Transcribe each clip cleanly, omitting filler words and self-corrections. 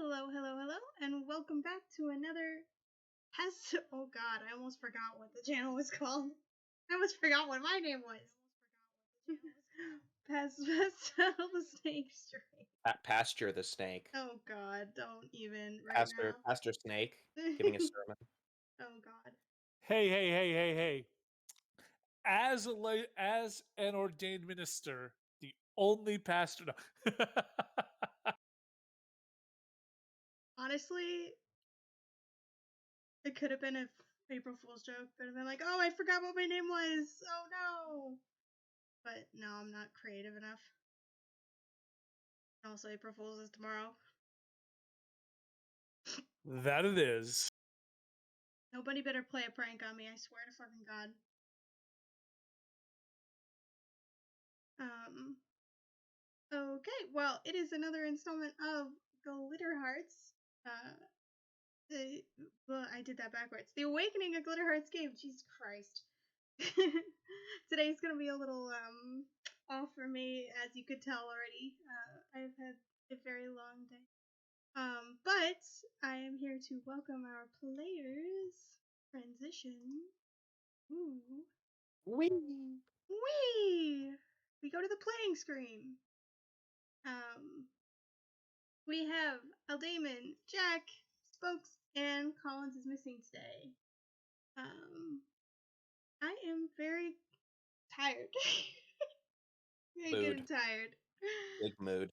Hello, and welcome back to another pest. Oh God, I almost forgot what the channel was called. I almost forgot what my name was. Pastel the Snake Straight. Pasture the snake. Oh God, don't even right Pastor Snake giving a sermon. Oh God. Hey. As an ordained minister, the only pastor. No. Honestly, it could have been an April Fool's joke. Could have been like, oh, I forgot what my name was. Oh no. But no, I'm not creative enough. Also, April Fool's is tomorrow. That it is. Nobody better play a prank on me, I swear to fucking God. Okay, well, it is another installment of Glitter Hearts. Well, I did that backwards. The Awakening of Glitter Hearts game, Jesus Christ. Today's gonna be a little, off for me, as you could tell already. I've had a very long day. But I am here to welcome our players. Transition. Ooh. Whee! Whee! We go to the playing screen. We have Aldamon, Jack, Spokes, and Collins is missing today. I am very tired. Getting tired. Big mood.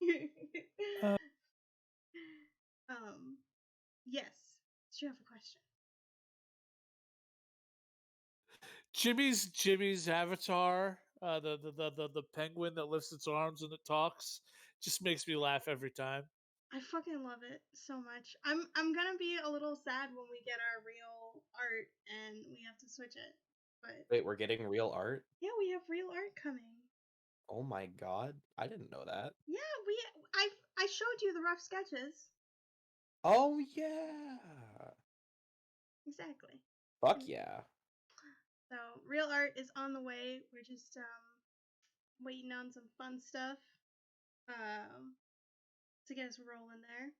Yes. Do you have a question? Jimmy's avatar, the penguin that lifts its arms and it talks, just makes me laugh every time. I fucking love it so much. I'm gonna be a little sad when we get our real art and we have to switch it. But Wait, we're getting real art? Yeah, we have real art coming. Oh my God, I didn't know that. Yeah, I showed you the rough sketches. Oh yeah. Exactly. Fuck yeah. So real art is on the way. We're just waiting on some fun stuff to get us rolling there.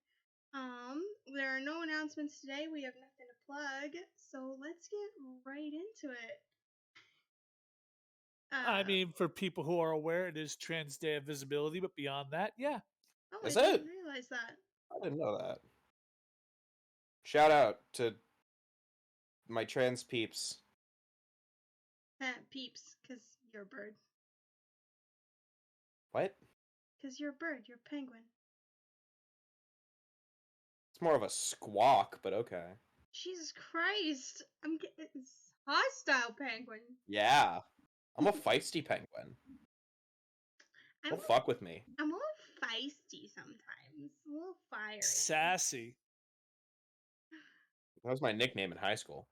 There are no announcements today. We have nothing to plug, so let's get right into it. I mean, for people who are aware, it is Trans Day of Visibility, but beyond that, yeah. Oh, Is I it? didn't realize that. I didn't know that. Shout out to my trans peeps. Peeps, because you're a bird. What? Because you're a bird. You're a penguin. It's more of a squawk, but okay. Jesus Christ! It's hostile penguin. Yeah. I'm a feisty penguin. Don't fuck with me. I'm a little feisty sometimes. A little fiery. Sassy. That was my nickname in high school.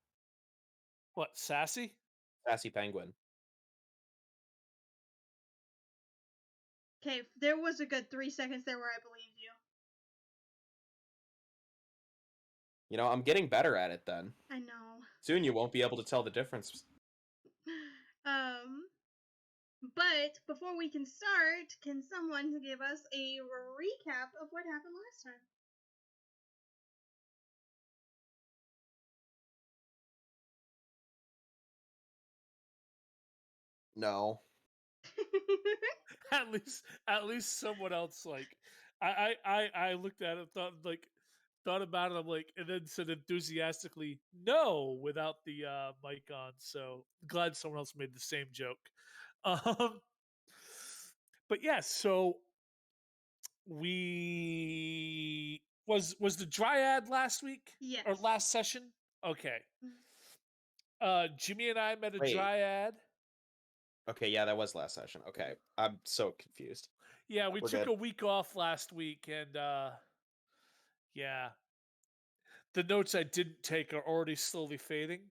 What, sassy? Sassy penguin. Okay, there was a good 3 seconds there where I believed you. You know, I'm getting better at it then. I know. Soon you won't be able to tell the difference. But before we can start, can someone give us a recap of what happened last time? No. at least someone else, like, I looked at it, thought about it, I'm like, and then said enthusiastically no without the mic on. So glad someone else made the same joke. But yeah, so we was the Dryad last week? Yes. Or last session? Okay. Jimmy and I met a Wait. Dryad. Okay, yeah, that was last session. Okay. I'm so confused. Yeah, we took a week off last week, and yeah. The notes I didn't take are already slowly fading.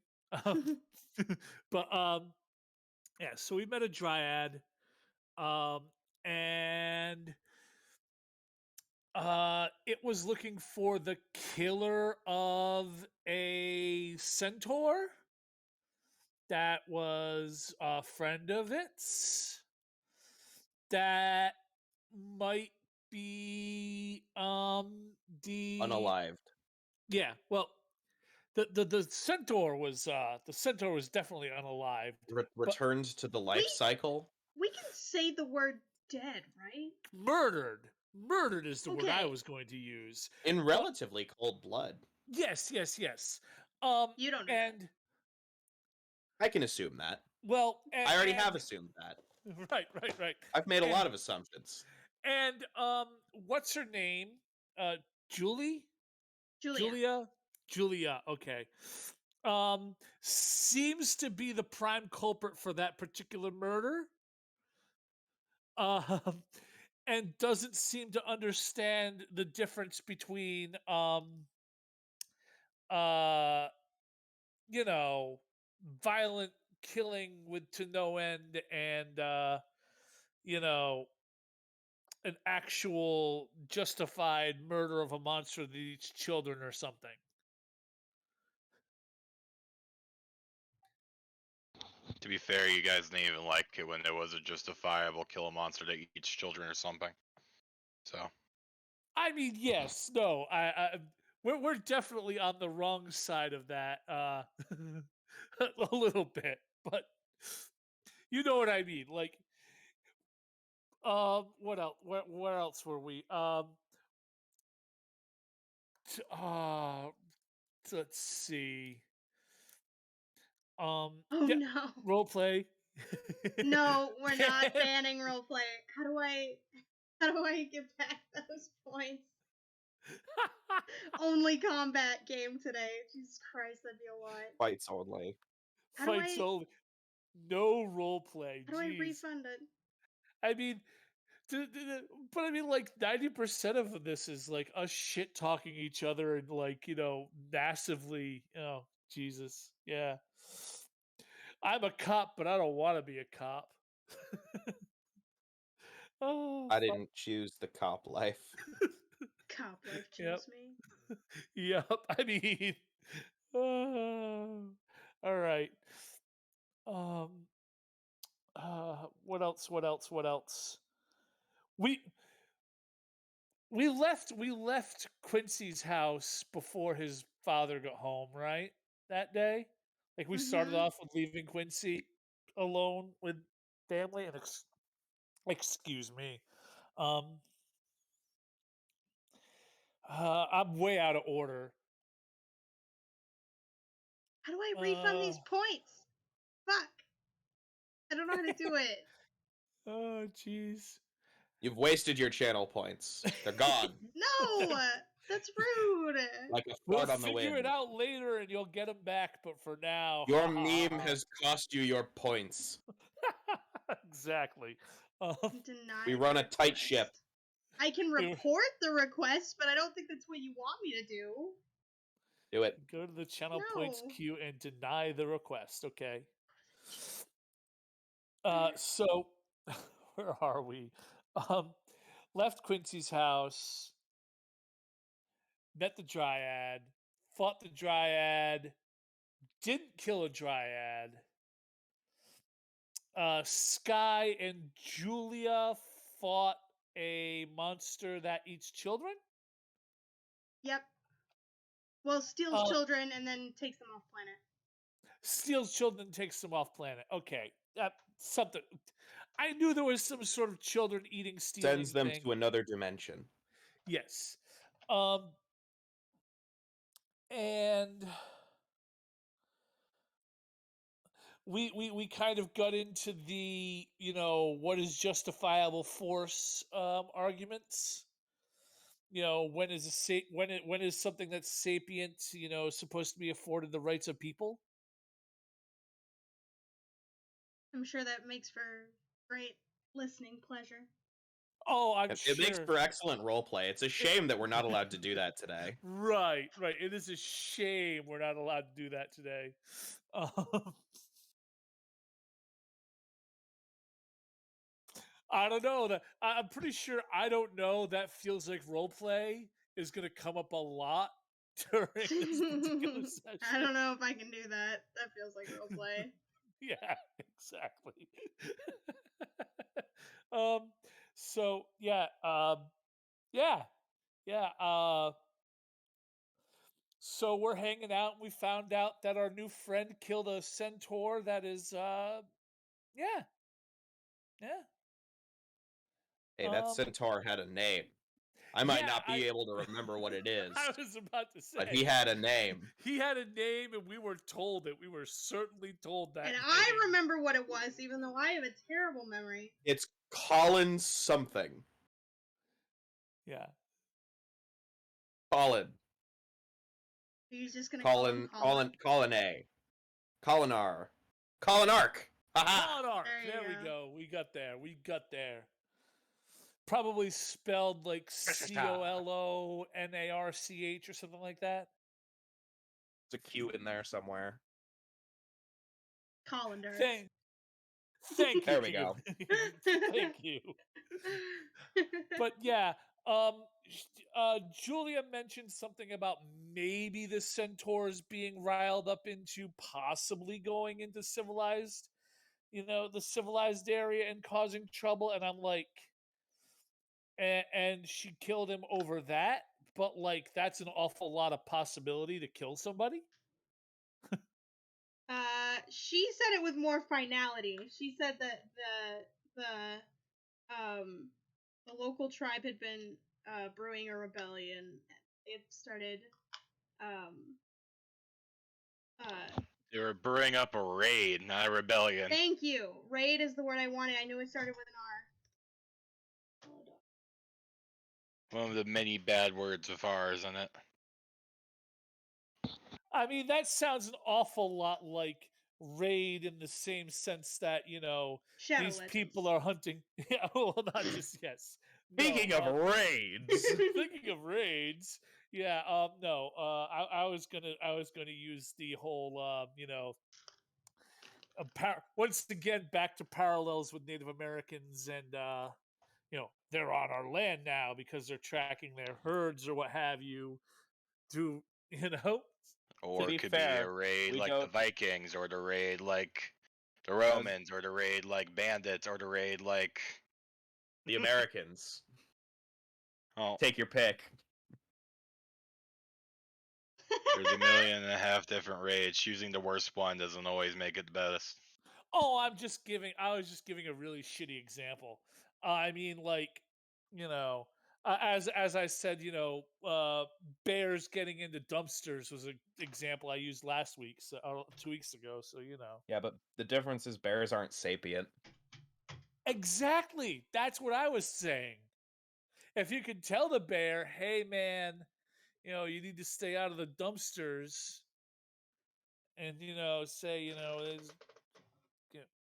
But yeah, so we met a Dryad. And it was looking for the killer of a centaur that was a friend of its that might be The Unalived. yeah, well, the centaur was definitely unalived, but Returned to the life We cycle. we can say the word dead, right? murdered. Murdered is the word I Okay. was going to use. In But relatively cold blood. yes. You don't know that. And I can assume that. well, I already have assumed that. right. I've made a And lot of assumptions. and what's her name? Uh, Julie, Julia. Julia, Julia. Okay. Seems to be the prime culprit for that particular murder. Um, and doesn't seem to understand the difference between uh you know violent killing with to no end and you know an actual justified murder of a monster that eats children or something. To be fair, you guys didn't even like it when there was a justifiable kill a monster that eats children or something. So I mean, yes, no, we're definitely on the wrong side of that, a little bit, but you know what I mean. Like, what else? Where else were we? T- uh, let's see. Oh Yeah, no. role play. No, we're not banning roleplay. How do I get back those points? Only combat game today. Jesus Christ, that'd be a lot. Fights only. How do Fights I only. No role play. how do I Jeez. refund it? I mean, but I mean, like 90% of this is like us shit talking each other and like massively. Oh Jesus, yeah. I'm a cop, but I don't want to be a cop. Oh I fuck. didn't choose the cop life. Cop life Yep. chose me. Yep. I mean, oh, all right. Um. What else? What else? What else? We we left Quincy's house before his father got home, right? That day? Like we started Mm-hmm. off with leaving Quincy alone with family and excuse me. Um I'm way out of order. How do I refund Uh these points? Fuck. I don't know how to do it. oh jeez. You've wasted your channel points. They're gone. No! That's rude. Like a We'll fart on the figure it wind. out later and you'll get them back, but for now, Your meme has cost you your points. exactly. We Deny the run a tight ship. request. I can we- report the request, but I don't think that's what you want me to do. Do it. go to the channel points No. queue and deny the request, okay? Where? So where are we? Um, left Quincy's house, met the dryad, fought the dryad, didn't kill a dryad. Sky and Julia fought a monster that eats children. Yep. Well, steals Uh, children and then takes them off planet. steals children, takes them off planet. Okay, something. I knew there was some sort of children eating, stealing Sends them thing. to another dimension. Yes. And we kind of got into the what is justifiable force arguments. When is when is something that's sapient supposed to be afforded the rights of people? I'm sure that makes for great listening pleasure. Oh, I'm It makes sure. for excellent roleplay. It's a shame that we're not allowed to do that today. Right. It is a shame we're not allowed to do that today. Um, I don't know. I'm pretty sure I don't know. That feels like role play is going to come up a lot during this particular I session. don't know if I can do that. That feels like roleplay. Yeah, exactly. um. So yeah. Yeah. yeah. So we're hanging out, and we found out that our new friend killed a centaur. That is, yeah, yeah. Hey, that Um, centaur had a name. I might yeah. not be able to remember what it is, I was about to but say he had a name. he had a name, and we were told it. We were certainly told that And name. I remember what it was, even though I have a terrible memory. It's Colin something. Yeah. Colin. He's just gonna call him Colin A. Colinar. Colinarch. Haha. Monarch. There you There we go. go. We got there. We got there. Probably spelled like COLONARCH or something like that. There's a Q in there somewhere. Colander. Thank you. There we go. Thank you. But yeah, Julia mentioned something about maybe the centaurs being riled up into possibly going into civilized, the civilized area and causing trouble. And I'm like, and she killed him over that. But like, that's an awful lot of possibility to kill somebody. She said it with more finality. She said that the local tribe had been brewing a rebellion. It started They were brewing up a raid, not a rebellion. Thank you. Raid is the word I wanted. I knew it started with an R. One of the many bad words of ours in it. I mean, that sounds an awful lot like raid in the same sense that, Shadow these Legends. people are hunting. Yeah, well, not just, yes. Speaking of raids. Speaking of raids, yeah, no, I was gonna use the whole, once again back to parallels with Native Americans and they're on our land now because they're tracking their herds or what have you. To Or be it could fair, be a raid we like don't- the Vikings, or to raid like the Romans, or to raid like bandits, or to raid like the Americans. oh, Take your pick. there's 1.5 million different raids. Choosing the worst one doesn't always make it the best. Oh, I was just giving a really shitty example. I mean, like, as I said, bears getting into dumpsters was an example I used last week, so 2 weeks ago. So Yeah, but the difference is bears aren't sapient. exactly. That's what I was saying. If you could tell the bear, hey man, you need to stay out of the dumpsters, and say,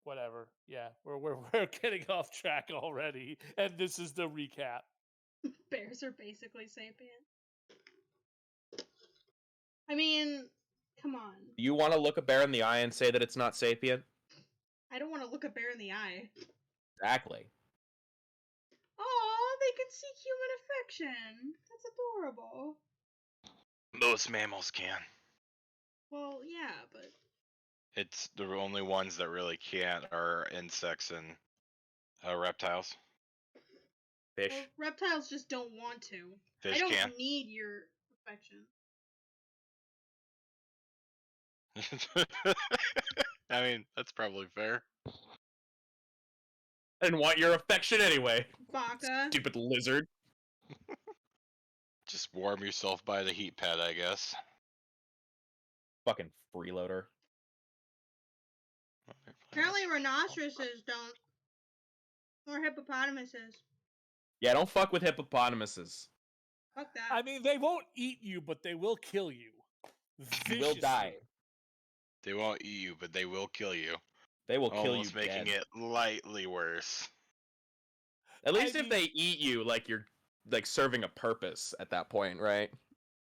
whatever. Yeah, we're getting off track already, and this is the recap. Bears are basically sapient. I mean, come on. You want to look a bear in the eye and say that it's not sapient? I don't want to look a bear in the eye. Exactly. Aw, they can see human affection. That's adorable. Most mammals can. Well, yeah, but It's the only ones that really can't are insects and reptiles. Fish. well, reptiles just don't want to. Fish I don't can. need your affection. I mean, that's probably fair. I didn't want your affection anyway. Baka. Stupid lizard. Just warm yourself by the heat pad, I guess. Fucking freeloader. Apparently rhinoceroses don't. Or hippopotamuses. Yeah, don't fuck with hippopotamuses. Fuck that. I mean, they won't eat you, but they will kill you. You will die. They won't eat you, but they will kill you. They will kill you Almost making dead. it lightly worse. At least I if mean- they eat you, like you're like serving a purpose at that point, right?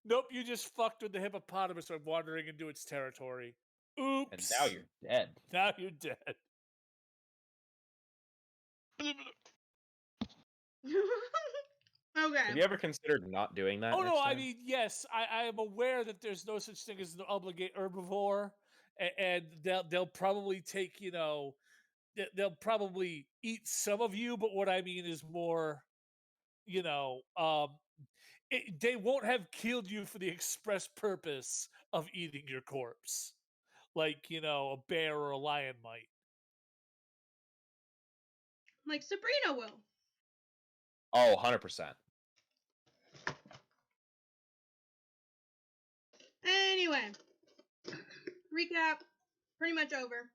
Nope, you just fucked with the hippopotamus by wandering into its territory. Oops. And now you're dead. Now you're dead. Okay. Have you ever considered not doing that? Oh no, next I time? mean, yes, I am aware that there's no such thing as an obligate herbivore, and they'll probably take, they'll probably eat some of you, but what I mean is more, they won't have killed you for the express purpose of eating your corpse, like a bear or a lion might. Like Sabrina will. Oh, 100%. Anyway, recap, pretty much over.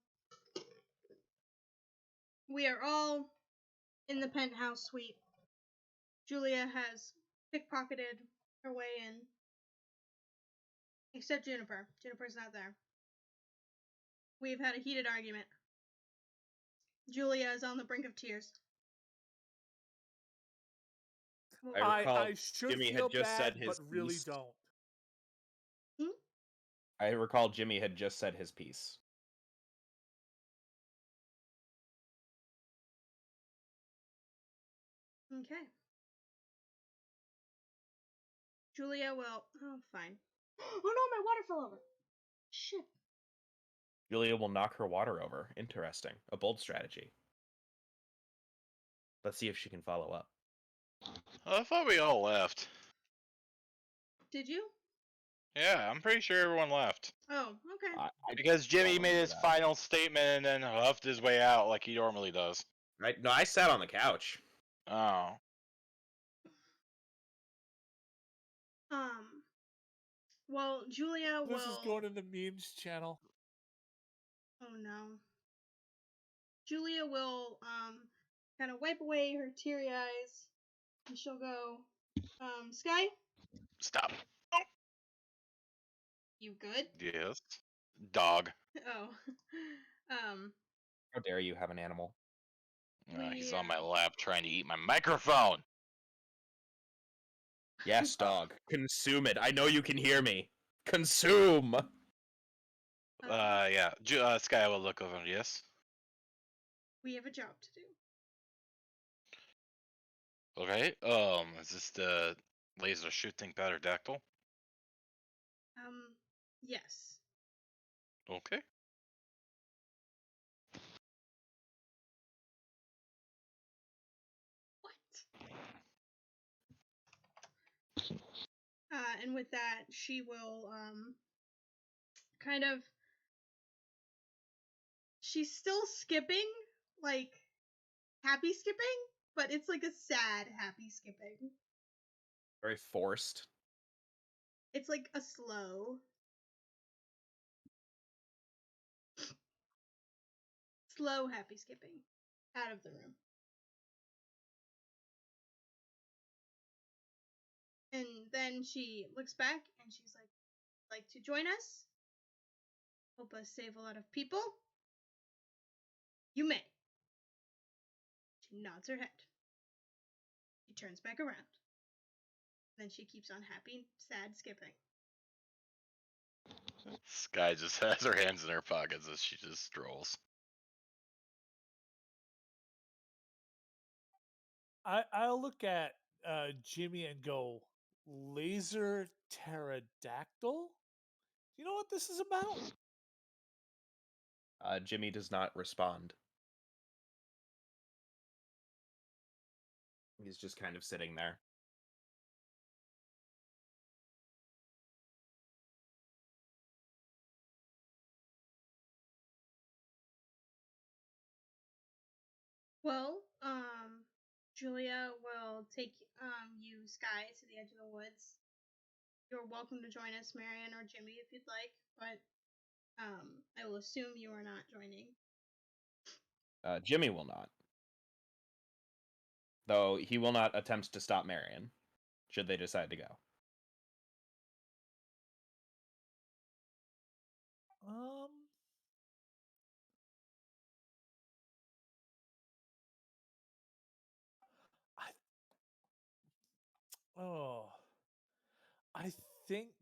We are all in the penthouse suite. Julia has pickpocketed her way in. Except Juniper. Juniper's not there. We've had a heated argument. Julia is on the brink of tears. I recall I should Jimmy feel had just bad, said his but really piece. don't. I recall Jimmy had just said his piece. Okay. Julia will... Oh, fine. Oh no, my water fell over. Shit. Julia will knock her water over. Interesting. A bold strategy. Let's see if she can follow up. I thought we all left. Did you? Yeah, I'm pretty sure everyone left. Oh, okay. Because Jimmy don't made his remember that. final statement and then huffed his way out like he normally does. No, I sat on the couch. Oh. Well, Julia will... This is going in the memes channel. Oh no. Julia will, kind of wipe away her teary eyes, and she'll go, Sky? Stop. Oh. You good? Yes. Dog. Oh. How dare you have an animal? He's on my lap trying to eat my microphone. Yes, dog. Consume it. I know you can hear me. Consume! Yeah. Sky will look over. Yes. We have a job to do. Okay. Is this the laser shooting pterodactyl? Yes. Okay. What? And with that, she will, kind of... She's still skipping, like, happy skipping, but it's like a sad happy skipping. Very forced. It's like a slow happy skipping out of the room. And then she looks back and she's like to join us? Help us save a lot of people? You may. She nods her head. She turns back around. Then she keeps on happy, sad skipping. Sky just has her hands in her pockets as she just strolls. I'll look at Jimmy and go, laser pterodactyl? You know what this is about? Jimmy does not respond. He's just kind of sitting there. Well, Julia will take you, Sky, to the edge of the woods. You're welcome to join us, Marion or Jimmy, if you'd like, but I will assume you are not joining. Jimmy will not. Though he will not attempt to stop Marion, should they decide to go. I think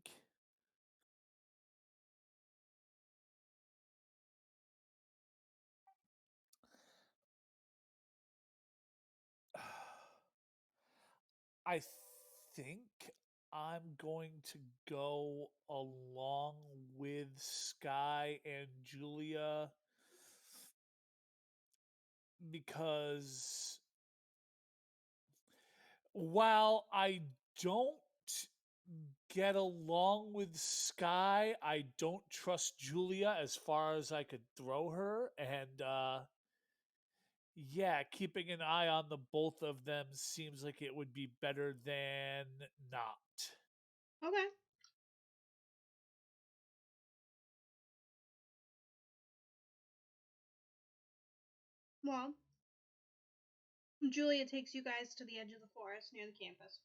I think I'm going to go along with Sky and Julia because while I don't get along with Sky. I don't trust Julia as far as I could throw her, and yeah, keeping an eye on the both of them seems like it would be better than not. Okay. Well, Julia takes you guys to the edge of the forest near the campus.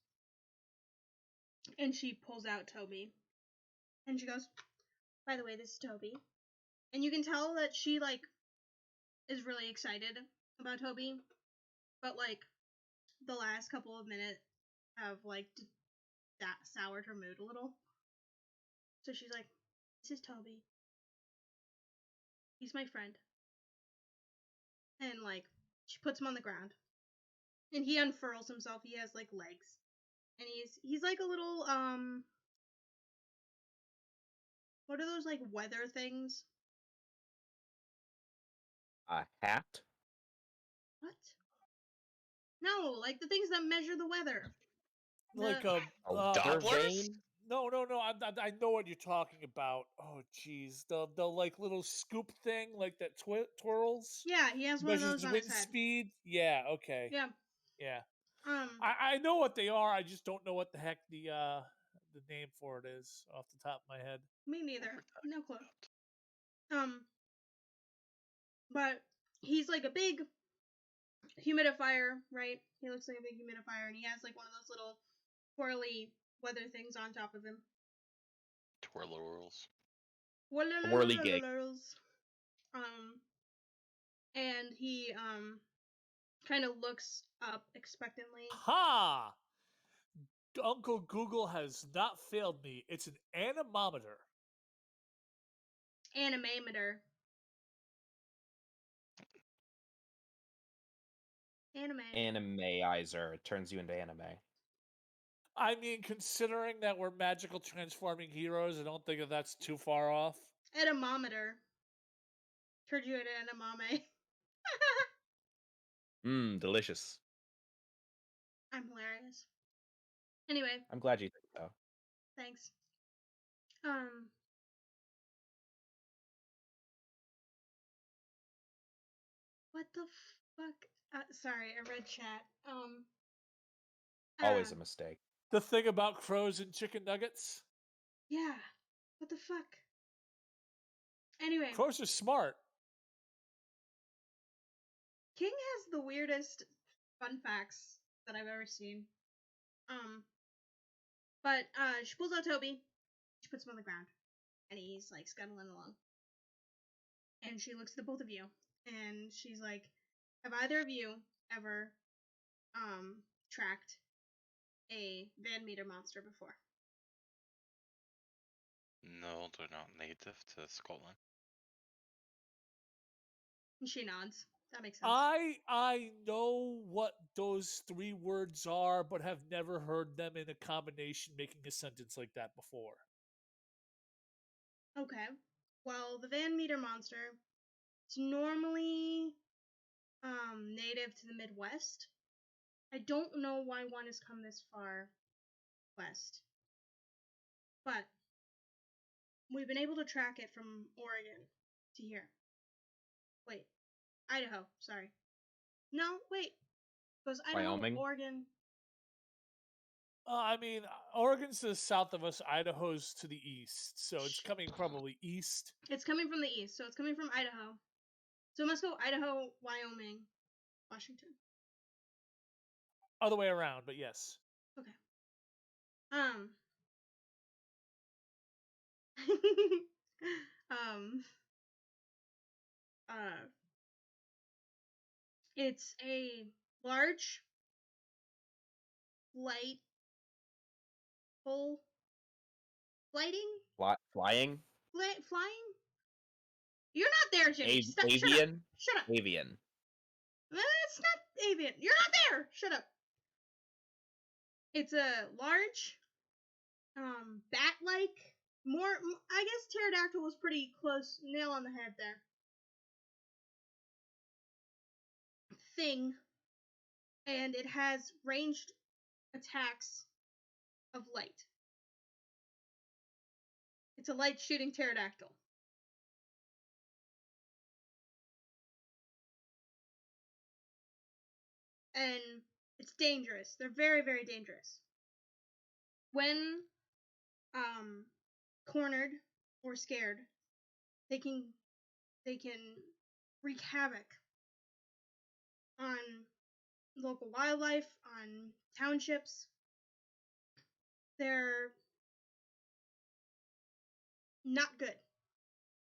And she pulls out Toby. And she goes, by the way, this is Toby. And you can tell that she, like, is really excited about Toby. But, like, the last couple of minutes have, like, that soured her mood a little. So she's like, this is Toby. He's my friend. And, like, she puts him on the ground. And he unfurls himself. He has, like, legs. And he's like a little, what are those, like, weather things? A hat? What? No, like the things that measure the weather. Like The- a weather Dopplers? vane? no. I know what you're talking about. Oh, jeez, the like little scoop thing, like that twirls. Yeah, he has one of Measures those on wind his head. speed. Yeah. Okay. Yeah. Yeah. Um, I know what they are. I just don't know what the heck the name for it is off the top of my head. me neither. No clue. But he's like a big humidifier, right? He looks like a big humidifier, and he has like one of those little twirly weather things on top of him. Twirl-whirls. Whirligig. And he kind of looks up expectantly. Ha! Uncle Google has not failed me. It's an anemometer. Animameter. Anime. Animeizer. It turns you into anime. I mean, considering that we're magical transforming heroes, I don't think that that's too far off. Edamometer. Turned you into edamame. Delicious. I'm hilarious. Anyway, I'm glad you think so. thanks. What the fuck? Sorry, I read chat. Always a mistake. The thing about crows and chicken nuggets? Yeah. What the fuck? Anyway, Crows are smart. King has the weirdest fun facts that I've ever seen. But she pulls out Toby, she puts him on the ground, and he's like scuttling along. And she looks at the both of you, and she's like, have either of you ever tracked a Van Meter monster before? No, they're not native to Scotland. And she nods. That makes sense. I know what those 3 words are, but have never heard them in a combination making a sentence like that before. Okay. Well, the Van Meter monster, it's normally native to the Midwest. I don't know why one has come this far west. But we've been able to track it from Oregon to here. Wait. Idaho, sorry. No, wait. It goes Idaho, Wyoming? Oregon. I mean, Oregon's to the south of us, Idaho's to the east, so it's coming probably east. It's coming from the east, so it's coming from Idaho. So it must go Idaho, Wyoming, Washington. Other way around, but yes. Okay. uh, it's a large, light, full, flighting? Flying? Flying? You're not there, Jimmy. Stop, Avian? Shut up. Shut up. Avian. That's not avian. You're not there. Shut up. It's a large, bat-like, I guess pterodactyl was pretty close, nail on the head there. Thing, and it has ranged attacks of light. It's a light shooting pterodactyl. And it's dangerous. They're very, very dangerous. When cornered or scared, they can wreak havoc on local wildlife, on townships. They're not good.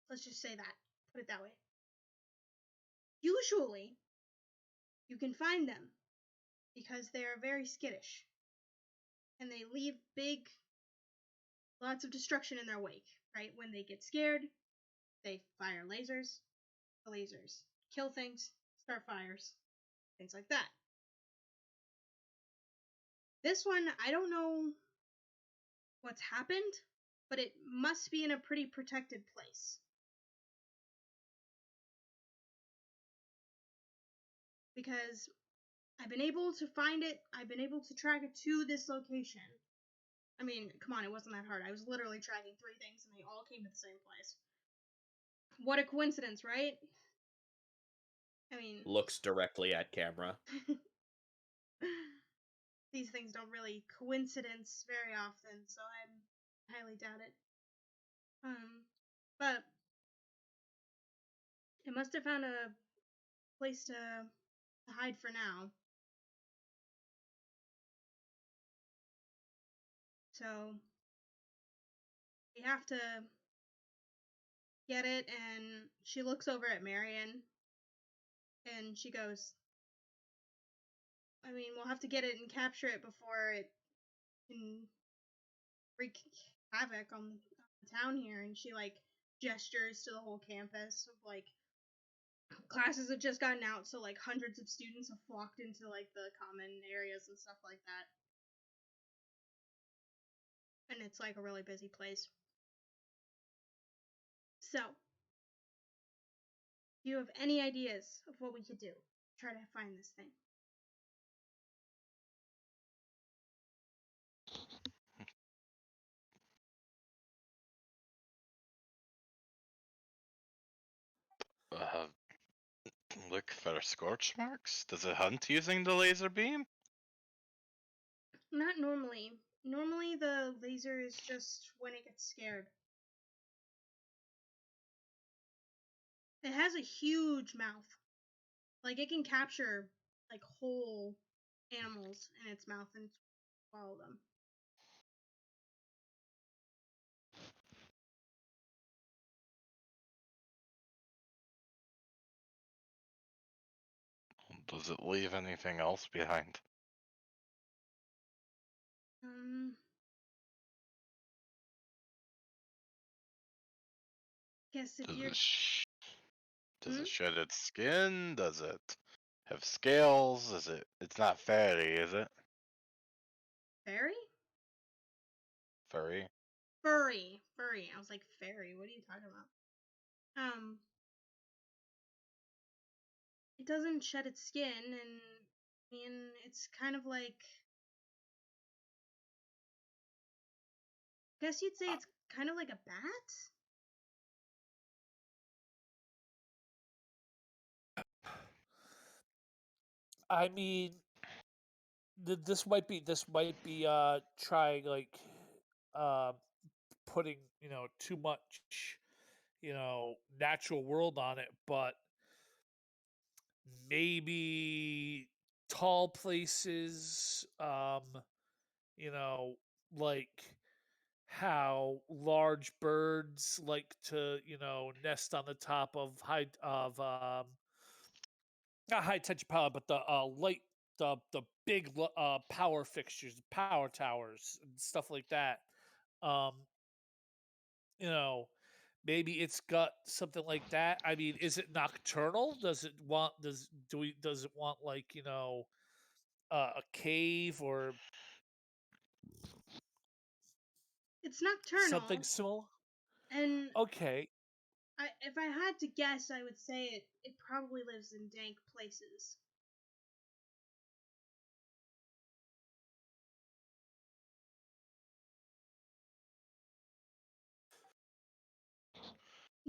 Let's just say that. Put it that way. Usually, you can find them because they are very skittish. And they leave lots of destruction in their wake, right? When they get scared, they fire lasers. The lasers kill things, start fires, things like that. This one, I don't know what's happened, but it must be in a pretty protected place. Because I've been able to find it, I've been able to track it to this location. I mean, come on, it wasn't that hard. I was literally tracking 3 things and they all came to the same place. What a coincidence, right? I mean... Looks directly at camera. These things don't really coincidence very often, so I highly doubt it. But it must have found a place to hide for now. So we have to get it, and she looks over at Marion, and she goes, I mean, we'll have to get it and capture it before it can wreak havoc on the town here. And she, like, gestures to the whole campus of, like, classes have just gotten out, so, like, hundreds of students have flocked into, like, the common areas and stuff like that. And it's, like, a really busy place. So, do you have any ideas of what we could do to try to find this thing? Look for scorch marks? Does it hunt using the laser beam? Not normally. Normally the laser is just when it gets scared. It has a huge mouth. Like, it can capture, like, whole animals in its mouth and swallow them. Does it leave anything else behind? Guess if Does you're... it does it shed its skin? Does it have scales? Is it? It's not fairy, is it? Fairy? Furry. Furry. Furry. I was like, fairy, what are you talking about? It doesn't shed its skin, and I mean, it's kind of like... I guess you'd say it's kind of like a bat? I mean, this might be trying, like, uh, putting, too much, natural world on it, but maybe tall places, like how large birds like to, nest on the top of not high tension power, but the light, the big power fixtures, power towers, and stuff like that. Um, you know, maybe it's got something like that. I mean, is it nocturnal? Does it want, like, a cave or It's something nocturnal, similar? and Okay. if I had to guess, I would say it probably lives in dank places.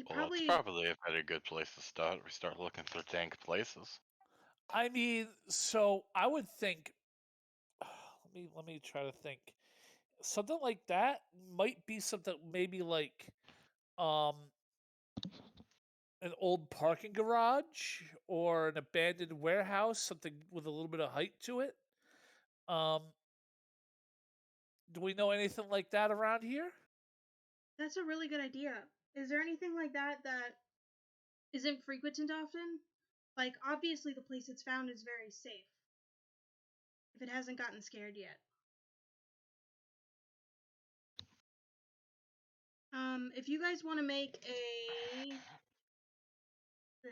Well, it's probably a very good place to start. We start looking for dank places. I mean, so I would think. Let me try to think. Something like that might be something maybe like um an old parking garage or an abandoned warehouse, something with a little bit of height to it. Um, do we know anything like that around here? That's a really good idea. Is there anything like that that isn't frequented often? Like, obviously the place it's found is very safe. If it hasn't gotten scared yet. If you guys want to make a... Ugh.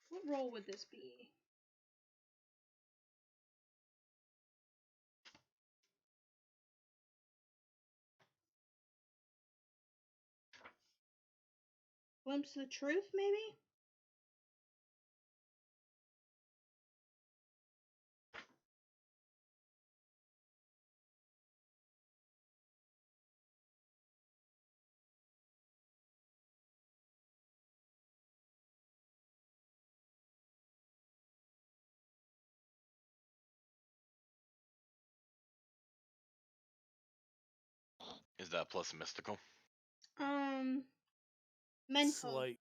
What role would this be? Glimpse of the truth, maybe? Is that plus mystical? It's Mental. like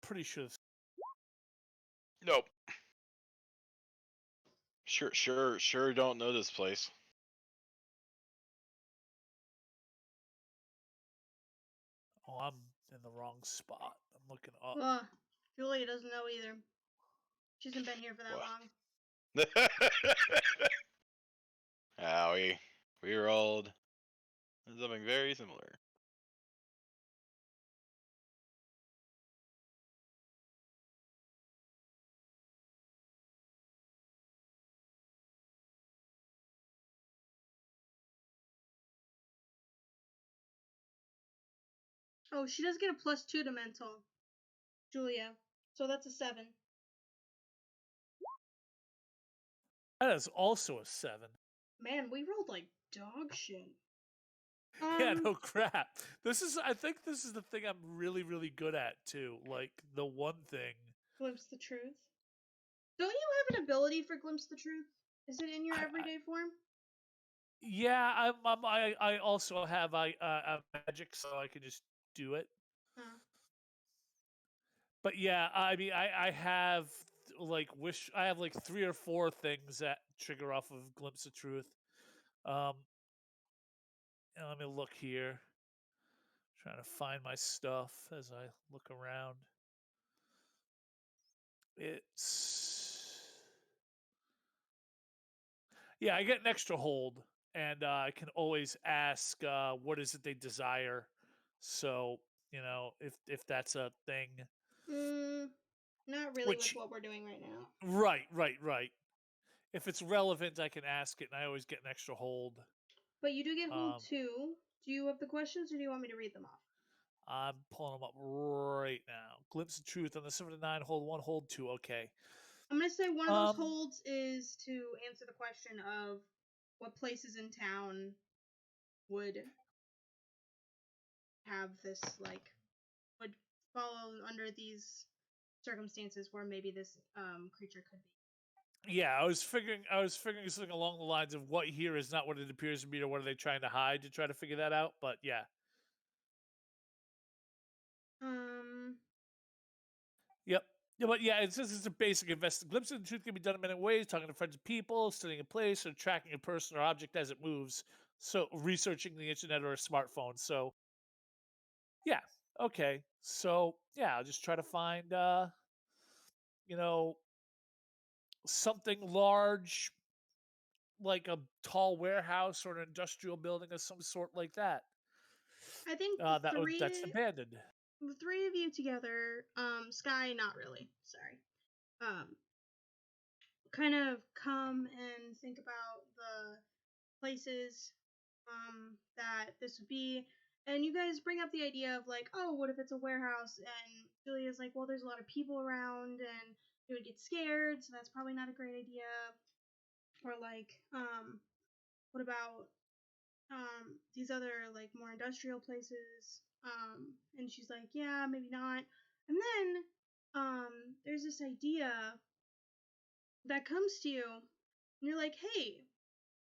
pretty sure. Nope. Sure. Don't know this place. Oh, I'm in the wrong spot. I'm looking up. Ugh. Julia doesn't know either. She hasn't been here for that long. We rolled something very similar. Oh, she does get a +2 to mental. Julia. So that's a 7. That is also a 7. Man, we rolled like dog shit. Yeah, no crap. I think this is the thing I'm really, really good at too. Like the one thing. Glimpse the truth. Don't you have an ability for glimpse the truth? Is it in your everyday form? Yeah, I also have magic, so I can just do it. Huh. But yeah, I mean, I have like I have like 3 or 4 things that trigger off of glimpse of truth. And let me look here. Trying to find my stuff as I look around. I get an extra hold, and I can always ask what is it they desire. So if that's a thing. Not really with what we're doing right now. Right. If it's relevant, I can ask it, and I always get an extra hold. But you do get hold 2. Do you have the questions, or do you want me to read them off? I'm pulling them up right now. Glimpse of truth on the 7 to 9, hold 1, hold 2. Okay. I'm going to say one of those holds is to answer the question of what places in town would have this, like, would fall under these circumstances where maybe this creature could be. Yeah, I was figuring something along the lines of what here is not what it appears to be, or what are they trying to hide, to try to figure that out. But yeah. Yep. Yeah, but yeah, it says it's a basic investigation. Glimpse of the truth can be done in many ways: talking to friends and people, studying a place, or tracking a person or object as it moves. So researching the internet or a smartphone. So yeah, okay. So yeah, I'll just try to find something large, like a tall warehouse or an industrial building of some sort like that. I think that's abandoned. The 3 of you together, Sky, not really. Sorry. Kind of come and think about the places that this would be, and you guys bring up the idea of like, oh, what if it's a warehouse? And Julia's like, well, there's a lot of people around, and they would get scared, so that's probably not a great idea. Or like, what about these other like more industrial places. And she's like, yeah, maybe not. And then there's this idea that comes to you, and you're like, hey,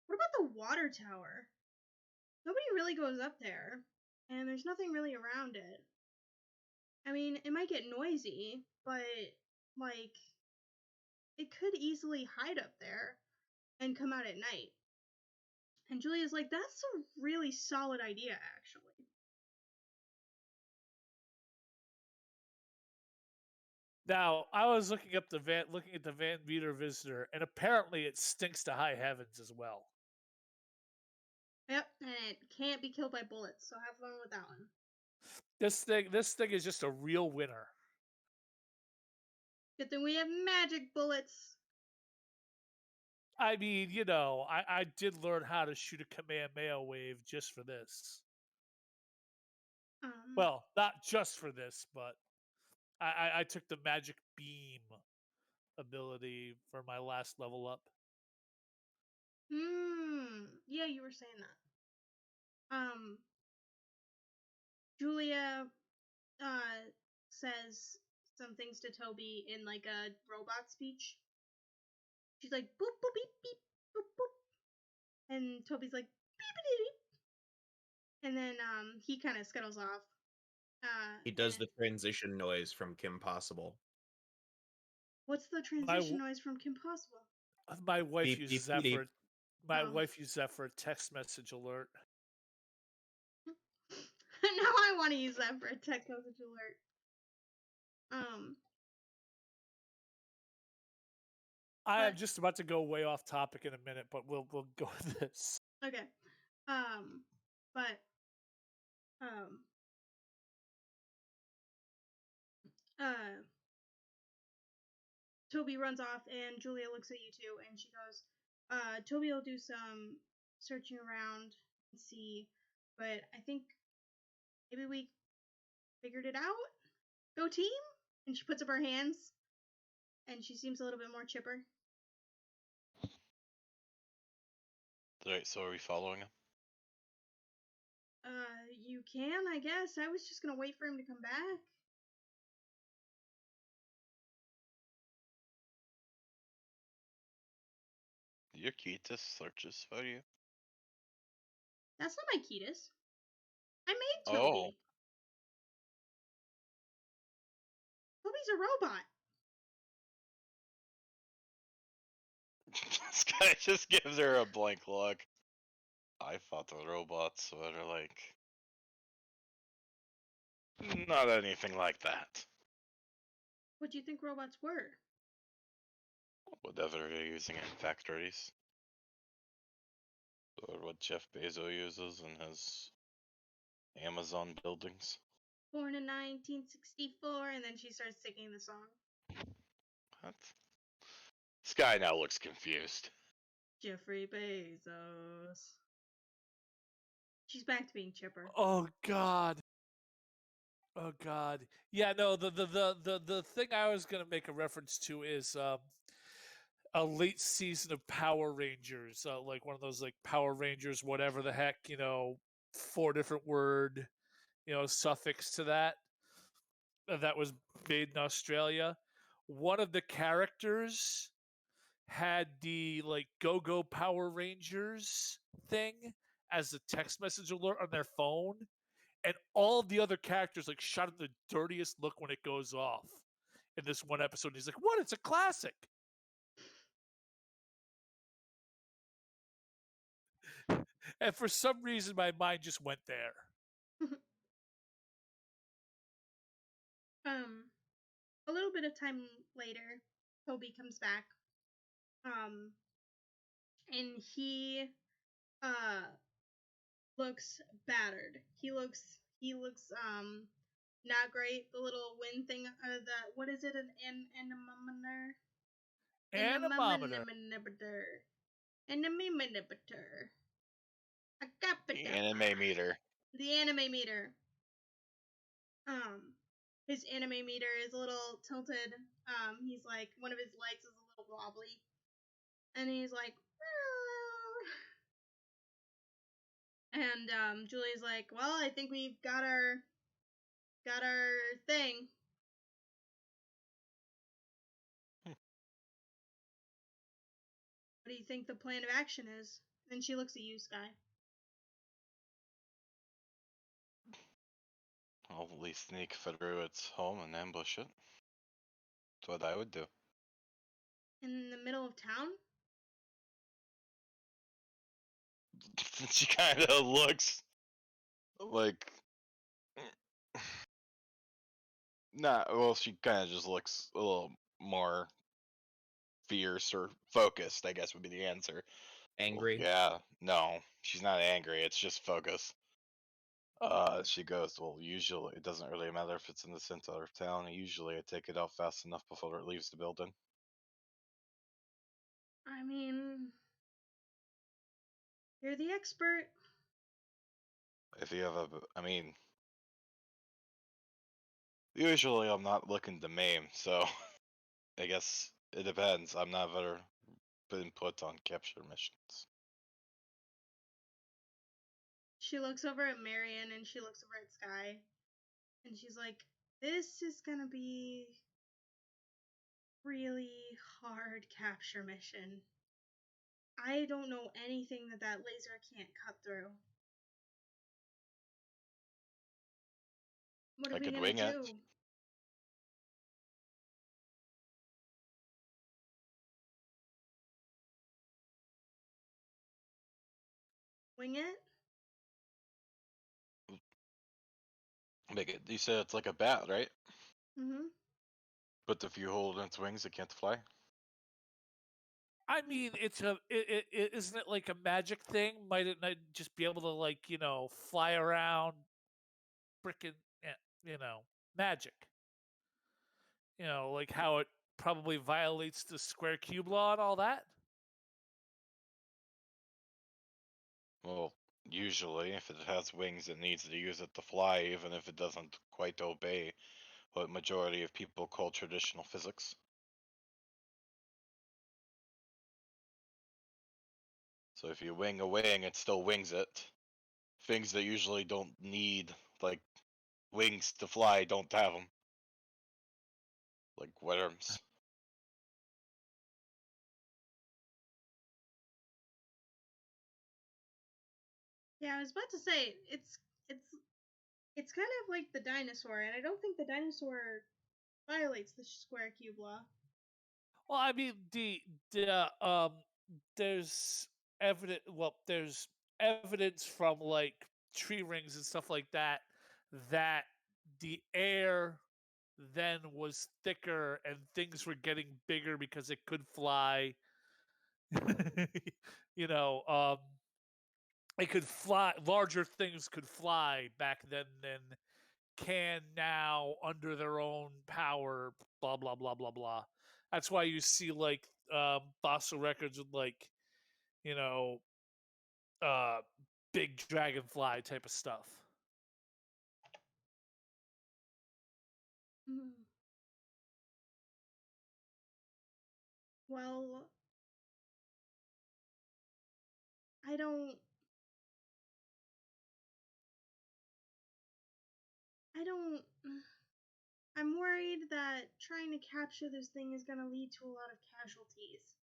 what about the water tower? Nobody really goes up there, and there's nothing really around it. I mean, it might get noisy, but like it could easily hide up there and come out at night. And Julia's like, that's a really solid idea, actually. Now, I was looking at the Van Meter Visitor, and apparently it stinks to high heavens as well. Yep, and it can't be killed by bullets, so have fun with that one. This thing is just a real winner. Good thing we have magic bullets. I mean, you know, I did learn how to shoot a Kamehameha wave just for this. Well, not just for this, but I took the magic beam ability for my last level up. Yeah, you were saying that. Julia says some things to Toby in like a robot speech. She's like boop boop beep beep boop boop, and Toby's like beep beep beep, and then he kind of scuttles off. He does the transition noise from Kim Possible. What's the transition noise from Kim Possible? My wife Beep, uses beep, that beep. for my wife uses that for a text message alert. Now I want to use that for a text message alert. I am just about to go way off topic in a minute, but we'll go with this. Okay. But Toby runs off, and Julia looks at you two, and she goes, Toby will do some searching around and see, but I think maybe we figured it out? Go team? And she puts up her hands, and she seems a little bit more chipper. Alright, so are we following him? You can, I guess. I was just gonna wait for him to come back. Your Ketis searches for you. That's not my Ketis. I made Toby. Oh. Toby's a robot. This guy just gives her a blank look. I thought the robots were like... not anything like that. What do you think robots were? Whatever they're using in factories. Or what Jeff Bezos uses in his Amazon buildings. Born in 1964, and then she starts singing the song. What? This guy now looks confused. Jeffrey Bezos. She's back to being chipper. Oh God. Oh God. Yeah, no, the thing I was gonna make a reference to is a late season of Power Rangers, like one of those like Power Rangers, whatever the heck, 4 different word, suffix to that was made in Australia. One of the characters had the like Go Power Rangers thing as a text message alert on their phone, and all the other characters like shot him the dirtiest look when it goes off in this one episode. He's like, "What? It's a classic." And for some reason, my mind just went there. A little bit of time later, Toby comes back. And he looks battered. He looks not great. The little wind thing, what is it, an anemometer? Anemometer. Anemometer. The anime meter. The anime meter. His anime meter is a little tilted. He's like, one of his legs is a little wobbly. And he's like, And Julia's like, well, I think we've got our thing. What do you think the plan of action is? And she looks at you, Sky. Hopefully sneak through its home and ambush it. That's what I would do. In the middle of town? She kind of looks like. Nah, well, she kind of just looks a little more fierce or focused, I guess would be the answer. Angry. Yeah, no, she's not angry. It's just focus. She goes, well, usually it doesn't really matter if it's in the center of town. Usually I take it out fast enough before it leaves the building. I mean, you're the expert. If you have I mean, usually I'm not looking to maim, so I guess it depends. I'm not very been put on capture missions. She looks over at Marion and she looks over at Sky. And she's like, this is gonna be really hard capture mission. I don't know anything that laser can't cut through. What are I we could gonna wing it. do? Wing it? Make it. You said it's like a bat, right? Mm-hmm. But if you hold its wings, it can't fly. I mean, isn't it like a magic thing? Might it not just be able to, like, fly around, frickin', magic? Like how it probably violates the square cube law and all that. Well, usually, if it has wings, it needs to use it to fly, even if it doesn't quite obey what majority of people call traditional physics. So if you wing a wing, it still wings it. Things that usually don't need, like, wings to fly don't have them. Like worms. Yeah, I was about to say it's kind of like the dinosaur, and I don't think the dinosaur violates the square cube law. Well, I mean, there's there's evidence from like tree rings and stuff like that that the air then was thicker and things were getting bigger because it could fly. you know, um, it could fly. Larger things could fly back then than can now under their own power. Blah blah blah blah blah. That's why you see like fossil records with like you know uh, big dragonfly type of stuff. Mm. Well, I don't. I don't. I'm worried that trying to capture this thing is going to lead to a lot of casualties.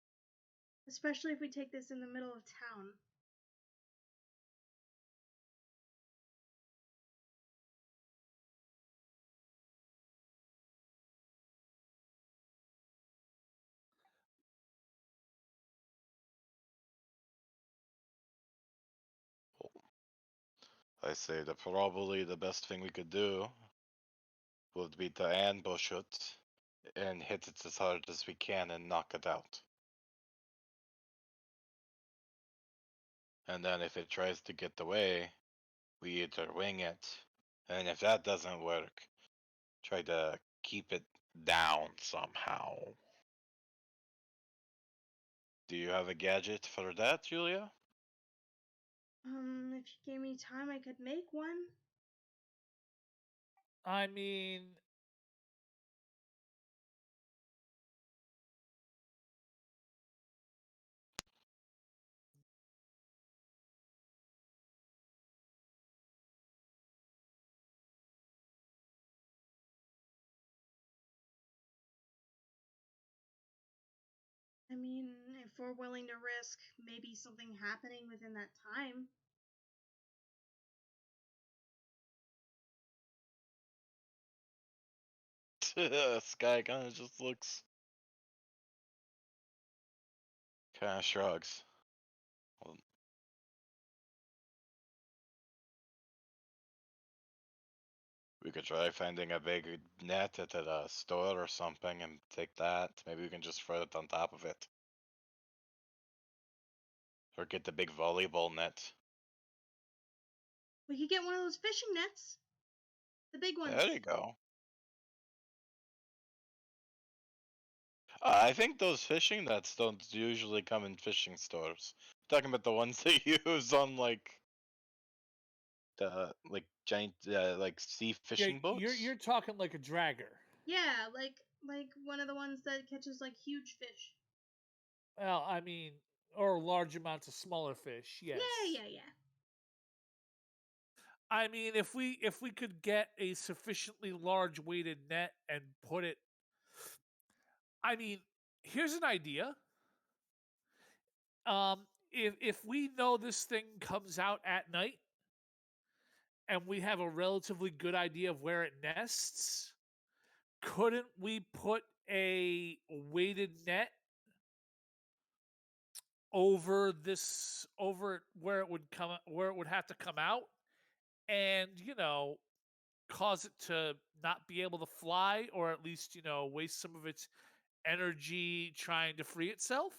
Especially if we take this in the middle of town. I say that probably the best thing we could do would be to ambush it and hit it as hard as we can and knock it out. And then if it tries to get away, we either wing it, and if that doesn't work, try to keep it down somehow. Do you have a gadget for that, Julia? If you gave me time, I could make one. I mean, I mean, if we're willing to risk maybe something happening within that time. Sky kind of just looks. Kind of shrugs. Well, we could try finding a big net at a store or something and take that. Maybe we can just throw it on top of it. Or get the big volleyball net. We could get one of those fishing nets. The big ones. There you go. I think those fishing nets don't usually come in fishing stores. I'm talking about the ones they use on like the giant like sea fishing boats. You're talking like a dragger. Yeah, like one of the ones that catches like huge fish. Well, I mean, or large amounts of smaller fish. Yes. Yeah. I mean, if we could get a sufficiently large weighted net and put it, I mean, here's an idea. If we know this thing comes out at night, and we have a relatively good idea of where it nests, couldn't we put a weighted net over where it would have to come out, and cause it to not be able to fly, or at least waste some of its energy trying to free itself?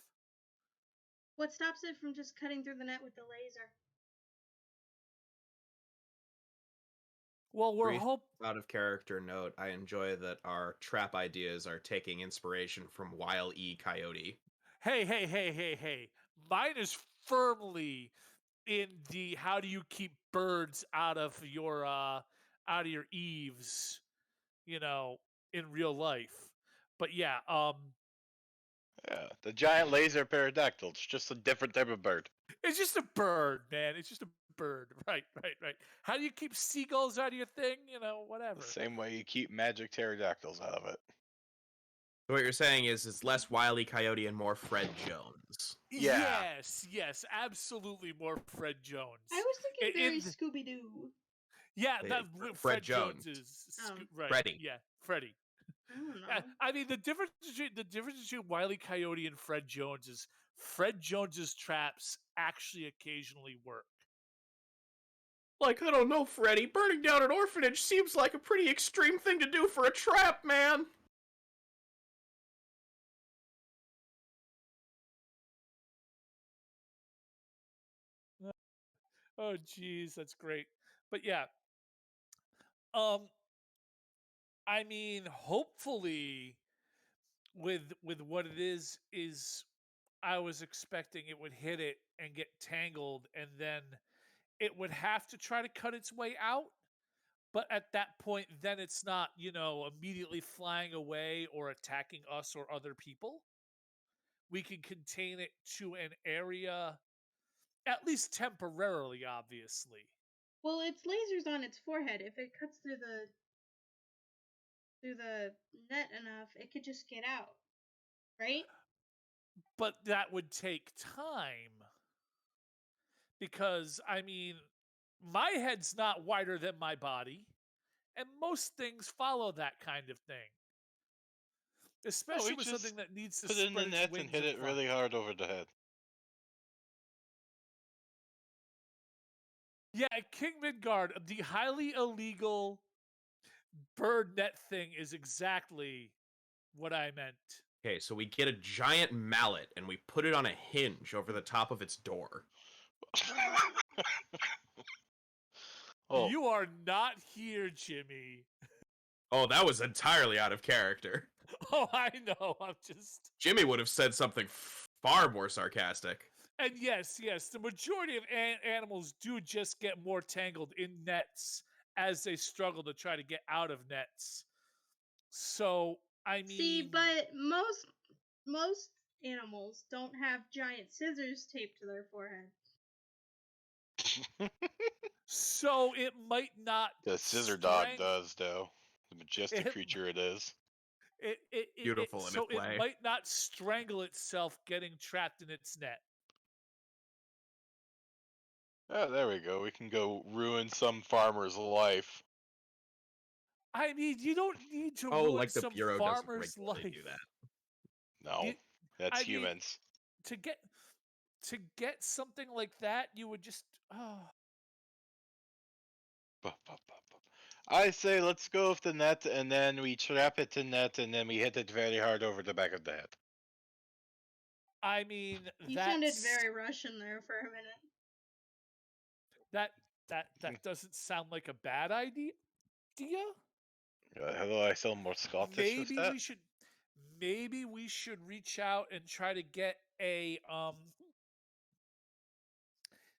What stops it from just cutting through the net with the laser? Well, we're Brief hope out of character note, I enjoy that our trap ideas are taking inspiration from Wile E. Coyote. hey. Mine is firmly in the how do you keep birds out of your eaves, in real life. But yeah, Yeah, the giant laser pterodactyl. It's just a different type of bird. it's just a bird, man. It's just a bird. Right. How do you keep seagulls out of your thing? Whatever. The same way you keep magic pterodactyls out of it. So what you're saying is it's less Wile E. Coyote and more Fred Jones. Yeah. Yes, absolutely more Fred Jones. I was thinking very In- Scooby Doo. Yeah, Hey, that Fred Jones Jones. is Oh. right. Freddy. Yeah, Freddy. I don't know. I mean, the difference between Wile E. Coyote and Fred Jones is Fred Jones's traps actually occasionally work. Like, I don't know, Freddy. Burning down an orphanage seems like a pretty extreme thing to do for a trap, man. Oh, geez, that's great. But yeah, I mean, hopefully, with what it is I was expecting it would hit it and get tangled, and then it would have to try to cut its way out. But at that point, then it's not, immediately flying away or attacking us or other people. We can contain it to an area, at least temporarily, obviously. Well, it's lasers on its forehead. If it cuts through the net enough, it could just get out, right? But that would take time. Because, I mean, my head's not wider than my body, and most things follow that kind of thing. Especially with just something that needs to put it in the spread its net wings and hit it fly. really hard over the head. Yeah, King Midgard, the highly illegal bird net thing is exactly what I meant. Okay, so we get a giant mallet and we put it on a hinge over the top of its door. Oh, You are not here, Jimmy. Oh, that was entirely out of character. Oh, I know. I'm just. Jimmy would have said something far more sarcastic. And yes, the majority of animals do just get more tangled in nets as they struggle to try to get out of nets. So, I mean. See, but most animals don't have giant scissors taped to their forehead. So it might not. the scissor dog does, though. The majestic creature it is. It Beautiful in so its it way. might not strangle itself getting trapped in its net. Oh, there we go. We can go ruin some farmer's life. I mean, you don't need to Oh, ruin like the some Bureau doesn't farmer's regularly life. do that. No, You, that's I mean, humans. to get something like that, you would just Buh, buh, buh, buh. I say let's go with the net, and then we trap it in net, and then we hit it very hard over the back of the head. I mean, You sounded very Russian there for a minute. that doesn't sound like a bad idea. How do I sound more Scottish with that? Maybe we should reach out and try to get a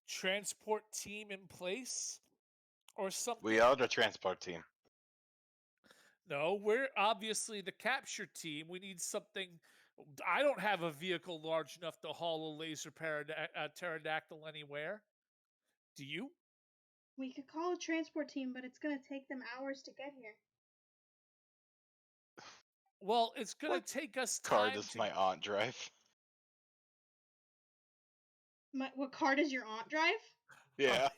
transport team in place or something. We are the transport team. No, we're obviously the capture team. We need something. I don't have a vehicle large enough to haul a laser pterodactyl anywhere. Do you? We could call a transport team, but it's gonna take them hours to get here. Well, it's gonna What take us car time does to. my aunt drive? What car does your aunt drive? Yeah.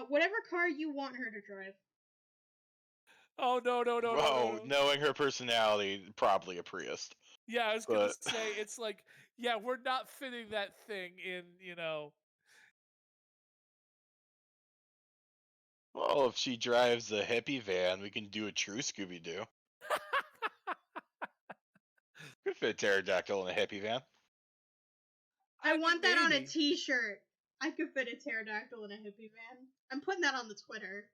Whatever car you want her to drive. Oh no. Whoa, knowing her personality, probably a Prius. Yeah, I was gonna say it's like, yeah, we're not fitting that thing in, Well, if she drives a hippie van, we can do a true Scooby Doo. Could fit a pterodactyl in a hippie van. I want that on a maybe. t-shirt. I could fit a pterodactyl in a hippie van. I'm putting that on the Twitter.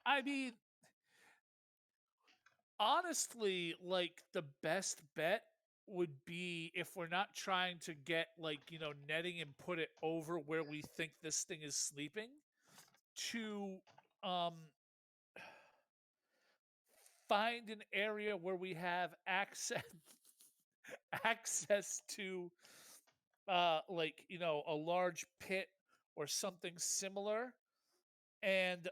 I mean, honestly, like the best bet would be if we're not trying to get netting and put it over where we think this thing is sleeping to um find an area where we have access access to a large pit or something similar and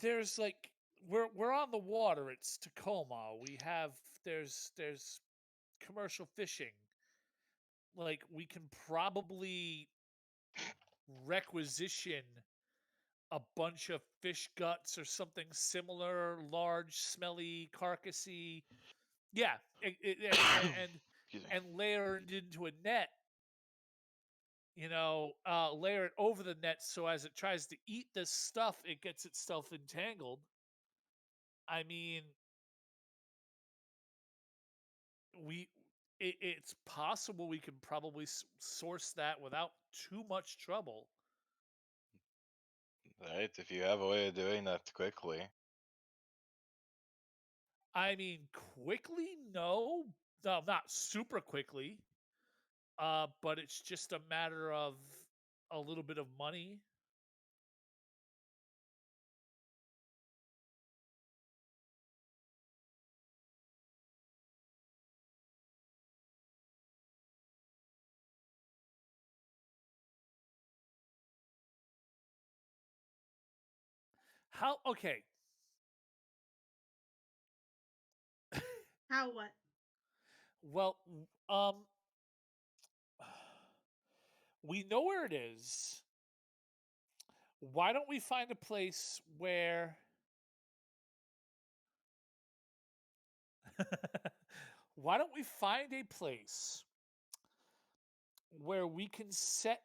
there's like we're on the water. It's Tacoma. We have there's commercial fishing. Like we can probably requisition a bunch of fish guts or something similar, large, smelly, carcassy. Yeah, and layer it into a net. Layer it over the net so as it tries to eat this stuff, it gets itself entangled. I mean, it's possible we can probably source that without too much trouble. Right, if you have a way of doing that quickly. I mean, quickly, no, not super quickly. But it's just a matter of a little bit of money. How okay. How what? Well, um we know where it is. Why don't we find a place where why don't we find a place where we can set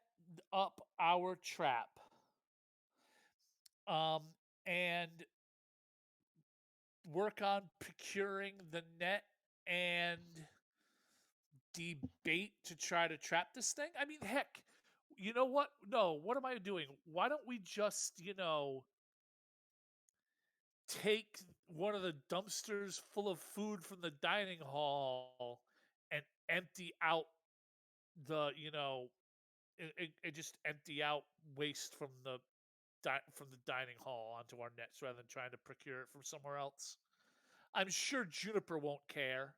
up our trap um and work on procuring the net and the bait to try to trap this thing? I mean, heck, you know what? No, what am I doing? Why don't we just, take one of the dumpsters full of food from the dining hall and empty out and just empty out waste from the dining hall onto our nets rather than trying to procure it from somewhere else. I'm sure Juniper won't care.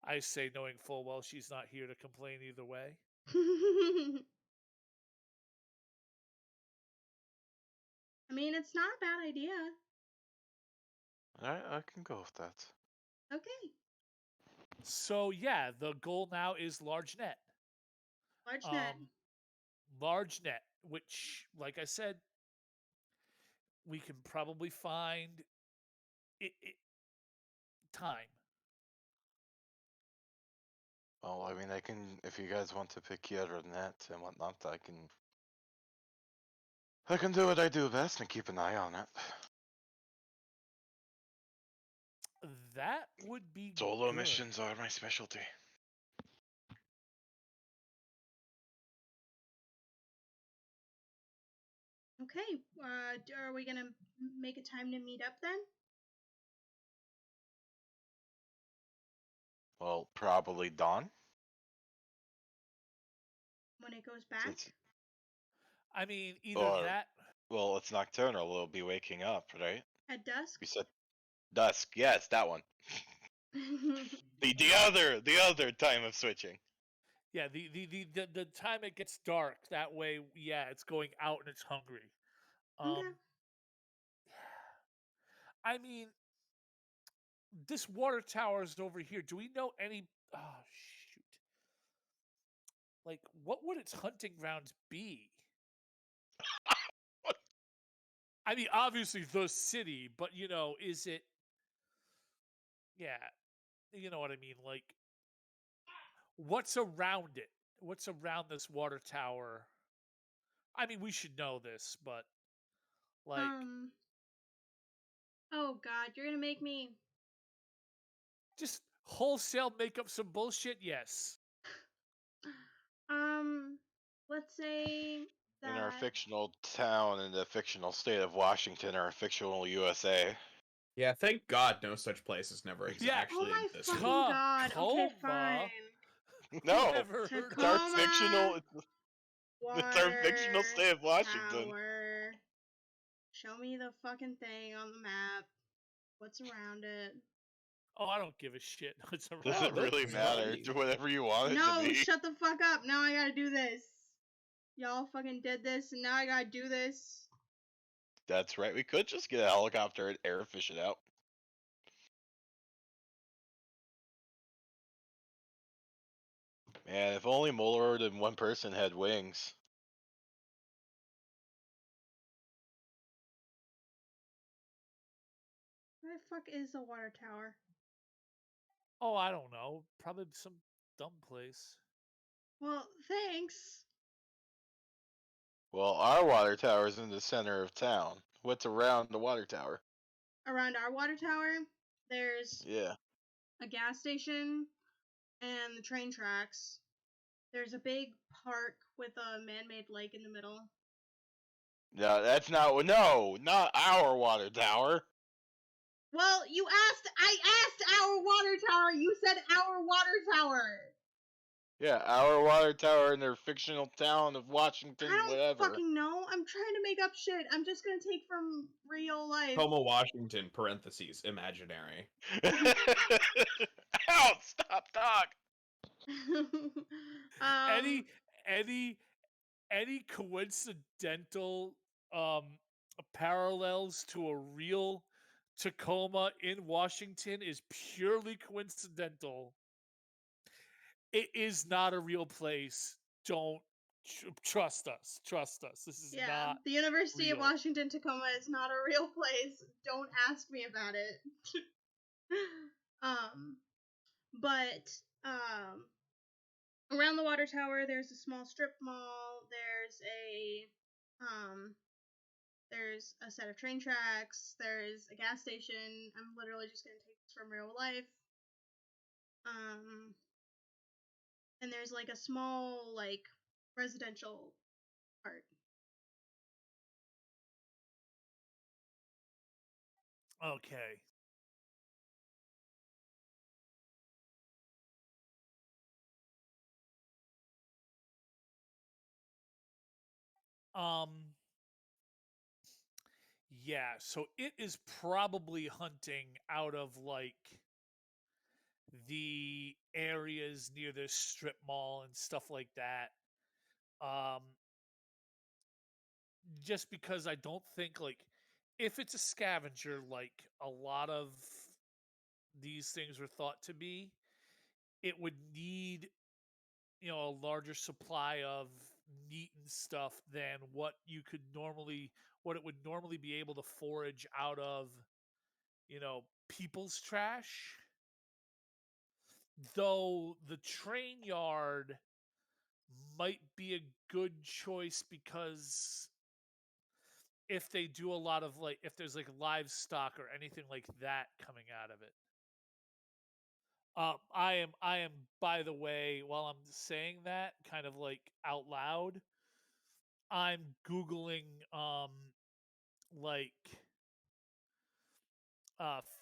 I say, knowing full well she's not here to complain either way. I mean, it's not a bad idea. I can go with that. Okay. So yeah, the goal now is large net. Large net. Large net, which, like I said, we can probably find time. Well, I mean, I can, if you guys want to pick yet or net and whatnot, I can do what I do best and keep an eye on it. That would be Solo good. missions are my specialty. Okay. Are we gonna make a time to meet up then? Well, probably dawn. When it goes back? Since, I mean, either or, that. well, it's nocturnal. We'll be waking up, right? At dusk? We said dusk. Yes, that one. The other time of switching. Yeah, the time it gets dark. That way, yeah, it's going out and it's hungry. Okay. I mean, this water tower is over here. Do we know any? Oh shoot! Like, what would its hunting grounds be? I mean, obviously the city, but is it? Yeah, you know what I mean. Like, what's around it? What's around this water tower? I mean, we should know this, but like, Oh God, you're gonna make me. just wholesale make up some bullshit. Yes. Let's say that. In our fictional town in the fictional state of Washington or fictional USA. Yeah, thank God no such places never actually Oh my existed. fucking God. Okay, fine. No, Never it's heard our of fictional. It's our fictional state of Washington. Tower. Show me the fucking thing on the map. What's around it? Oh, I don't give a shit. It's around. Doesn't really matter. Do whatever you want it to No, be. shut the fuck up. Now I gotta do this. Y'all fucking did this, and now I gotta do this. That's right. We could just get a helicopter and airfish it out. Man, if only more than one person had wings. Where the fuck is the water tower? Oh, I don't know. Probably some dumb place. Well, thanks. Well, our water tower is in the center of town. What's around the water tower? Around our water tower, there's Yeah. a gas station and the train tracks. There's a big park with a man-made lake in the middle. No, that's not. No, not our water tower. Well, I asked our water tower. You said our water tower. Yeah, our water tower in their fictional town of Washington, I don't whatever. fucking know. I'm trying to make up shit. I'm just gonna take from real life. Tacoma, Washington, parentheses, imaginary. Out! Stop talk! Any coincidental parallels to a real Tacoma in Washington is purely coincidental. It is not a real place. Don't trust us. Trust us. This is not. The University of real. Washington Tacoma is not a real place. Don't ask me about it. But around the water tower, there's a small strip mall. There's a set of train tracks. There's a gas station. I'm literally just gonna take this from real life. And there's like a small like residential part. Okay. Yeah, so it is probably hunting out of like the areas near the strip mall and stuff like that. Just because I don't think, like, if it's a scavenger, like a lot of these things were thought to be, it would need, a larger supply of meat and stuff than what it would normally be able to forage out of, people's trash. Though the train yard might be a good choice because if they do a lot of, like, if there's like livestock or anything like that coming out of it. I am by the way, while I'm saying that kind of like out loud, I'm googling like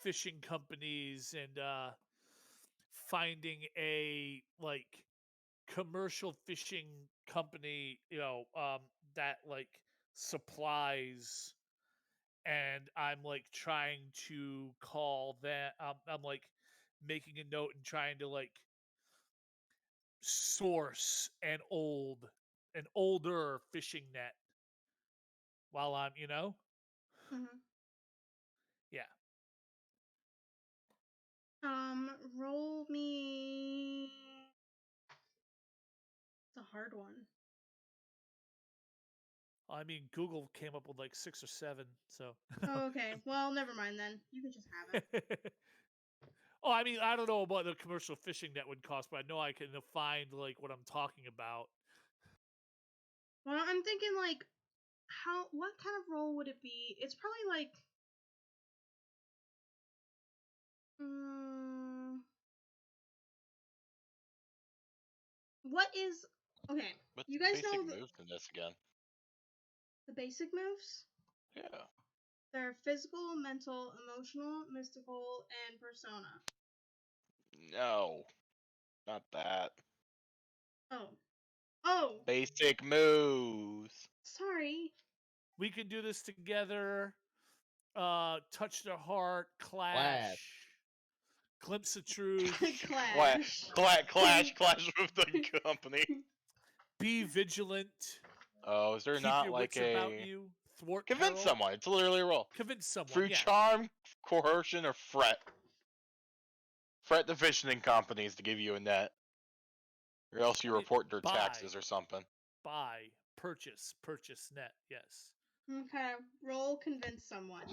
fishing companies and finding a like commercial fishing company, that like supplies, and I'm like trying to call that. I'm like making a note and trying to like source an older fishing net while I'm, Mm-hmm. yeah. Roll me. It's a hard one. I mean, Google came up with like 6 or 7, so. Oh, okay. Well, never mind then. You can just have it. Oh, I mean, I don't know about the commercial fishing net would cost, but I know I can find like what I'm talking about. Well, I'm thinking like, what kind of roll would it be? It's probably like, what is, okay, What's you the guys basic know moves in this again? the basic moves? Yeah. They're physical, mental, emotional, mystical, and persona. No, not that. Oh. Oh, Basic moves. sorry. We can do this together. Touch the heart, clash, glimpse of truth, Clash. Clash with the company. be vigilant, Oh, is there keep not your like wits about a you, thwart convince peril, someone? It's literally a roll. convince someone. Through Yeah. charm, coercion, or fret. Fret the fishing companies to give you a net, or else you report their taxes or something. Buy, purchase net. Yes. Okay, roll convince someone.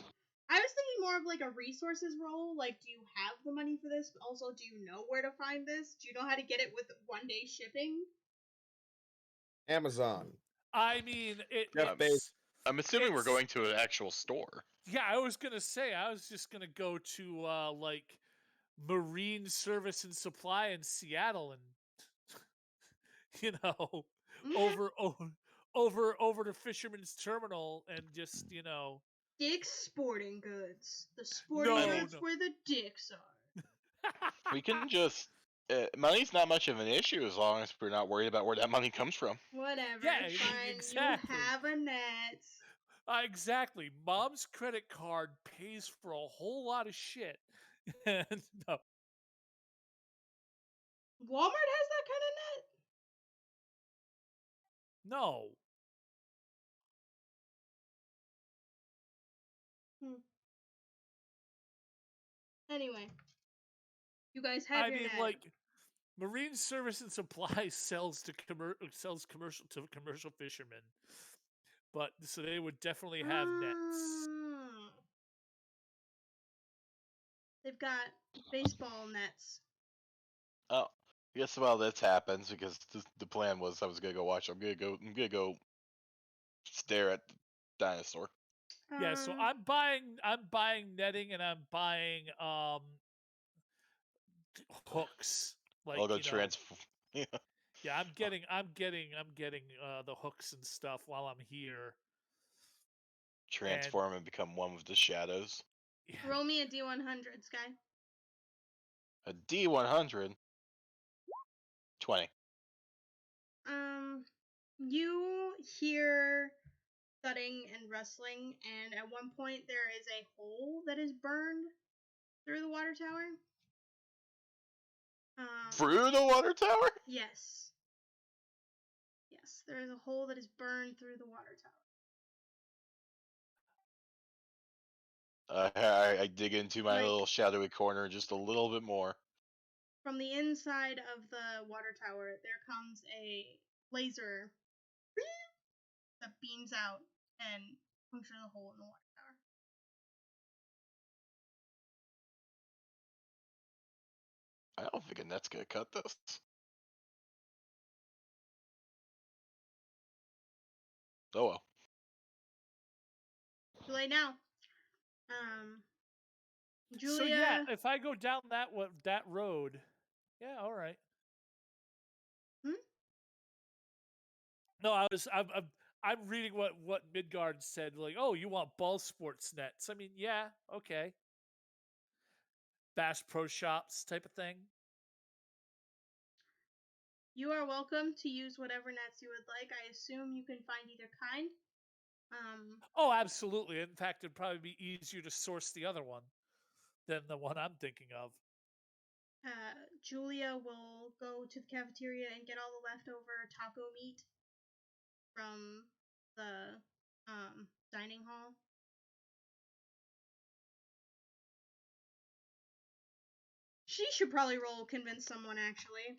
I was thinking more of like a resources roll. Like, do you have the money for this? Also, do you know where to find this? Do you know how to get it with 1-day shipping? Amazon. I mean, Jeff Bezos. I'm assuming we're it's- going to an actual store. Yeah, I was gonna say I was just gonna go to like Marine Service and Supply in Seattle and over to Fisherman's Terminal and just Dick's Sporting Goods. The sporting No, goods no. where the dicks are. We can just. Money's not much of an issue as long as we're not worried about where that money comes from. Whatever, Yeah, fine. exactly. You have a net. Exactly. Mom's credit card pays for a whole lot of shit. And no. Walmart has that kind of net? No. Anyway, you guys have your net. Like Marine Service and Supply sells commercial to commercial fishermen, but so they would definitely have nets. They've got baseball nets. Oh, I guess while this happens, because the plan was I was gonna go watch. I'm gonna go stare at the dinosaur. Yeah, so I'm buying netting and I'm buying hooks. Like, I'll go transform. Yeah, I'm getting the hooks and stuff while I'm here. Transform and become one with the shadows. Yeah. Roll me a D100, Sky. A D100. 20. You hear thudding and rustling, and at one point there is a hole that is burned through the water tower. Through the water tower? Yes. Yes, there is a hole that is burned through the water tower. I dig into my Like- little shadowy corner just a little bit more. From the inside of the water tower, there comes a laser that beams out and punctures a hole in the water tower. I don't think a net's gonna cut this. Oh well. Too late now. Julia. So yeah, if I go down that road, yeah, all right. Hmm? No, I'm reading what Midgard said. Like, oh, you want ball sports nets? I mean, yeah, okay. Bass Pro Shops type of thing. You are welcome to use whatever nets you would like. I assume you can find either kind. Oh, absolutely. In fact, it'd probably be easier to source the other one than the one I'm thinking of. Julia will go to the cafeteria and get all the leftover taco meat from the dining hall. She should probably roll convince someone, actually.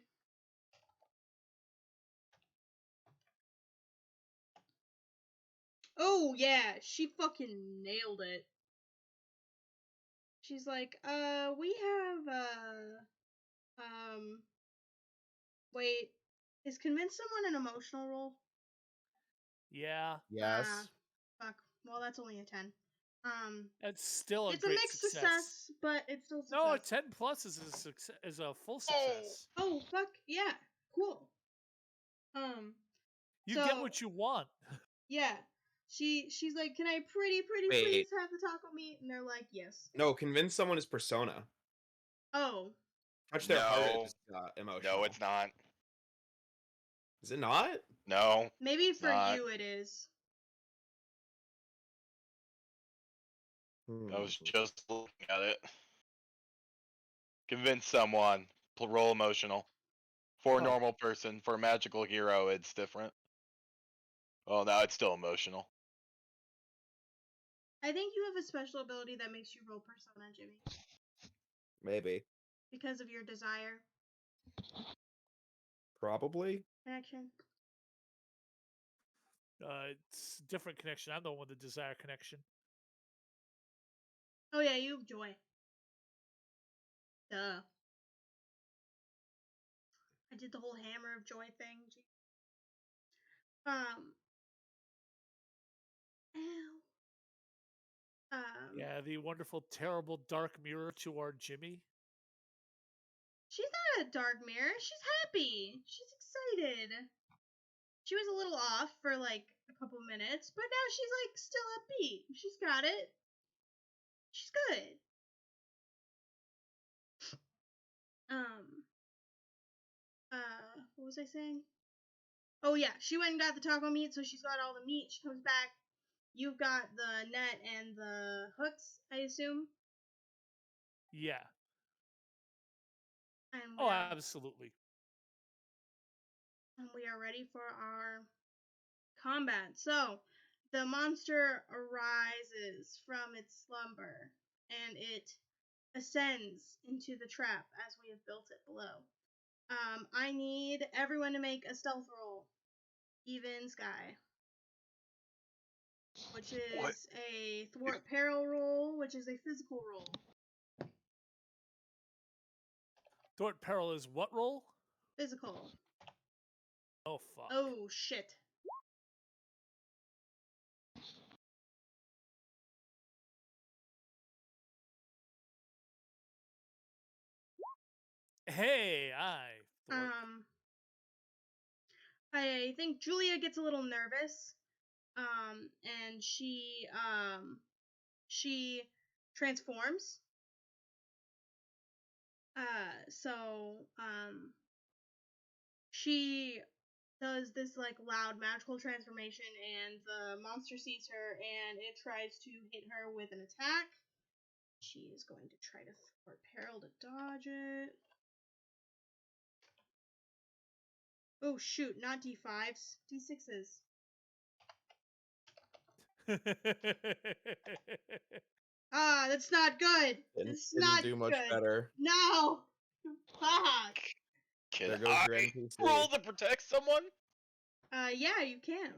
Oh, yeah, she fucking nailed it. She's like, we have, wait, is convince someone an emotional roll? Yeah, Yes. Fuck. Well, that's only a 10. it's still a It's a great mixed success. but it's still success. No, a 10 plus is a success, is a full success. Oh, fuck, yeah, cool. You so, get what you want. Yeah. She's like, can I please Wait. have the taco meat? And they're like, yes. No, convince someone is persona. Oh. Touch their heart No. is emotional. No, it's not. Is it not? No. Maybe for not. you it is. I was just looking at it. Convince someone. Roll emotional. For a Oh. normal person, for a magical hero, it's different. Well, no, it's still emotional. I think you have a special ability that makes you roll persona, Jimmy. Maybe. Because of your desire Probably. connection. It's a different connection. I'm the one with the desire connection. Oh yeah, you have joy. Duh. I did the whole hammer of joy thing. Yeah, the wonderful, terrible dark mirror to our Jimmy. She's not a dark mirror. She's happy. She's excited. She was a little off for like a couple minutes, but now she's like still upbeat. She's got it. She's good. What was I saying? Oh yeah, she went and got the taco meat, so she's got all the meat. She comes back. You've got the net and the hooks, I assume. Yeah. And Oh, absolutely. And we are ready for our combat. So, the monster arises from its slumber, and it ascends into the trap as we have built it below. I need everyone to make a stealth roll. Even Sky. Which is a thwart peril roll, which is a physical roll. Thwart peril is what roll? Physical. Oh, fuck. Oh, shit. Hey, I think Julia gets a little nervous. And she transforms. She does this like loud magical transformation, and the monster sees her, and it tries to hit her with an attack. She is going to try to thwart peril to dodge it. Oh shoot, not D5s, D6s. Ah, that's not good. It's Didn't not do much good. better. No. Fuck. Can There goes I your NPC. roll to protect someone? Yeah, you can.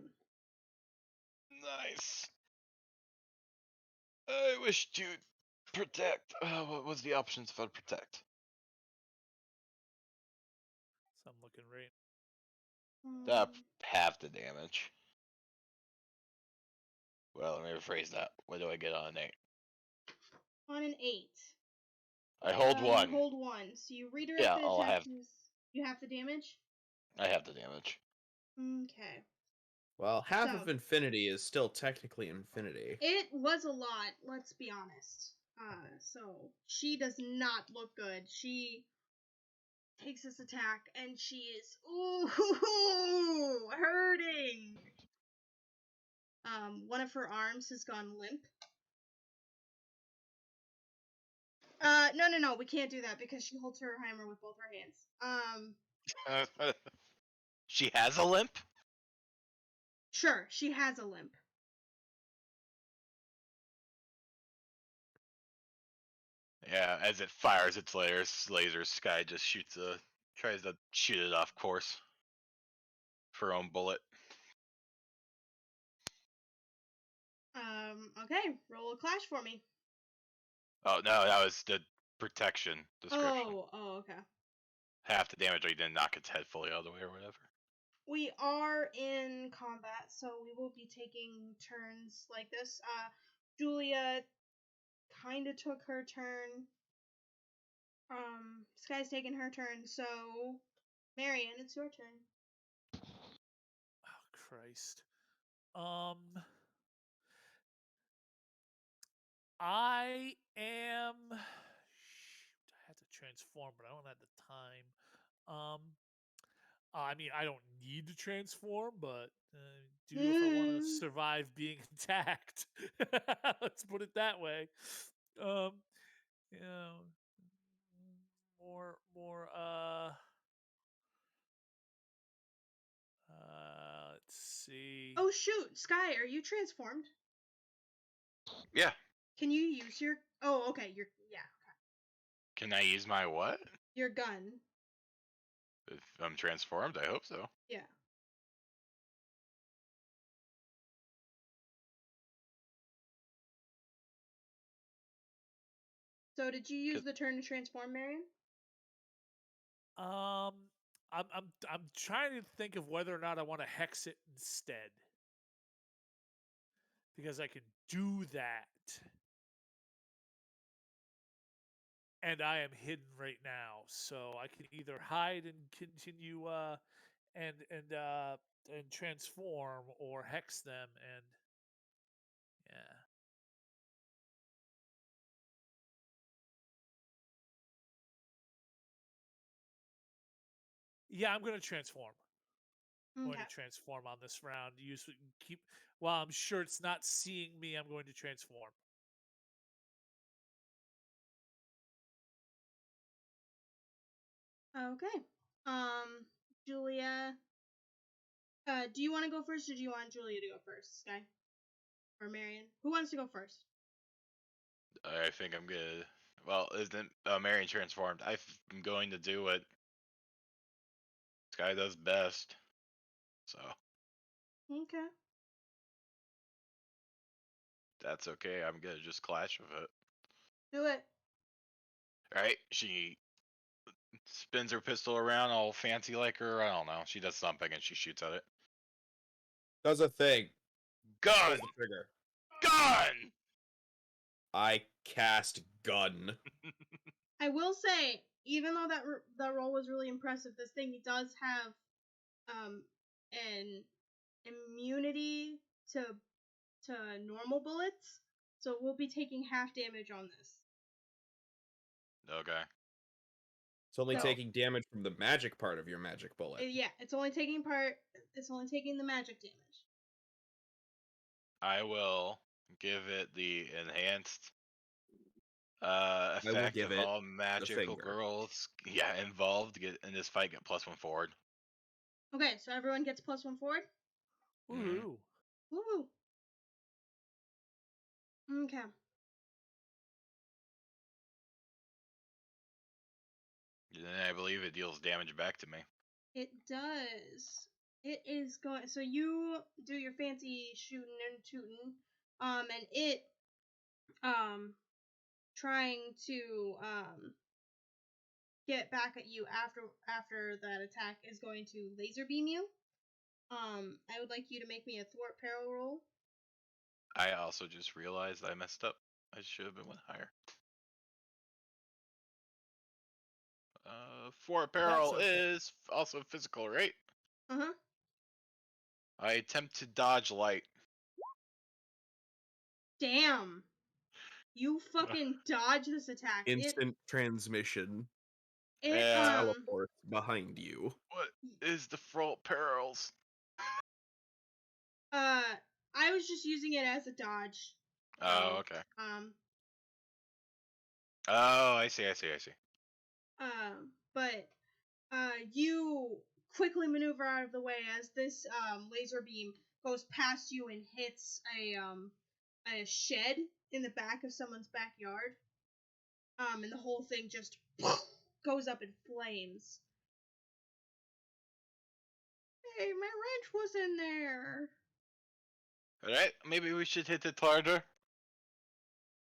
Nice. I wish to protect. What was the options for protect? So I'm looking right. That half the damage. Well, let me rephrase that. What do I get on an 8? On an 8. I hold You 1. hold 1. So you redirect Yeah, the I'll attack. have. You have the damage? I have the damage. Okay. Well, half So- of infinity is still technically infinity. It was a lot, let's be honest. So she does not look good. She takes this attack and she is hurting. One of her arms has gone limp. No, we can't do that because she holds her hammer with both her hands. She has a limp? Sure, she has a limp. Yeah, as it fires its lasers, Sky just tries to shoot it off course for her own bullet. Okay, roll a clash for me. Oh no, that was the protection description. Oh, okay. Half the damage, or you didn't knock its head fully out of the way or whatever. We are in combat, so we will be taking turns like this. Julia kind of took her turn. Sky's taking her turn, so Marion, it's your turn. Oh Christ. I am. Shoot, I had to transform, but I don't have the time. I mean, I don't need to transform, but do if I want to survive being attacked. Let's put it that way. You know, more. Let's see. Oh shoot, Sky, are you transformed? Yeah. Can you use your? Oh, okay. Okay. Can I use my what? Your gun. If I'm transformed, I hope so. Yeah. So did you use the turn to transform, Marion? I'm trying to think of whether or not I want to hex it instead, because I can do that, and I am hidden right now, so I can either hide and continue and transform, or hex them, and yeah. Yeah, I'm going to transform. I'm going to transform on this round. While I'm sure it's not seeing me, I'm going to transform. Okay. Julia. Do you want to go first, or do you want Julia to go first, Sky? Or Marion? Who wants to go first? I think I'm good. Well, isn't Marion transformed? I'm going to do what Sky does best. So. Okay. That's okay. I'm gonna just clash with it. Do it. Alright, she spins her pistol around all fancy like her. I don't know. She does something and she shoots at it. Does a thing. Gun! Pulls the trigger. Gun! I cast gun. I will say, even though that roll was really impressive, this thing does have an immunity to normal bullets, so we'll be taking half damage on this. Okay. It's only So- taking damage from the magic part of your magic bullet. Yeah, it's only taking the magic damage. I will give it the enhanced will effect give of it all magical finger. girls involved in this fight get +1 forward. Okay, so everyone gets +1 forward? Woohoo. Woo! Okay. Then I believe it deals damage back to me. It does. It is going. So you do your fancy shooting and tooting, and it, trying to get back at you after that attack is going to laser beam you. I would like you to make me a thwart peril roll. I also just realized I messed up. I should have been went higher. For apparel okay. is also physical, right? Uh-huh. I attempt to dodge light. Damn. You fucking dodge this attack. Instant transmission. It Yeah. Teleport behind you. What is the front perils? I was just using it as a dodge. So, Oh, okay. Oh, I see. But you quickly maneuver out of the way as this laser beam goes past you and hits a shed in the back of someone's backyard. And the whole thing just goes up in flames. Hey, my wrench was in there. Alright, maybe we should hit it harder.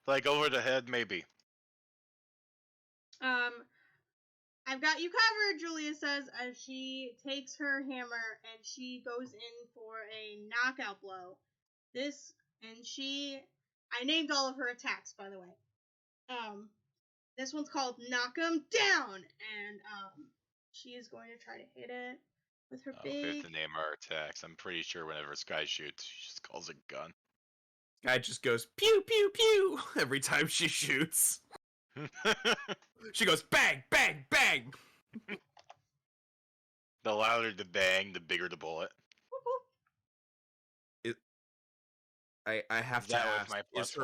Like over the head, maybe. I've got you covered, Julia says as she takes her hammer and she goes in for a knockout blow. I named all of her attacks, by the way. This one's called Knock 'em Down, and she is going to try to hit it with her We have big. to name our attacks. I'm pretty sure whenever Sky shoots, she just calls it gun. Guy just goes pew pew pew every time she shoots. She goes bang bang bang. The louder the bang, the bigger the bullet. Whoop, whoop. I have to That was ask,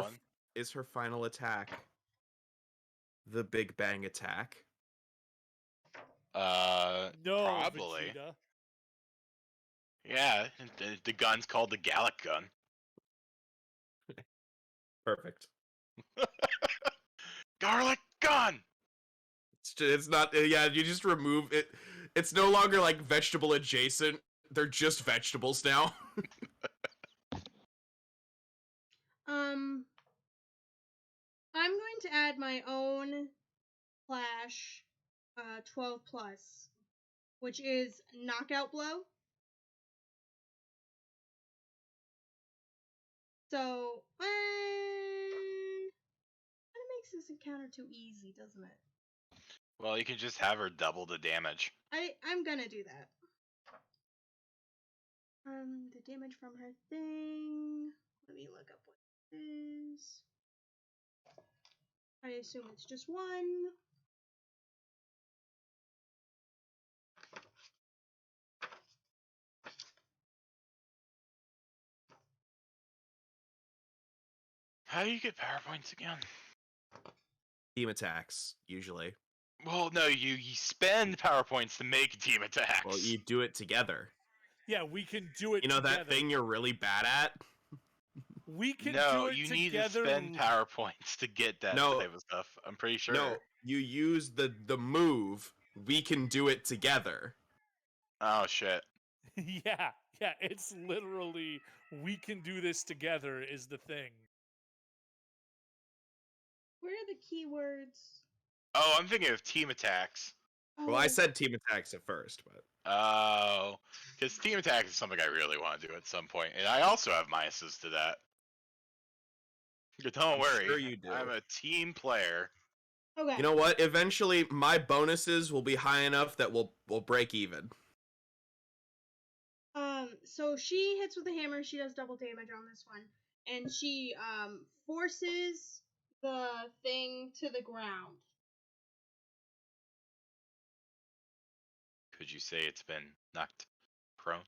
my +1. Is her final attack the Big Bang attack? No, Probably. Vegeta. Yeah, the gun's called the Gallic gun. Perfect. Garlic gun! It's not, yeah, you just remove it. It's no longer like vegetable adjacent. They're just vegetables now. I'm going to add my own Clash 12 plus, which is knockout blow. So, kind of makes this encounter too easy, doesn't it? Well, you can just have her double the damage. I'm gonna do that. The damage from her thing. Let me look up what it is. I assume it's just 1. How do you get power points again? Team attacks, usually. Well, no, you spend power points to make team attacks. Well, you do it together. Yeah, we can do it You know together. that thing you're really bad at? We can No, do it you together. need to spend power points to get that No. type of stuff. I'm pretty sure. No, you use the move, we can do it together. Oh, shit. yeah, it's literally we can do this together is the thing. Where are the keywords? Oh, I'm thinking of team attacks. Well, I said team attacks at first, but... Oh, because team attacks is something I really want to do at some point, and I also have minuses to that. But don't I'm worry, sure you do. I'm a team player. Okay. You know what? Eventually, my bonuses will be high enough that we'll break even. So she hits with a hammer. She does double damage on this one, and she forces the thing to the ground. Could you say it's been knocked prone?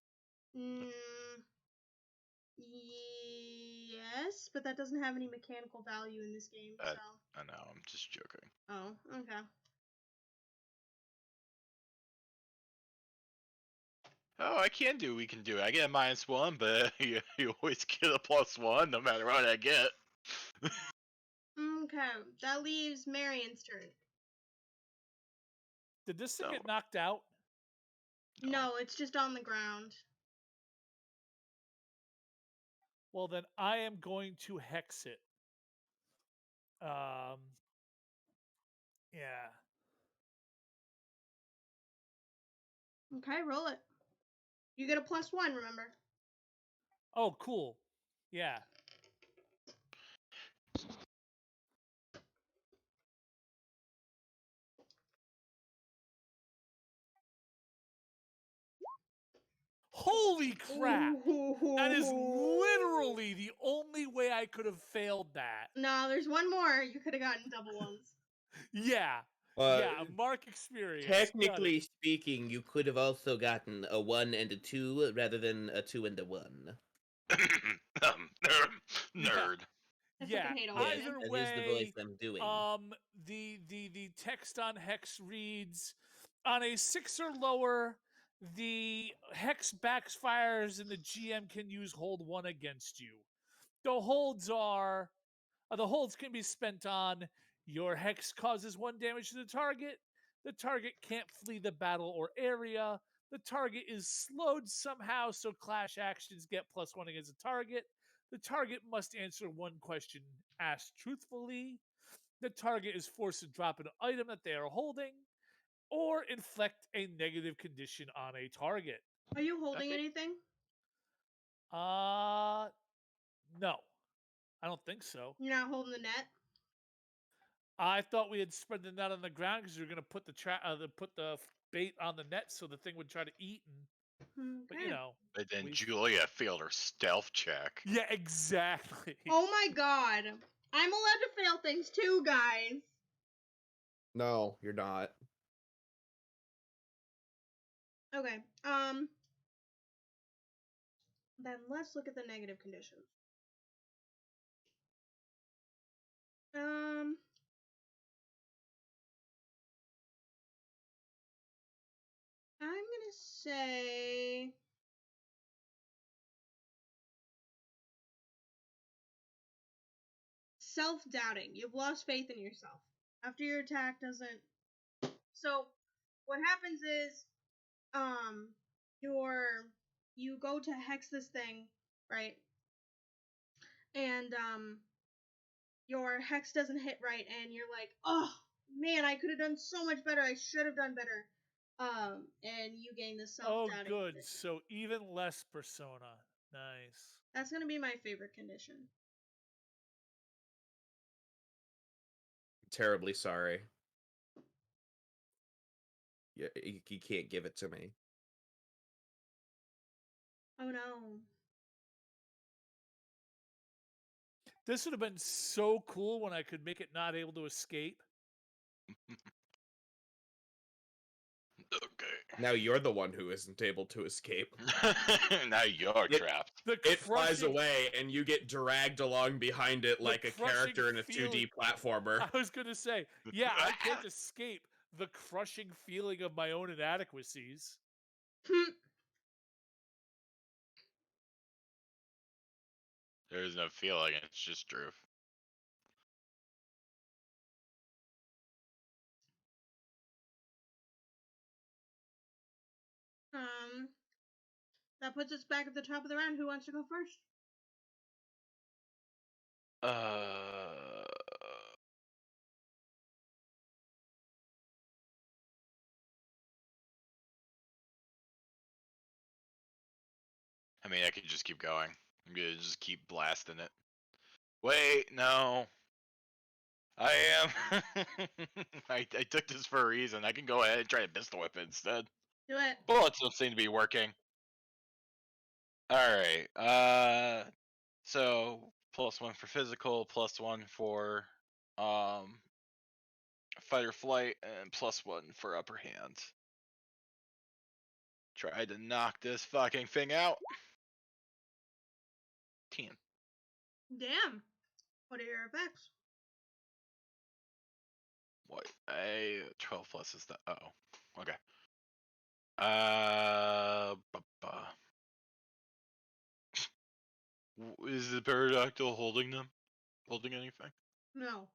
Yes, but that doesn't have any mechanical value in this game, so. I know, I'm just joking. Oh, okay. Oh, I can do. We can do it. I get a -1, but you always get a +1 no matter what I get. Okay, that leaves Marion's turn. Did this thing No. get knocked out? No, it's just on the ground. Well, then I am going to hex it. Yeah. Okay, roll it. You get a +1, remember? Oh, cool. Yeah. Holy crap! That is literally the only way I could have failed that. No, there's one more. You could have gotten double ones. Yeah. Uh, Yeah, mark experience. Technically speaking, you could have also gotten a 1 and a 2 rather than a 2 and a 1. Nerd. I Yeah, fucking hate all Yes, either that is the voice way, I'm doing. the text on hex reads, on a 6 or lower, the hex backfires and the GM can use hold 1 against you. The holds can be spent on your hex causes 1 damage to the target can't flee the battle or area, the target is slowed somehow so clash actions get +1 against the target must answer 1 question asked truthfully, the target is forced to drop an item that they are holding, or inflict a negative condition on a target. Are you holding think- anything? No. I don't think so. You're not holding the net? I thought we had spread the net on the ground because you were going to put the bait on the net so the thing would try to eat. But Okay. But then we- Julia failed her stealth check. Yeah, exactly. Oh my god. I'm allowed to fail things too, guys. No, you're not. Okay. Then let's look at the negative conditions. I'm gonna say self-doubting. You've lost faith in yourself. After your attack doesn't. So, what happens is, you go to hex this thing, right? And, your hex doesn't hit right, and you're like, oh, man, I could have done so much better. I should have done better. And you gain the Oh, self-doubting good. condition. So even less persona. Nice. That's gonna be my favorite condition. Terribly sorry. Yeah, you can't give it to me. Oh no. This would have been so cool when I could make it not able to escape. Okay. Now you're the one who isn't able to escape. Now you're trapped. It flies away, and you get dragged along behind it like a character in a feeling- 2D platformer. I was going to say, yeah, I can't escape the crushing feeling of my own inadequacies. There's no feeling, it's just truth. That puts us back at the top of the round. Who wants to go first? I mean, I could just keep going. I'm gonna just keep blasting it. Wait, no. I am. I took this for a reason. I can go ahead and try to pistol whip it instead. Do it. Bullets don't seem to be working. Alright, so +1 for physical, +1 for fight or flight, and +1 for upper hand. Try to knock this fucking thing out. 10. Damn. What are your effects? What? 12 plus is the. Oh, okay. Is the pterodactyl holding them? Holding anything? No.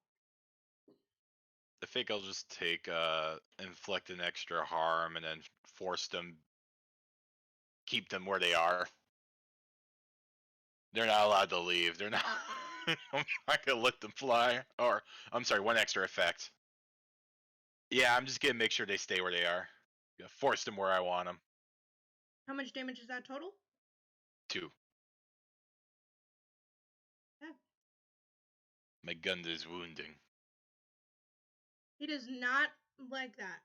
I think I'll just take inflict an extra harm and then force them, keep them where they are. They're not allowed to leave. They're not. I'm not gonna let them fly. Or I'm sorry, one extra effect. Yeah, I'm just gonna make sure they stay where they are. Gonna force them where I want them. How much damage is that total? 2. Yeah. My gun is wounding. He does not like that.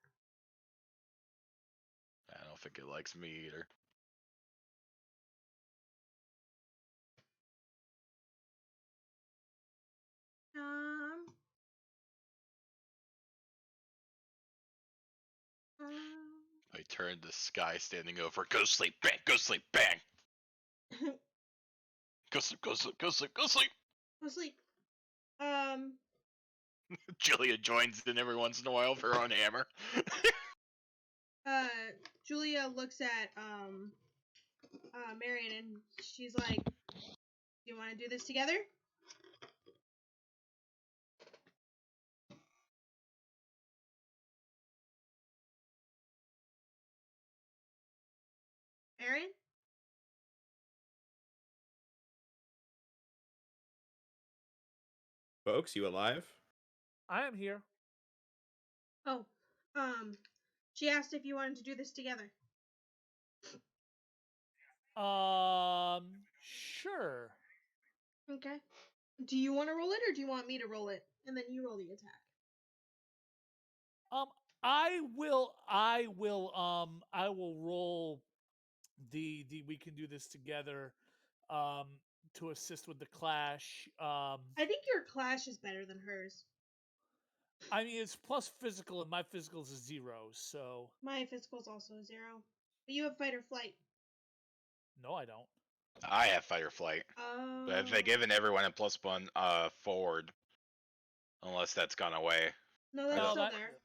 I don't think it likes me either. Um. I turned the sky standing over. Go sleep, bang! Go sleep, bang! Go sleep, go sleep, go sleep, go sleep! Go sleep. Julia joins in every once in a while for her own hammer. Julia looks at Marion and she's like, "Do you want to do this together?" Marion? Folks, you alive? I am here. Oh, she asked if you wanted to do this together. Sure. Okay. Do you want to roll it or do you want me to roll it and then you roll the attack? I will roll the we can do this together to assist with the clash. I think your clash is better than hers. I mean, it's plus physical, and my physical is a 0, so My physical's also a 0. But you have fight or flight. no, I don't. I have fight or flight. But they've given everyone a +1 forward. Unless that's gone away. No, that's No, still that- there.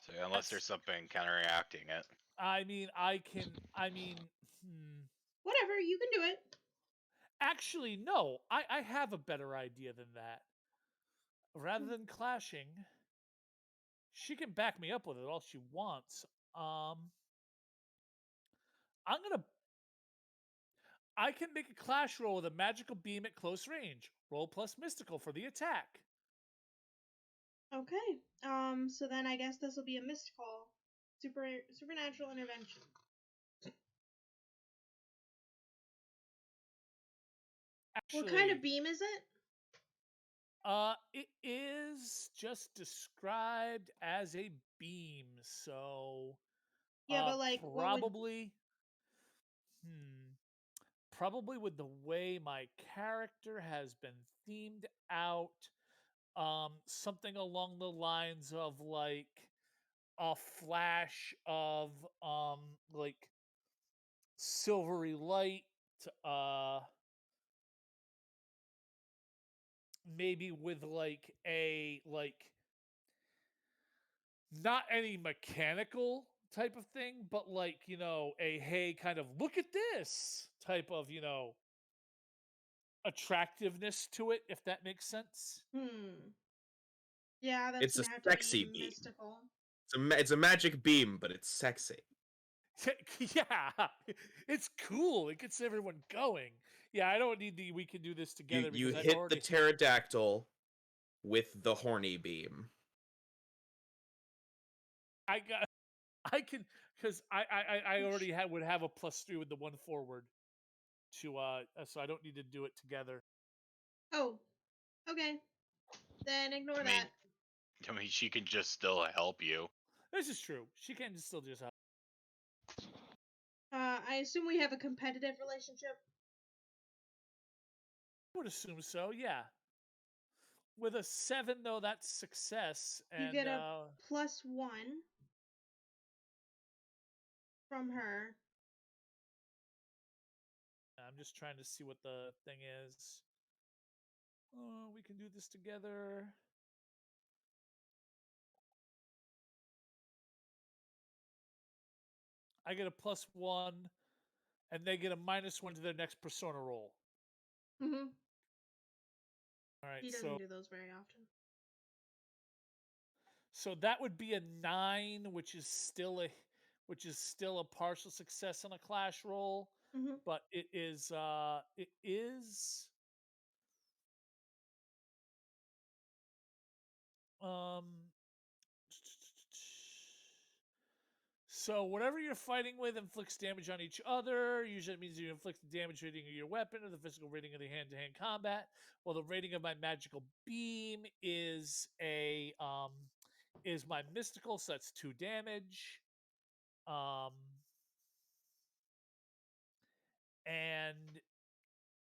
So unless there's something counteracting it. I mean, Whatever, you can do it. actually, no. I have a better idea than that. Rather than clashing, she can back me up with it all she wants. I can make a clash roll with a magical beam at close range. Roll plus mystical for the attack. Okay. So then I guess this will be a missed call. Supernatural intervention. Actually, What kind of beam is it? It is just described as a beam, so Yeah, but like probably probably with the way my character has been themed out, something along the lines of like a flash of like silvery light, uh maybe with like a not any mechanical type of thing, but like, a hey, kind of look at this type of, attractiveness to it, if that makes sense. Yeah, that's It's a gonna have to sexy be beam. mystical. It's a magic beam, but it's sexy. Yeah, it's cool. It gets everyone going. Yeah, I don't need the we can do this together You because I hit already the pterodactyl with the horny beam. I got I can because I already would have a +3 with the one forward to so I don't need to do it together. Oh, okay. Then ignore that. I mean, she can just still help you. This is true. She can still just help. I assume we have a competitive relationship. I would assume so, yeah. With a 7 though, that's success. And You get a +1 from her. I'm just trying to see what the thing is. Oh, we can do this together. I get a +1, and they get a -1 to their next persona roll. Mm-hmm. All right, He doesn't do those very often. so that would be a 9, which is still a partial success on a clash roll, Mm-hmm. but it is um so whatever you're fighting with inflicts damage on each other. Usually it means you inflict the damage rating of your weapon or the physical rating of the hand-to-hand combat. Well, the rating of my magical beam is my mystical, so that's 2 damage. And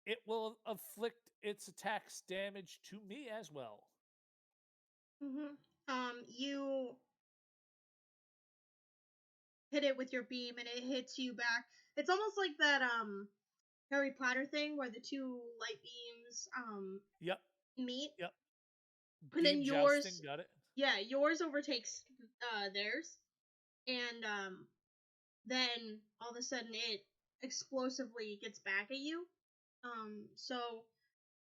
it will afflict its attacks damage to me as well. Mm-hmm. You hit it with your beam and it hits you back. It's almost like that Harry Potter thing where the two light beams Yep, meet. yep. And then Beam jousting, yours, got it. yeah, yours overtakes theirs, and then all of a sudden it explosively gets back at you. So,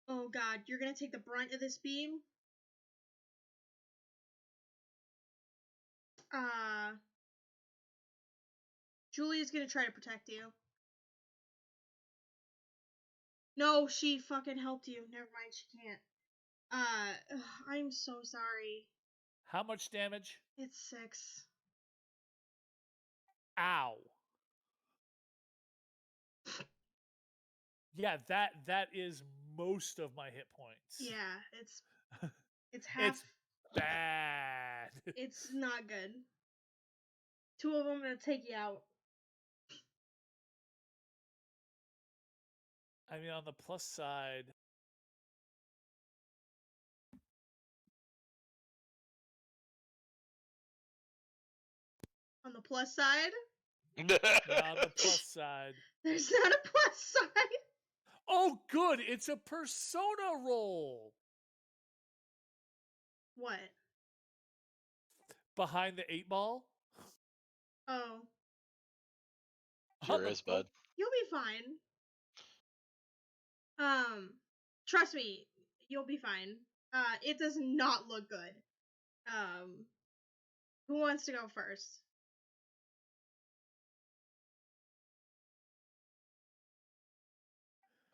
oh god, you're gonna take the brunt of this beam. Julia's gonna try to protect you. No, she fucking helped you. Never mind, she can't. I'm so sorry. How much damage? It's 6. Ow. Yeah, that is most of my hit points. Yeah, it's half. It's bad. It's not good. 2 of them gonna take you out. I mean, on the plus side, On the plus side, yeah, on the plus side. there's not a plus side. Oh, good. It's a persona roll. What? Behind the 8 ball. Oh, Sure is, bud. you'll be fine. Trust me, you'll be fine. It does not look good. Who wants to go first?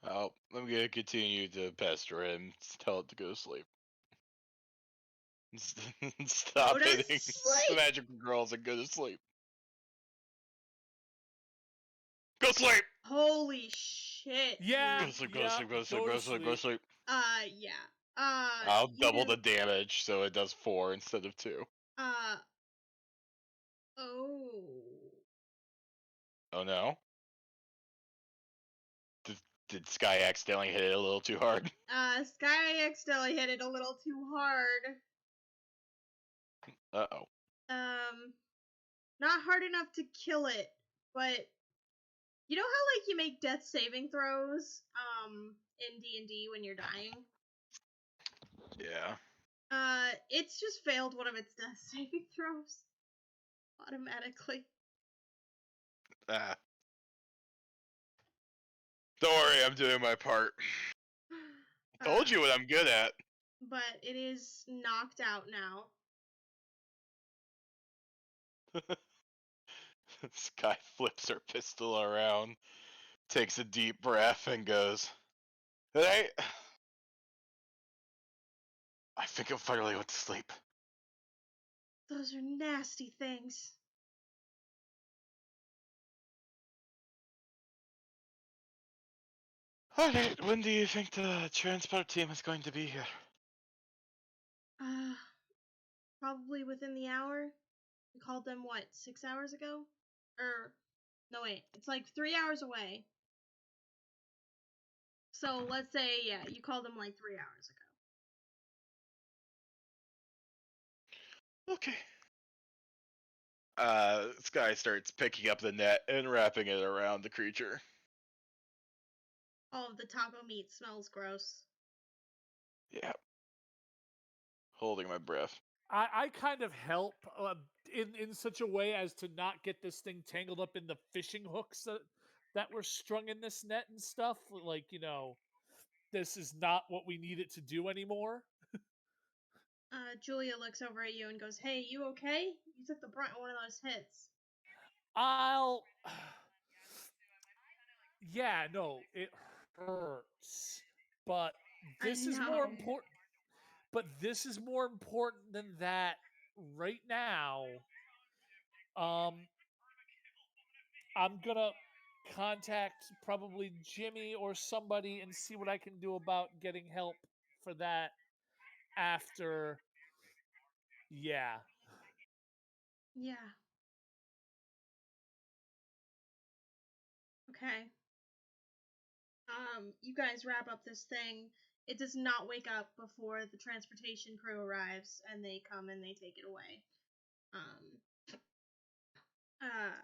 Oh, I'm gonna continue to pester him. Tell it to go to sleep. Stop Go to hitting sleep! magical girls and go to sleep. Go sleep! Holy shit. Yeah. Go to sleep, go to Yeah, sleep, go to sleep, go go to to sleep, go to sleep. Yeah. I'll you double do- the damage so it does 4 instead of 2. Oh. Oh no? Did Sky accidentally hit it a little too hard? Sky accidentally hit it a little too hard. Uh-oh. Not hard enough to kill it, but you know how like you make death saving throws in D&D when you're dying? Yeah. It's just failed one of its death saving throws automatically. Ah. Don't worry, I'm doing my part. Told you what I'm good at. But it is knocked out now. Sky flips her pistol around, takes a deep breath, and goes, "Hey, I think I finally went to sleep." Those are nasty things. Alright, when do you think the transport team is going to be here? Probably within the hour. We called them, what, 6 hours ago? No wait, it's like 3 hours away. So let's say, yeah, you called them like 3 hours ago. Okay. Sky starts picking up the net and wrapping it around the creature. All of the taco meat smells gross. Yeah. Holding my breath. I kind of help. in such a way as to not get this thing tangled up in the fishing hooks that were strung in this net and stuff. Like, this is not what we need it to do anymore. Julia looks over at you and goes, "Hey, you okay? You took the brunt of one of those hits." I'll. Yeah, no, it hurts, but I this is more know. important. But this is more important than that right now. Um, I'm gonna contact probably Jimmy or somebody and see what I can do about getting help for that after. Yeah. Yeah. Okay. You guys wrap up this thing. It does not wake up before the transportation crew arrives and they come and they take it away. Uh,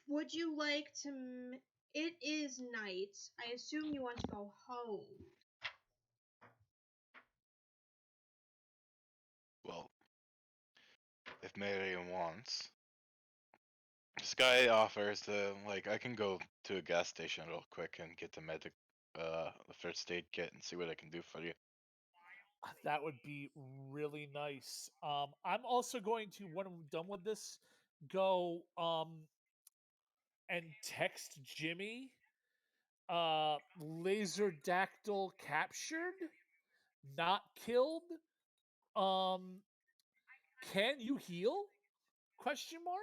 would you like to? It is night. I assume you want to go home. Well, if Marion wants, this guy offers to I can go to a gas station real quick and get the first aid kit and see what I can do for you. That would be really nice. I'm also going to, when I'm done with this, go and text Jimmy. Laser dactyl captured, not killed. Um, can you heal? Question mark.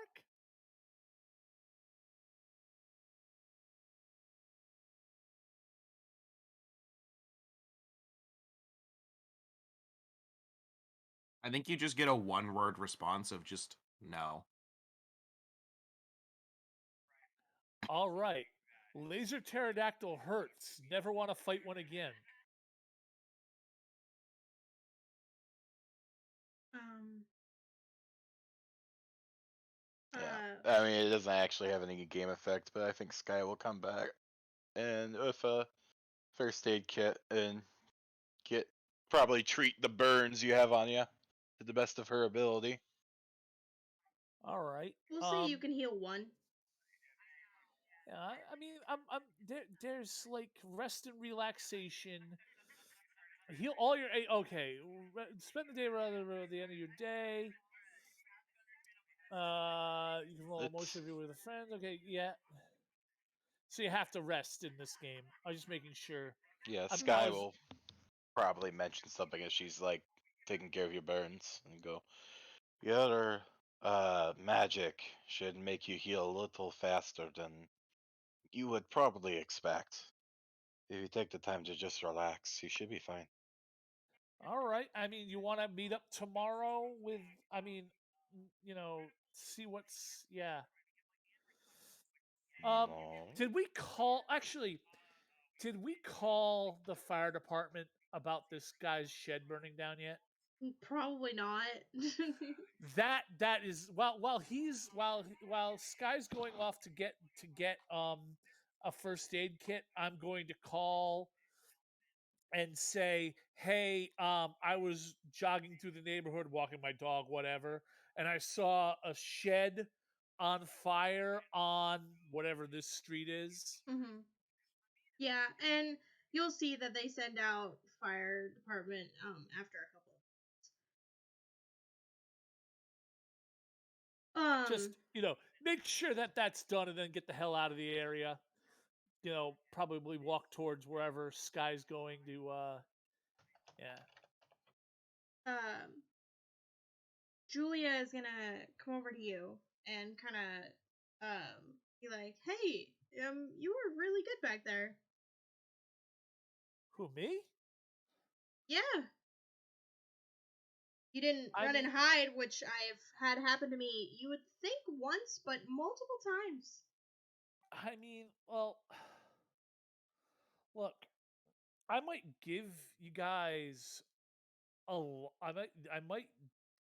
I think you just get a one-word response of just no. All right. Laser pterodactyl hurts. Never want to fight one again. Um. Yeah. I mean, it doesn't actually have any game effect, but I think Sky will come back and with a first aid kit and get probably treat the burns you have on you to the best of her ability. All right. We'll say you can heal one. Yeah, I mean, there's like rest and relaxation. Heal all your. Okay, spend the day rather at the end of your day. You can roll emotion It's review with a friend. Okay, yeah. So you have to rest in this game. I'm just making sure. yeah. I Sky was will probably mention something as she's taking care of your burns and go. The other magic should make you heal a little faster than you would probably expect. If you take the time to just relax, you should be fine. all right. I mean, you want to meet up tomorrow with? I mean, see what's yeah. Um, No. did we call? Actually, did we call the fire department about this guy's shed burning down yet? Probably not. That is while Sky's going off to get a first aid kit, I'm going to call and say, "Hey, I was jogging through the neighborhood, walking my dog, whatever, and I saw a shed on fire on whatever this street is." Mm-hmm. Yeah, and you'll see that they send out fire department after a couple. Just make sure that that's done, and then get the hell out of the area. Probably walk towards wherever Sky's going to. Yeah. Um, Julia is gonna come over to you and kind of be like, "Hey, you were really good back there." Who, me? Yeah, you didn't I run and mean, hide, which I've had happen to me. You would think once, but multiple times. well, look, I might give you guys I might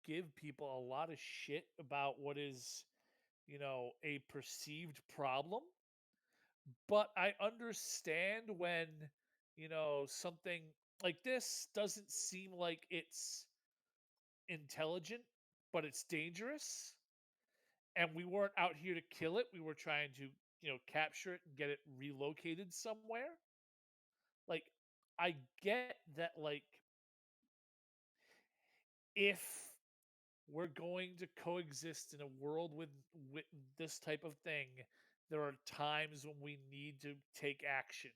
give people a lot of shit about what is, a perceived problem, but I understand when, something like this doesn't seem like it's intelligent. but it's dangerous. And we weren't out here to kill it. We were trying to, capture it and get it relocated somewhere. Like, I get that, like, if we're going to coexist in a world with this type of thing, there are times when we need to take action.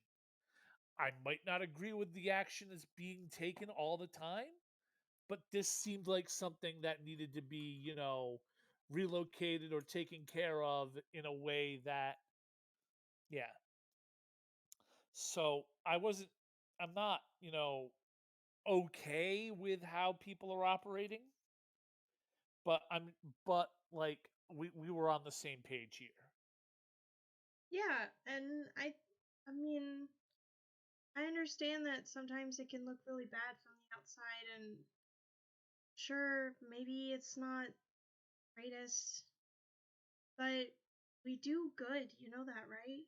I might not agree with the action that's being taken all the time, but this seemed like something that needed to be, relocated or taken care of in a way that, yeah. So I'm not, okay with how people are operating, but but like we were on the same page here. Yeah, and I mean, I understand that sometimes it can look really bad from the outside, and sure, maybe it's not greatest, but we do good. You know that, right?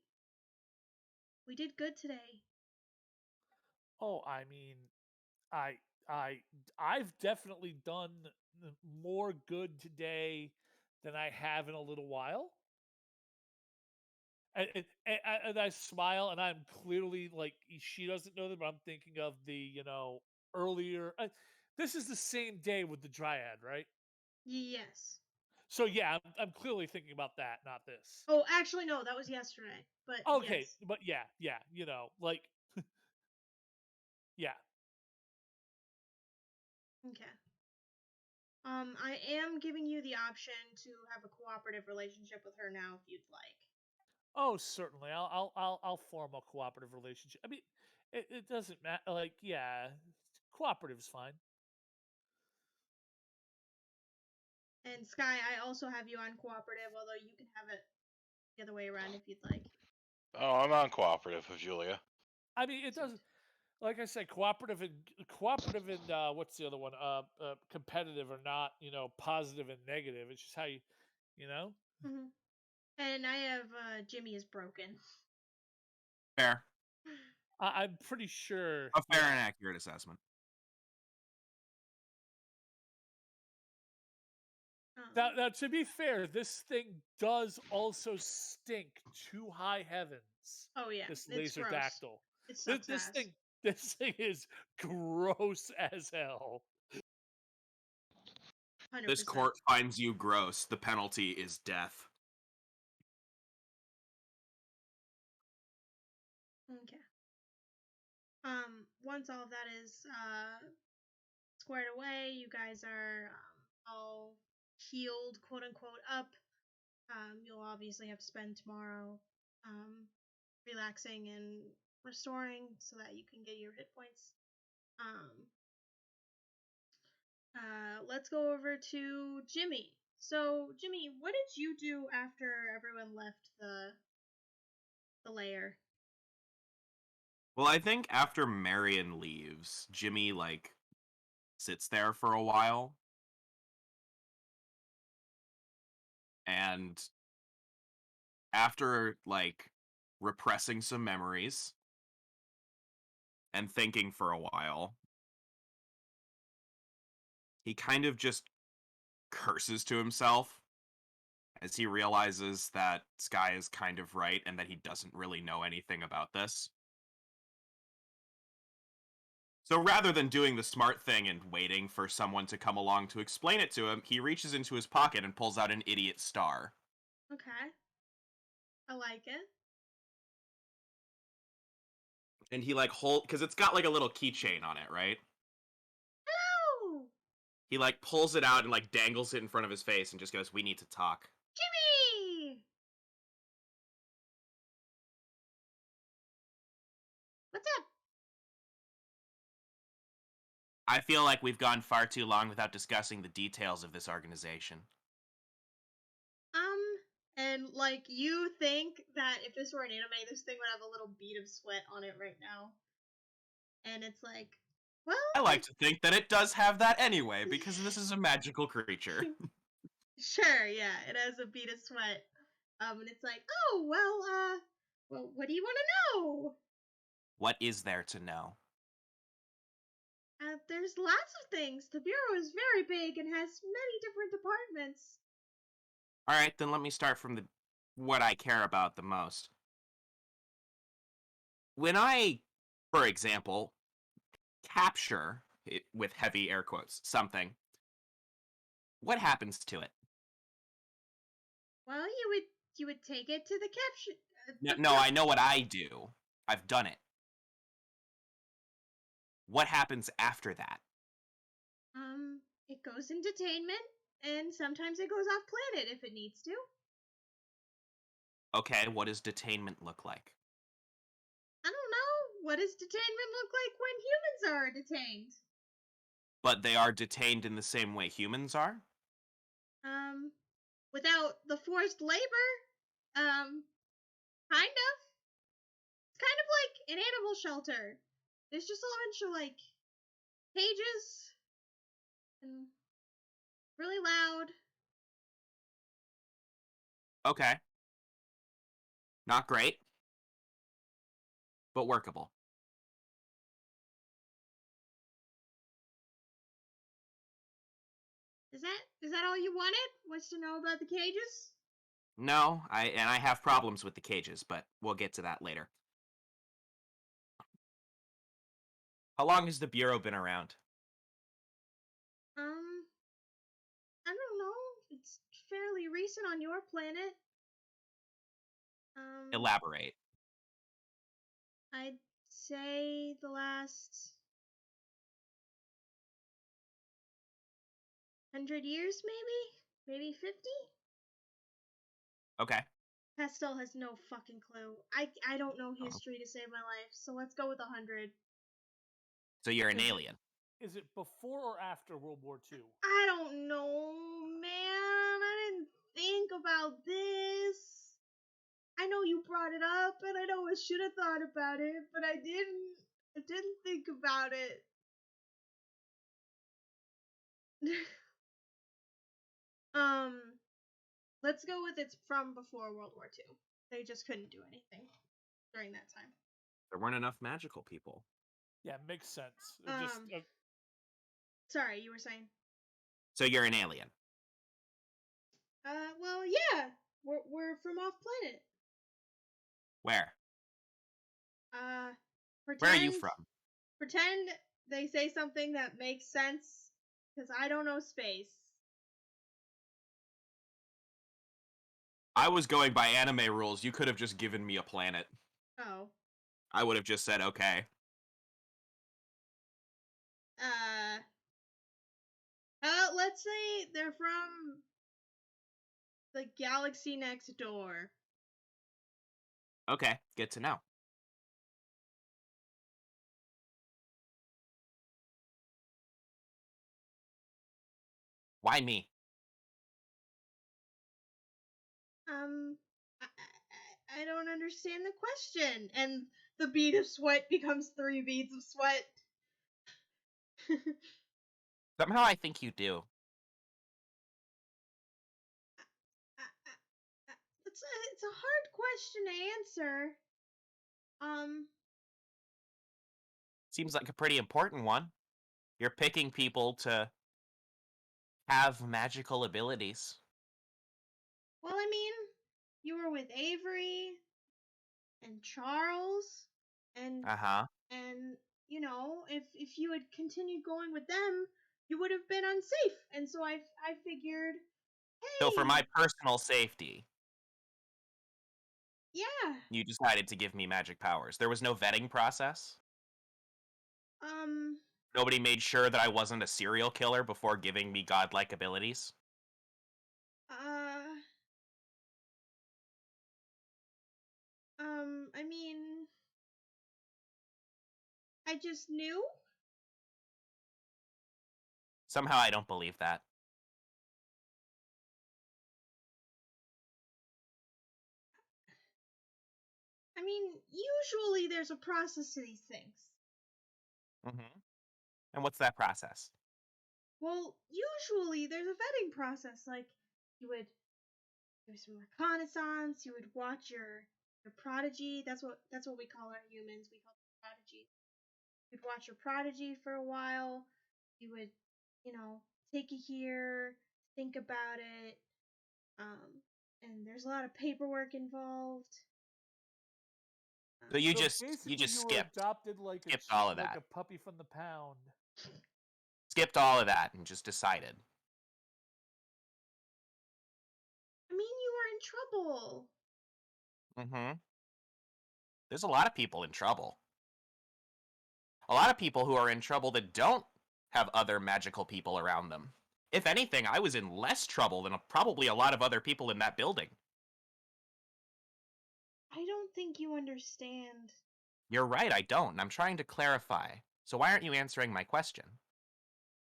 We did good today. Oh, I mean, I I I've definitely done more good today than I have in a little while. And I smile, and I'm clearly like she doesn't know that, but I'm thinking of the earlier. This is the same day with the dryad, right? Yes. So yeah, I'm clearly thinking about that, not this. Oh, actually, no, that was yesterday. But Okay, yes. but yeah, like yeah. Okay. I am giving you the option to have a cooperative relationship with her now if you'd like. Oh, certainly. I'll form a cooperative relationship. I mean, it doesn't matter. Like, yeah, cooperative's fine. And Sky, I also have you on cooperative, although you can have it the other way around if you'd like. Oh, I'm on cooperative with Julia. I mean, it doesn't. Like I said, cooperative and what's the other one? Competitive are not positive and negative. It's just how you know. Mm-hmm. And I have Jimmy is broken. Fair. I'm pretty sure. A fair Yeah. and accurate assessment. Now, to be fair, this thing does also stink to high heavens. Oh yeah, This it's laser gross. dactyl. It This, sucks this ass. thing, this thing is gross as hell. 100%. This court finds you gross. The penalty is death. Okay. Once all of that is squared away, you guys are all healed, quote unquote, up. You'll obviously have to spend tomorrow relaxing and restoring so that you can get your hit points. Let's go over to Jimmy. So, Jimmy, what did you do after everyone left the lair? Well, I think after Marion leaves, Jimmy, like, sits there for a while. And after, like, repressing some memories and thinking for a while, he kind of just curses to himself as he realizes that Sky is kind of right and that he doesn't really know anything about this. So rather than doing the smart thing and waiting for someone to come along to explain it to him, he reaches into his pocket and pulls out an idiot star. Okay. I like it. And he because it's got like a little keychain on it, right? Hello! He like pulls it out and like dangles it in front of his face and just goes, "We need to talk." Jimmy! What's up? I feel like we've gone far too long without discussing the details of this organization. And like you think that if this were an anime, this thing would have a little bead of sweat on it right now. And it's like, well, I like to think that it does have that anyway, because this is a magical creature. Sure, yeah, it has a bead of sweat. And it's like, oh, well, what do you want to know? What is there to know? there's lots of things. The bureau is very big and has many different departments. All right, then let me start from what I care about the most. When I, for example, capture it, with heavy air quotes something, what happens to it? Well, you would take it to the capture. No, I know what I do. I've done it. What happens after that? It goes in detainment, and sometimes it goes off planet if it needs to. Okay, what does detainment look like? I don't know. What does detainment look like when humans are detained? But they are detained in the same way humans are? Without the forced labor, kind of. It's kind of like an animal shelter. There's just a bunch of, like, cages, and really loud. Okay. Not great, but workable. Is that all you wanted? Was to know about the cages? No, I have problems with the cages, but we'll get to that later. How long has the Bureau been around? I don't know. It's fairly recent on your planet. Elaborate. I'd say the last 100 years, maybe 50. Okay. Pastel has no fucking clue. I don't know history to save my life, so let's go with 100. So you're an alien. Is it before or after World War II? I don't know, man. I didn't think about this. I know you brought it up, and I know I should have thought about it, but I didn't. I didn't think about it. Let's go with it's from before World War II. They just couldn't do anything during that time. There weren't enough magical people. Yeah, makes sense. Sorry, you were saying? So you're an alien. Well, yeah. We're from off planet. Where? Pretend, Where are you from? Pretend they say something that makes sense, because I don't know space. I was going by anime rules. You could have just given me a planet. Oh. I would have just said, okay. Let's say they're from the galaxy next door. Okay, good to know. Why me? I don't understand the question. And the bead of sweat becomes 3 beads of sweat. Somehow I think you do. It's a hard question to answer. Seems like a pretty important one. You're picking people to have magical abilities. Well, I mean, you were with Avery and Charles, and and you know, if you had continued going with them, you would have been unsafe. And so I figured, hey. So for my personal safety, yeah. you decided to give me magic powers. There was no vetting process? Nobody made sure that I wasn't a serial killer before giving me godlike abilities? I mean, I just knew. Somehow I don't believe that. I mean, usually there's a process to these things. Mm-hmm. And what's that process? Well, usually there's a vetting process. Like, you would do some reconnaissance. You would watch your prodigy. That's what we call our humans. We call them prodigy. You'd watch your prodigy for a while. you would, take it here, think about it, and there's a lot of paperwork involved. So you So just basically, you were skipped adopted like all of like that. a puppy from the pound. Skipped all of that and just decided. I mean, you were in trouble. Mm-hmm. There's a lot of people in trouble. A lot of people who are in trouble that don't have other magical people around them. If anything, I was in less trouble than probably a lot of other people in that building. I don't think you understand. You're right, I don't, and I'm trying to clarify. So why aren't you answering my question?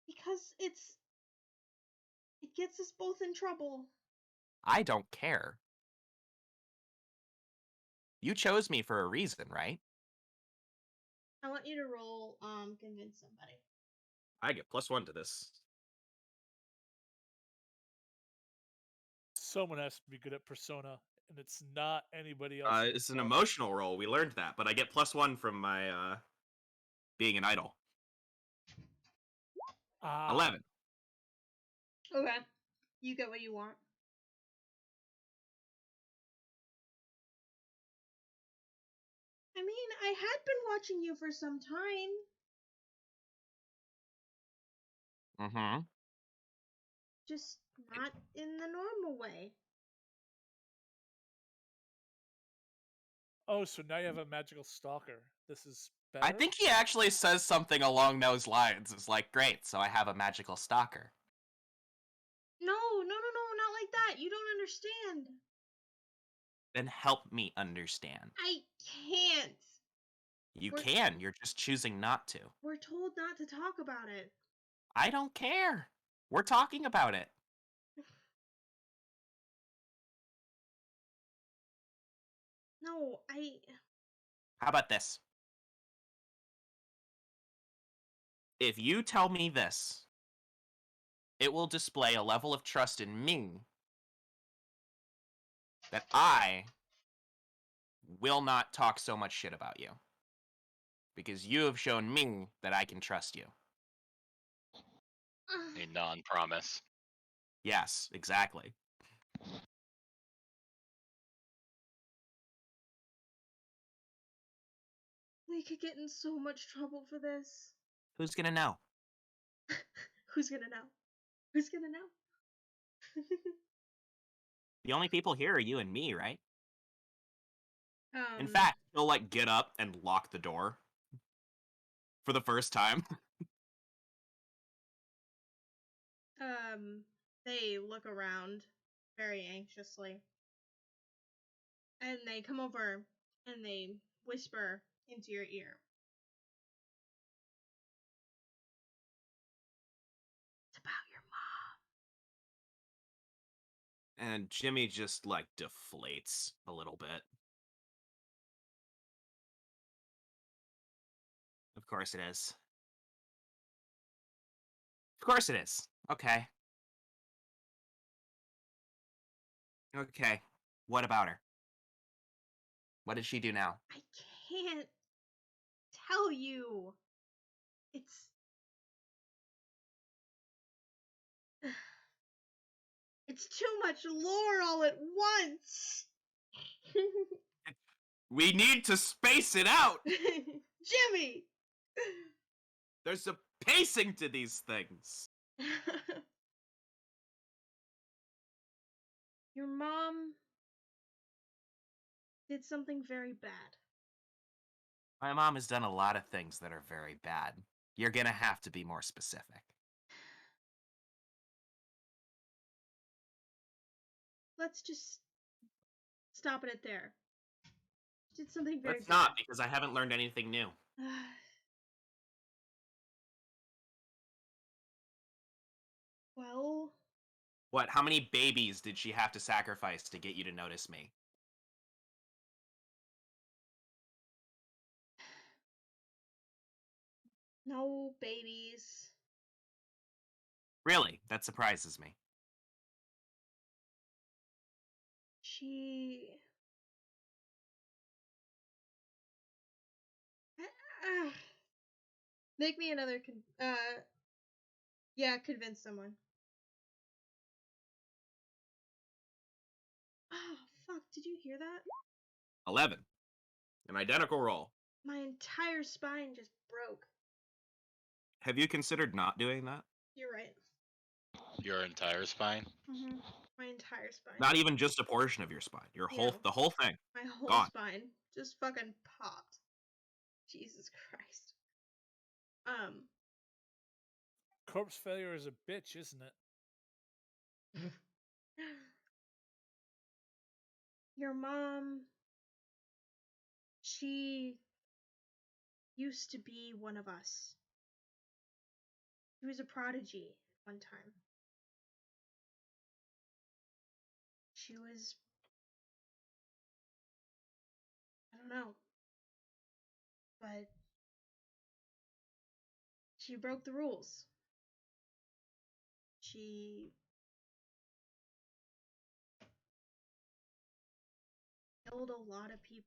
Because it gets us both in trouble. I don't care. You chose me for a reason, right? I want you to roll convince somebody. I get +1 to this. Someone has to be good at Persona, and it's not anybody else. It's an emotional roll. We learned that, but I get +1 from my being an idol. 11. Okay. You get what you want. I mean, I had been watching you for some time. Mm-hmm. Just not in the normal way. Oh, so now you have a magical stalker. This is better? I think he actually says something along those lines. It's like, great, so I have a magical stalker. No, not like that. You don't understand. Then help me understand. I can't. You can, you're just choosing not to. We're told not to talk about it. I don't care. We're talking about it. No, How about this? If you tell me this, it will display a level of trust in me that I will not talk so much shit about you. Because you have shown me that I can trust you. A non-promise. Yes, exactly. we could get in so much trouble for this. Who's gonna know? Who's gonna know? Who's gonna know? The only people here are you and me, right? In Um, fact, he'll like get up and lock the door for the first time. they look around very anxiously. And they come over and they whisper into your ear. It's about your mom. And Jimmy just like deflates a little bit. Of course it is. Of course it is. Okay. Okay. What about her? What did she do now? I can't tell you. It's it's too much lore all at once. We need to space it out. Jimmy. There's a pacing to these things. Your mom did something very bad. My mom has done a lot of things that are very bad. You're gonna have to be more specific. Let's just stop it at there. She did something very Let's bad. not, because I haven't learned anything new. Well, What? How many babies did she have to sacrifice to get you to notice me? no babies. Really? That surprises me. She make me another Yeah, convince someone. Oh, fuck, did you hear that? 11. An identical roll. My entire spine just broke. Have you considered not doing that? You're right. Your entire spine? Mm-hmm. My entire spine. Not even just a portion of your spine. The whole thing. My whole Gone. spine just fucking popped. Jesus Christ. Corpse failure is a bitch, isn't it? Your mom, she used to be one of us. She was a prodigy at one time. She was, I don't know, but she broke the rules. She killed a lot of people.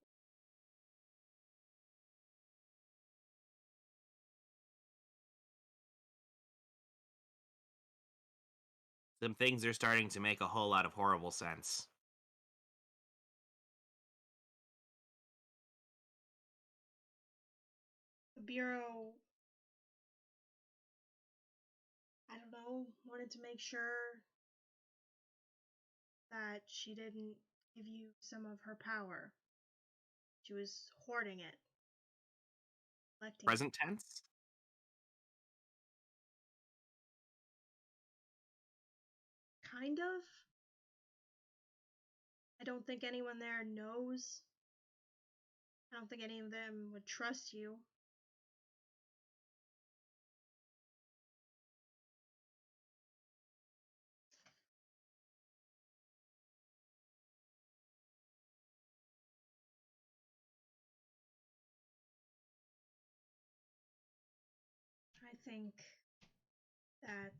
Some things are starting to make a whole lot of horrible sense. The Bureau, I don't know, wanted to make sure that she didn't give you some of her power. She was hoarding it. Collecting it. Present tense? Kind of. I don't think anyone there knows. I don't think any of them would trust you. I think that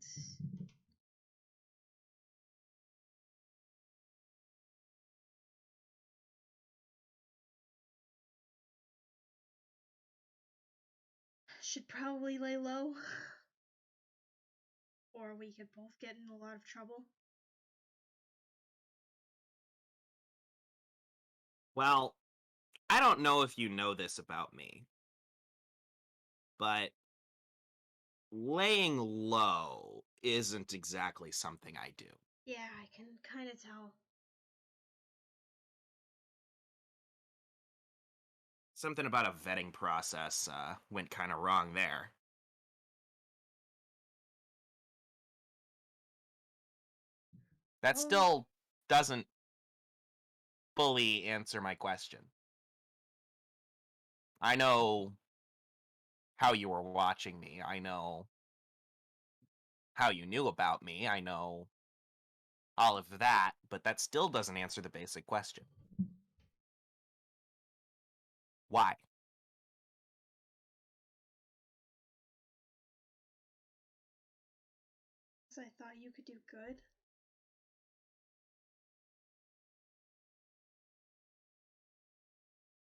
should probably lay low, or we could both get in a lot of trouble. Well, I don't know if you know this about me, but laying low isn't exactly something I do. Yeah, I can kind of tell. Something about a vetting process went kind of wrong there. That Oh. still doesn't fully answer my question. I know how you were watching me. I know how you knew about me. I know all of that, but that still doesn't answer the basic question. Why? Because I thought you could do good.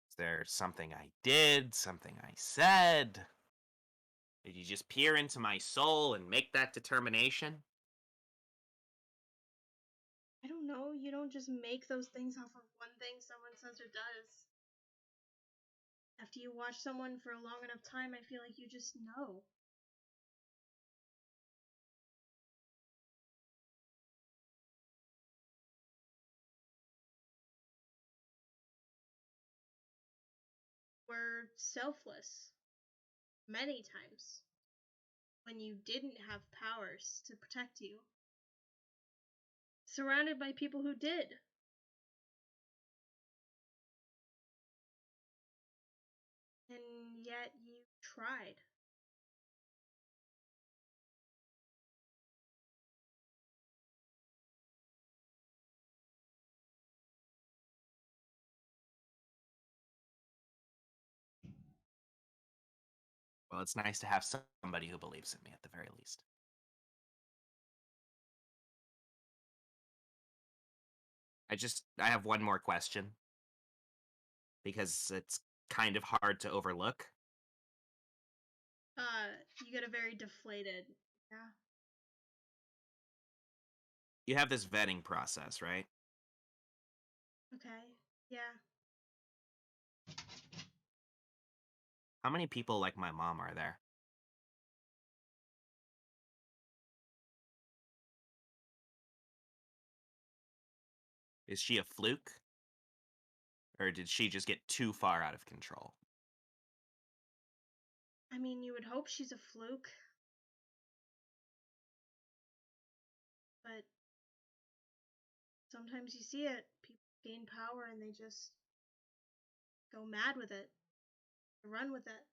Is there something I did, something I said? Did you just peer into my soul and make that determination? I don't know, you don't just make those things off of one thing someone says or does. After you watch someone for a long enough time, I feel like you just know. We're selfless. Many times. When you didn't have powers to protect you. Surrounded by people who did. And yet you tried. Well, it's nice to have somebody who believes in me at the very least. I have one more question. Because it's kind of hard to overlook. You get a very deflated, yeah. You have this vetting process, right? Okay. Yeah. How many people like my mom are there? Is she a fluke? Or did she just get too far out of control? I mean, you would hope she's a fluke. But sometimes you see it. People gain power and they just go mad with it. Run with it.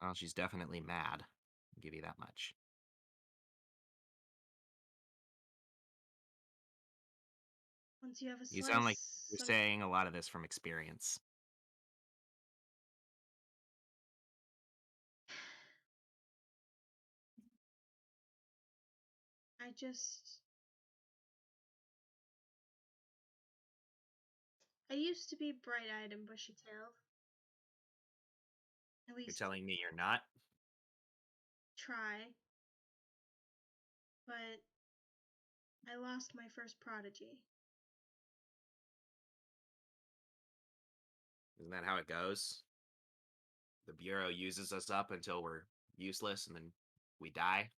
Well, she's definitely mad. I'll give you that much. Once you have a You sound like slice, you're saying a lot of this from experience. I used to be bright-eyed and bushy-tailed. At You're least telling me you're not? try. But I lost my first prodigy. Isn't that how it goes? The Bureau uses us up until we're useless and then we die?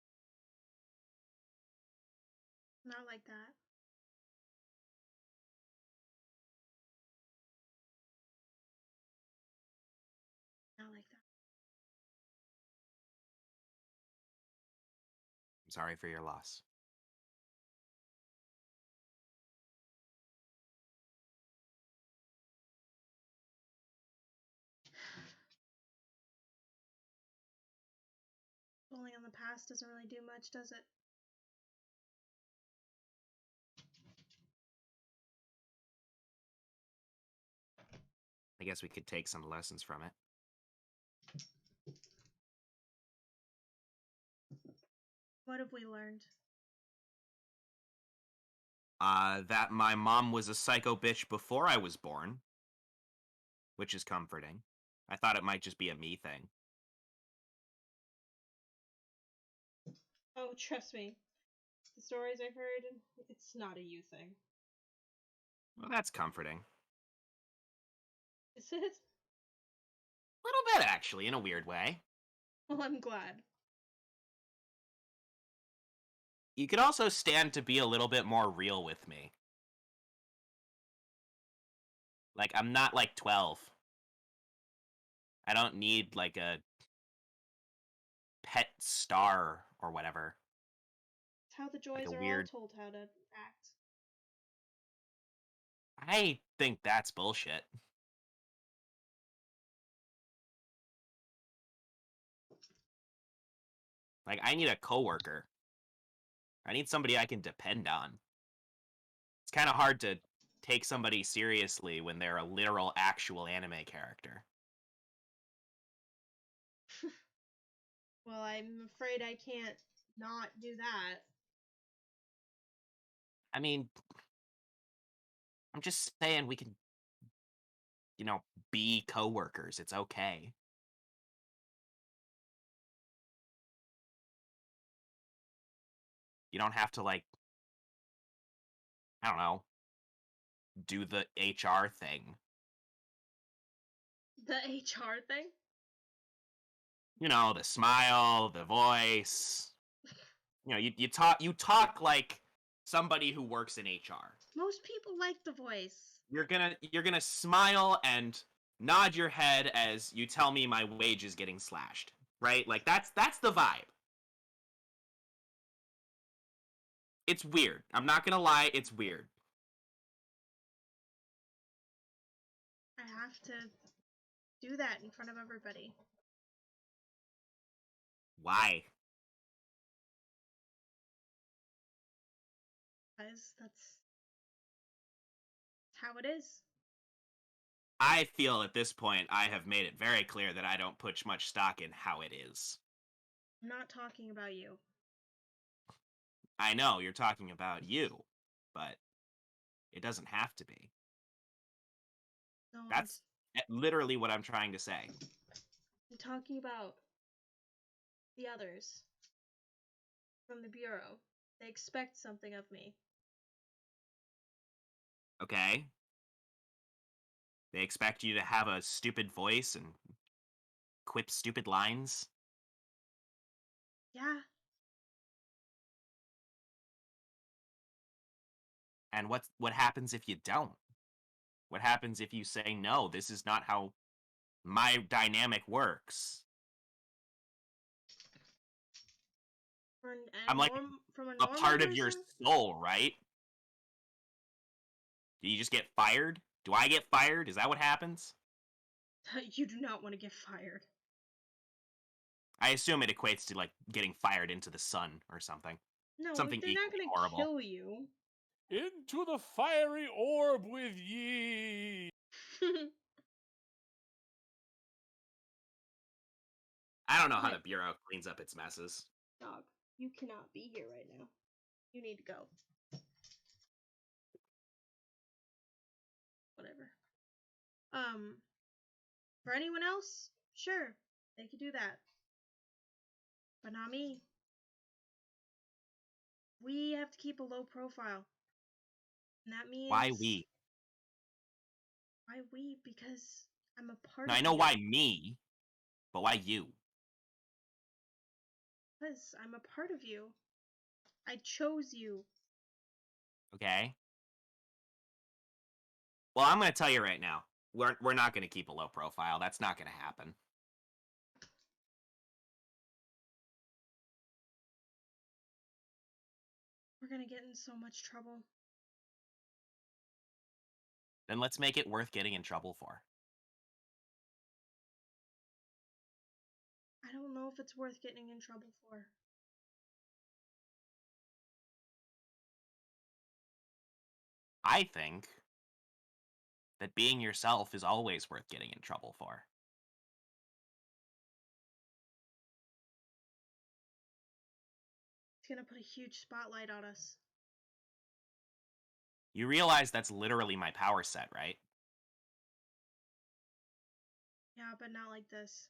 Not like that. Not like that. I'm sorry for your loss. Dwelling on the past doesn't really do much, does it? I guess we could take some lessons from it. What have we learned? That my mom was a psycho bitch before I was born, which is comforting. I thought it might just be a me thing. Oh, trust me. The stories I've heard, it's not a you thing. Well, that's comforting. Is it? A little bit, actually, in a weird way. Well, I'm glad. You could also stand to be a little bit more real with me. Like, I'm not like 12. I don't need like a pet star or whatever. It's how the Like Joys a are all weird. told how to act. I think that's bullshit. Like, I need a coworker. I need somebody I can depend on. It's kind of hard to take somebody seriously when they're a literal, actual anime character. Well, I'm afraid I can't not do that. I mean, I'm just saying we can, be coworkers. It's okay. You don't have to, like, I don't know, do the HR thing. The HR thing? The smile, the voice. You talk like somebody who works in HR. Most people like the voice. You're gonna smile and nod your head as you tell me my wage is getting slashed, right? Like that's the vibe. It's weird. I'm not gonna lie, it's weird. I have to do that in front of everybody. Why? Because that's how it is. I feel at this point I have made it very clear that I don't put much stock in how it is. I'm not talking about you. I know you're talking about you, but it doesn't have to be. No, That's literally what I'm trying to say. I'm talking about the others. from the Bureau. They expect something of me. Okay. They expect you to have a stupid voice and quip stupid lines. Yeah. And what happens if you don't? What happens if you say, no, this is not how my dynamic works? I'm like From a a normal part of your person? soul, right? Do you just get fired? Do I get fired? Is that what happens? You do not want to get fired. I assume it equates to like getting fired into the sun or something. No, Something they're not equally gonna horrible. kill you. Into the fiery orb with ye. I don't know how Okay. the Bureau cleans up its messes. Dog, you cannot be here right now. You need to go. Whatever. For anyone else, sure, they could do that. But not me. We have to keep a low profile. And that means... Why we? Why we? Because I'm a part Now, of I know you. why me, but why you? Because I'm a part of you. I chose you. Okay? Well, I'm going to tell you right now. We're not going to keep a low profile. That's not going to happen. We're gonna get in so much trouble. Then let's make it worth getting in trouble for. I don't know if it's worth getting in trouble for. I think that being yourself is always worth getting in trouble for. It's gonna put a huge spotlight on us. You realize that's literally my power set, right? Yeah, but not like this.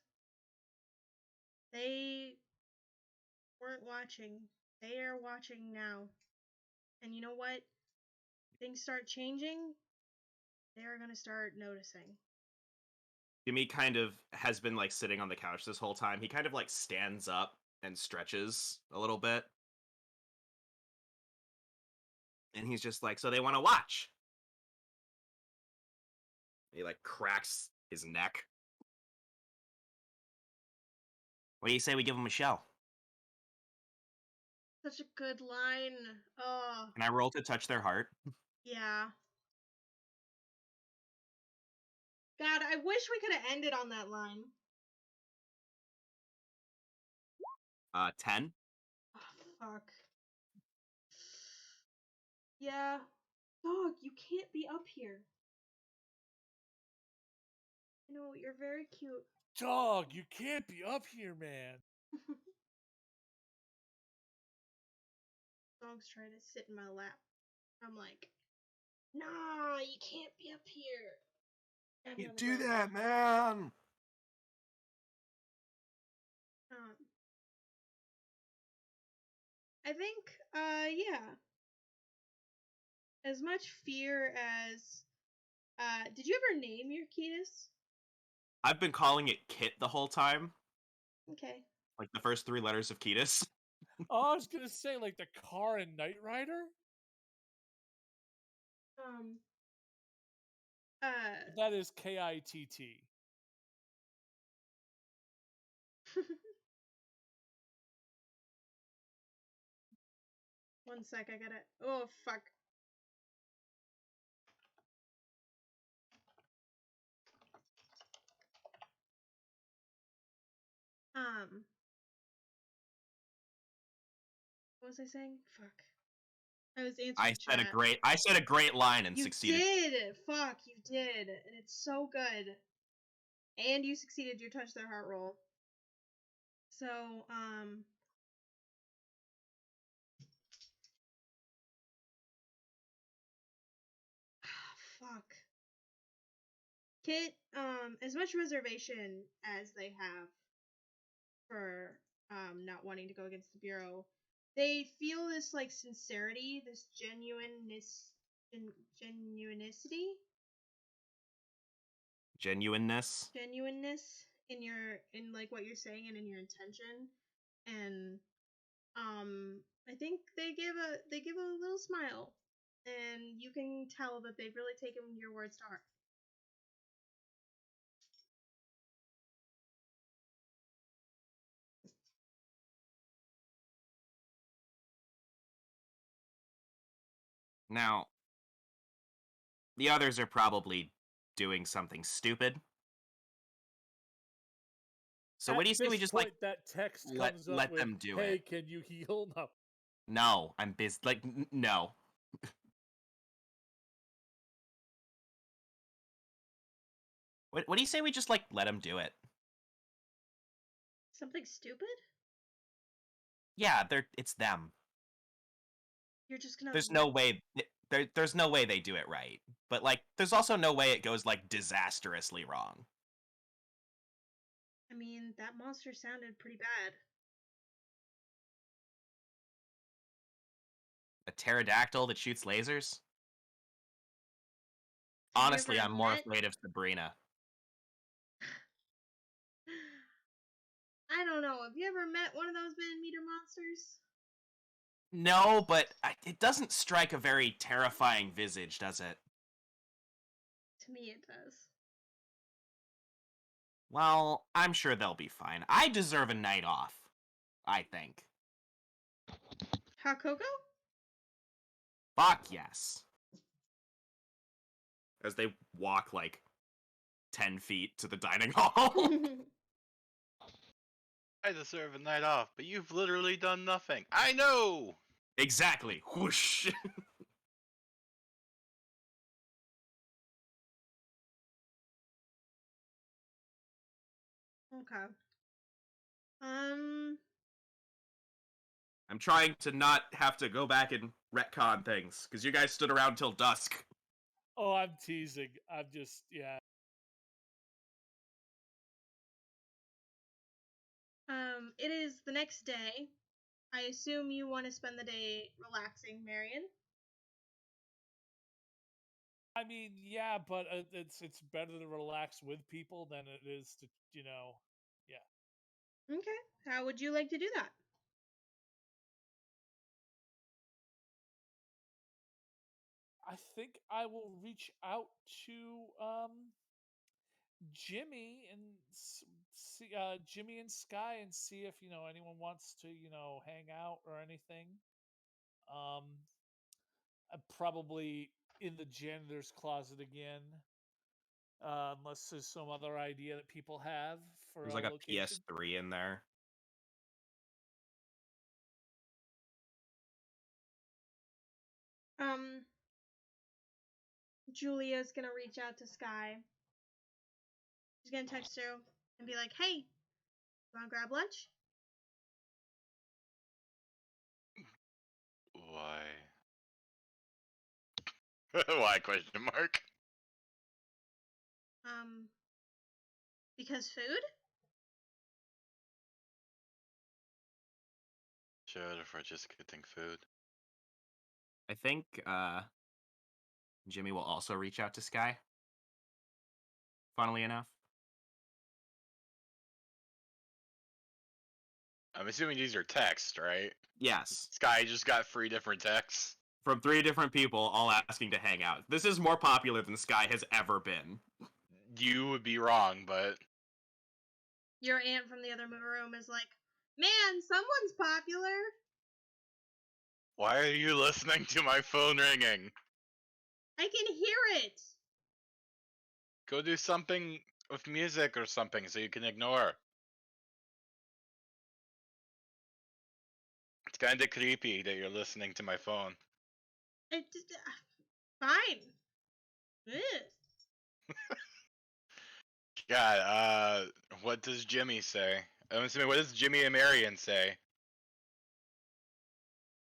They weren't watching. They are watching now. And you know what? Things start changing, they're gonna start noticing. Jimmy kind of has been like sitting on the couch this whole time. He kind of like stands up and stretches a little bit. And he's just like, so they want to watch. He like cracks his neck. What do you say we give him a show? Such a good line. Oh, Can I roll to touch their heart? yeah. God, I wish we could have ended on that line. 10. Oh, fuck. Yeah. Dog, you can't be up here. You know, you're very cute. Dog, you can't be up here, man. Dog's trying to sit in my lap. I'm like, nah, you can't be up here. I'm You gonna do go. that, man. I think, yeah. As much fear as, did you ever name your Ketis? I've been calling it Kit the whole time. Okay. Like the first 3 letters of Ketis. Oh, I was gonna say like the car in Knight Rider. That is KITT. One sec, I gotta, oh, fuck. What was I saying? Fuck. I was answering chat. I said a great line and You succeeded. did! Fuck, you did. And it's so good. And you succeeded your touch their heart roll. So, fuck. Kit, as much reservation as they have for, not wanting to go against the Bureau, they feel this like sincerity, this genuineness genuineness in like what you're saying and in your intention, and I think they give a little smile, and you can tell that they've really taken your words to heart. Now, the others are probably doing something stupid. So what do you say we just like that text let comes up let with, them do "Hey, it? can you heal?" No. No, I'm busy. Like no. What do you say we just like let them do it? Something stupid? Yeah, it's them. You're just gonna There's let... no way there's no way they do it right. But like there's also no way it goes like disastrously wrong. I mean, that monster sounded pretty bad. A pterodactyl that shoots lasers? Have you Honestly, ever I'm more met... afraid of Sabrina. I don't know. Have you ever met one of those man-meter monsters? No, but it doesn't strike a very terrifying visage, does it? To me, it does. Well, I'm sure they'll be fine. I deserve a night off, I think. Hakoko? Fuck yes. As they walk like 10 feet to the dining hall. I deserve a night off, but you've literally done nothing. I know! Exactly. Whoosh. Okay. I'm trying to not have to go back and retcon things, because you guys stood around till dusk. Oh, I'm teasing. I'm just, yeah. It is the next day. I assume you want to spend the day relaxing, Marion. I mean, yeah, but it's better to relax with people than it is to, yeah. Okay. How would you like to do that? I think I will reach out to Jimmy and see Jimmy and Sky and see if anyone wants to hang out or anything. I'm probably in the janitor's closet again, unless there's some other idea that people have for There's a like a location. PS3 in there. Julia's gonna reach out to Sky. She's gonna text her and be like, "Hey, you wanna grab lunch?" Why? Why? Question mark. Because food? Sure, if we're just getting food. I think Jimmy will also reach out to Sky. Funnily enough. I'm assuming these are texts, right? Yes. Sky just got 3 different texts. From 3 different people, all asking to hang out. This is more popular than Sky has ever been. You would be wrong, but... Your aunt from the other room is like, "Man, someone's popular." Why are you listening to my phone ringing? I can hear it. Go do something with music or something so you can ignore. It's kinda creepy that you're listening to my phone. Fine. Ugh. God, what does Jimmy say? I'm assuming, what does Jimmy and Marion say?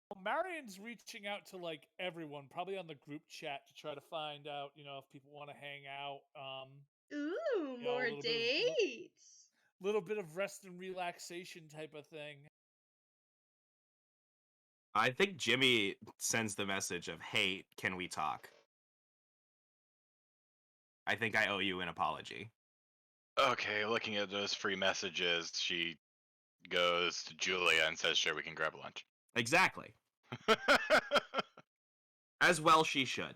Well, Marion's reaching out to like everyone, probably on the group chat to try to find out, if people want to hang out. Ooh, You know, more dates. Little bit of rest and relaxation type of thing. I think Jimmy sends the message of, "Hey, can we talk?" I think I owe you an apology. Okay, looking at those free messages, she goes to Julia and says, "Sure, we can grab lunch." Exactly. As well she should.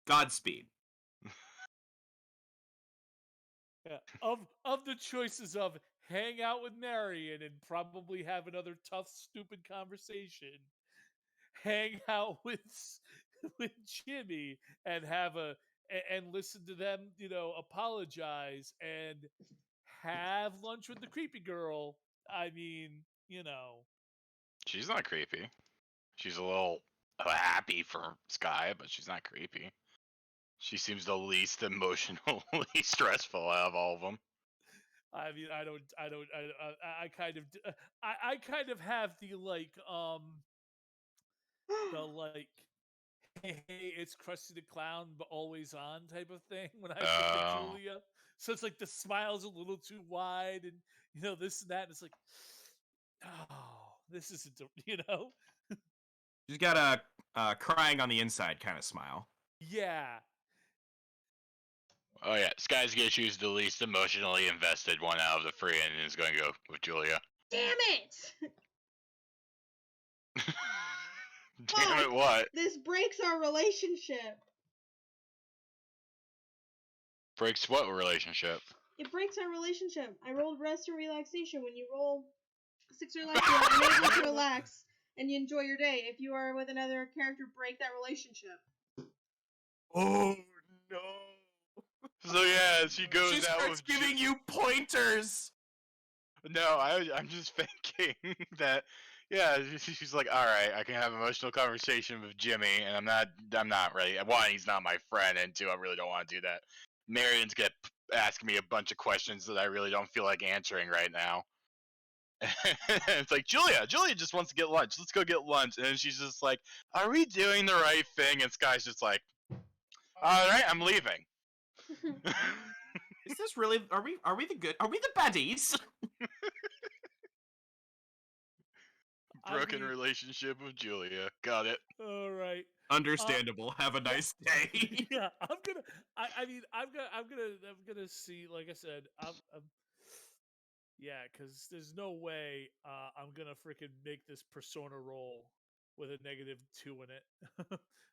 Godspeed. Yeah. Of the choices of hang out with Marion and probably have another tough, stupid conversation, hang out with Jimmy and have and listen to them, apologize and have lunch with the creepy girl. I mean, She's not creepy. She's a little happy for Sky, but she's not creepy. She seems the least emotionally stressful out of all of them. I mean, I kind of, I kind of have the like, hey, it's Krusty the Clown, but always on type of thing when I think of Oh. Julia. So it's like the smile's a little too wide, and this and that. And it's like, oh, this isn't, She's got a crying on the inside kind of smile. yeah. Oh yeah, Sky's gonna choose the least emotionally invested one out of the three, and is going to go with Julia. Damn it! Damn it! What This breaks our relationship. breaks what relationship? It breaks our relationship. I rolled rest or relaxation. When you roll 6 or less, you are unable to relax and you enjoy your day. If you are with another character, break that relationship. Oh no! So yeah, she goes She out starts with giving you pointers. No, I'm just thinking that. Yeah, she's like, all right, I can have an emotional conversation with Jimmy, and I'm not ready. One, he's not my friend, and two, I really don't want to do that. Marion's gonna ask me a bunch of questions that I really don't feel like answering right now. It's like Julia just wants to get lunch. Let's go get lunch, and then she's just like, "Are we doing the right thing?" And Sky's just like, "All right, I'm leaving." Is this really? Are we the baddies? Broken relationship with Julia. Got it. All right. Understandable. Have a nice day. Yeah, I'm gonna. I mean, I'm gonna see. Like I said, yeah, because there's no way I'm gonna freaking make this persona roll with a -2 in it.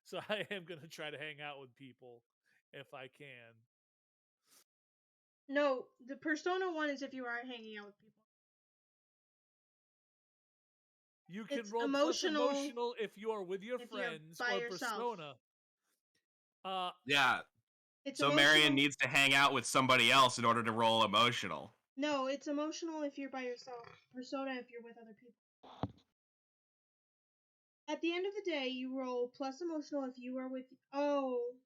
So I am gonna try to hang out with people if I can. No, the Persona one is if you are hanging out with people. You can It's roll plus emotional if you are with your if you're friends by or yourself. persona. Yeah. It's So emotional. Marion needs to hang out with somebody else in order to roll emotional. No, it's emotional if you're by yourself. Persona if you're with other people. At the end of the day, you roll plus emotional if you are with. Oh,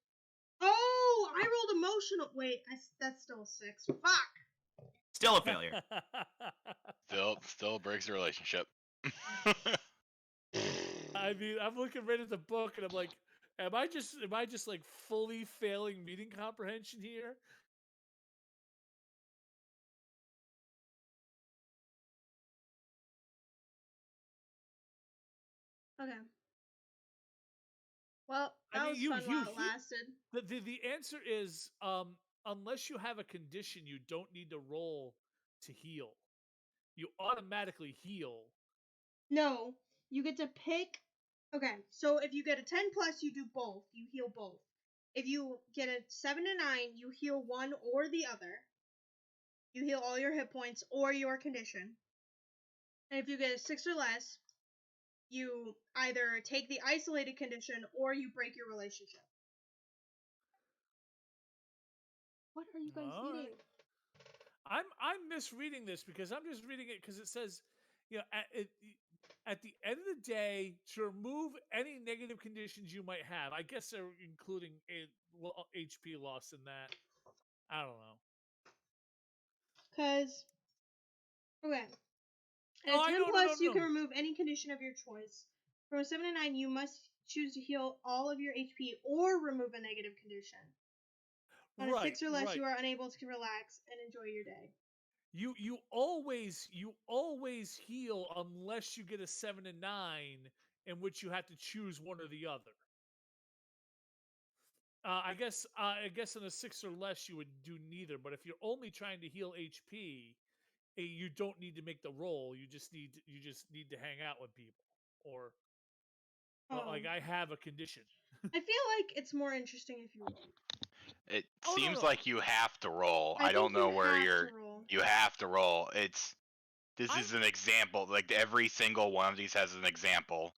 I rolled emotional. Wait, that's still a 6. Fuck. Still a failure. Still breaks the relationship. I mean, I'm looking right at the book and I'm like, am I just like fully failing reading comprehension here? Okay. Well, I that mean, was fun while it lasted. the answer is unless you have a condition, you don't need to roll to heal. You automatically heal. No, you get to pick. Okay, so if you get a 10 plus, you do both. You heal both. If you get a 7 to 9, you heal one or the other. You heal all your hit points or your condition. And if you get a 6 or less, you either take the isolated condition or you break your relationship. What are you guys eating? I'm misreading this because I'm just reading it because it says, at the end of the day, to remove any negative conditions you might have. I guess they're including HP loss in that. I don't know. Because, okay. At a 10 plus, you can remove any condition of your choice. From a 7 to 9, you must choose to heal all of your HP or remove a negative condition. On a 6 or less, you are unable to relax and enjoy your day. You always heal unless you get a 7 to 9, in which you have to choose one or the other. I guess in a 6 or less you would do neither. But if you're only trying to heal HP, you don't need to make the roll. You just need to hang out with people, or like I have a condition. I feel like it's more interesting if you roll. It Oh, no, seems no. like you have to roll. I I don't think know you where have you're. to roll. You have to roll. This I'm- is an example. Like every single one of these has an example.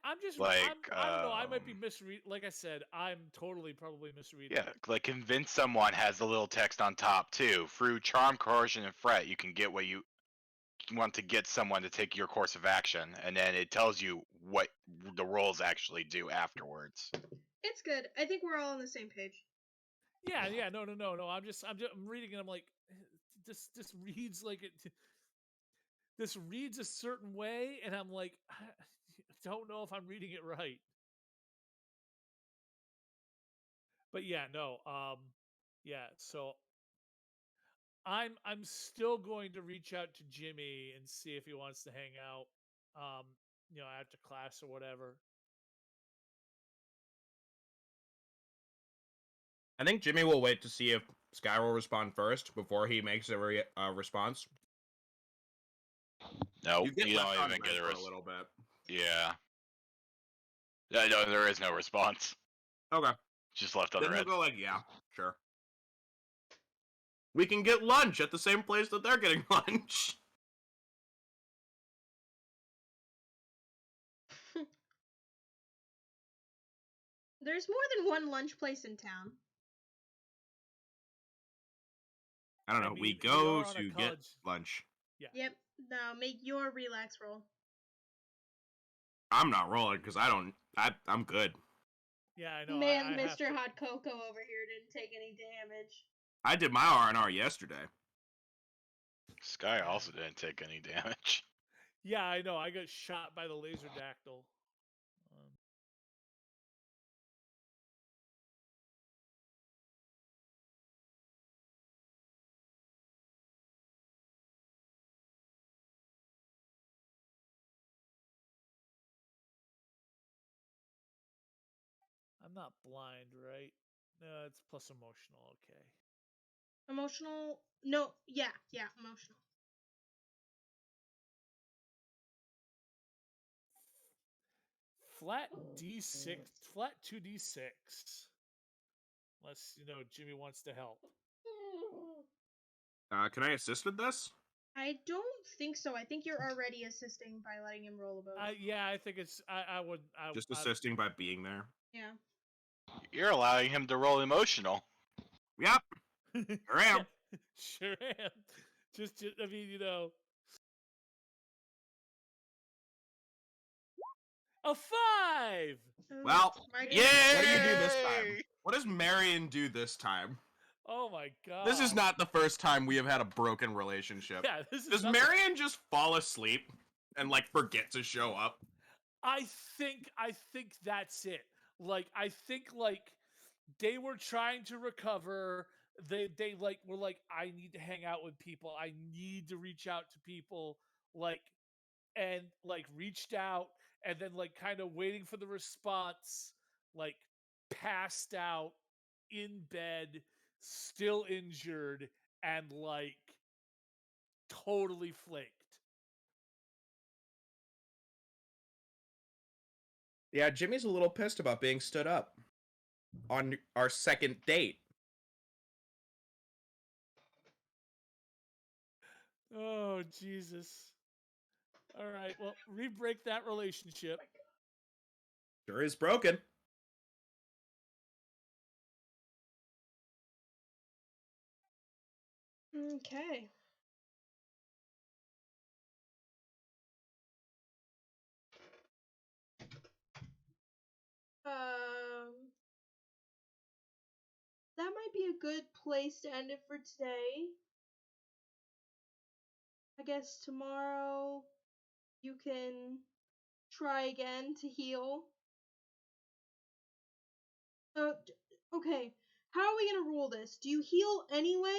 I'm just Like, I don't know. I might be misread. Like I said, I'm totally probably misreading. Yeah, like convince someone has the little text on top too. Through charm, coercion, and fret, you can get what you want to get someone to take your course of action, and then it tells you what the rolls actually do afterwards. It's good. I think we're all on the same page. Yeah. No. I'm reading and I'm like, this reads like it. This reads a certain way, and I'm like, I don't know if I'm reading it right. But yeah, no. Yeah. So I'm still going to reach out to Jimmy and see if he wants to hang out. After class or whatever. I think Jimmy will wait to see if Sky will respond first before he makes a response. Nope, You get you left don't on even get red a for a response. little bit. Yeah. No, there is no response. Okay. Just left on Then he'll red. go like, yeah, sure. We can get lunch at the same place that they're getting lunch. There's more than one lunch place in town. I don't know. We go to get lunch. Yeah. Yep. Now make your relax roll. I'm not rolling because I'm good. Yeah, I know. Man, I Mr. Hot Cocoa over here didn't take any damage. I did my R&R yesterday. Sky also didn't take any damage. Yeah, I know. I got shot by the laser dactyl. I'm not blind, right? No, it's plus emotional. Okay. Emotional? No. Yeah. Emotional. Flat D6, flat 2D6. Unless, Jimmy wants to help. Can I assist with this? I don't think so. I think you're already assisting by letting him roll a both. Yeah, I think it's. I would. Just assisting by being there. Yeah. You're allowing him to roll emotional. Yep. Sure am. Sure am. Just, I mean, A 5! Well, Yay! What do you do this time? What does Marion do this time? Oh my god. This is not the first time we have had a broken relationship. Yeah, this is Does nothing. Marion just fall asleep and forget to show up? I think that's it. I think they were trying to recover. They were like, I need to hang out with people. I need to reach out to people. And reached out, and then kind of waiting for the response, passed out in bed, still injured, and totally flaked. Yeah, Jimmy's a little pissed about being stood up on our second date. Oh, Jesus. All right, well, re-break that relationship. Sure is broken. Okay. That might be a good place to end it for today. I guess tomorrow you can try again to heal. Okay. How are we gonna rule this? Do you heal anyway?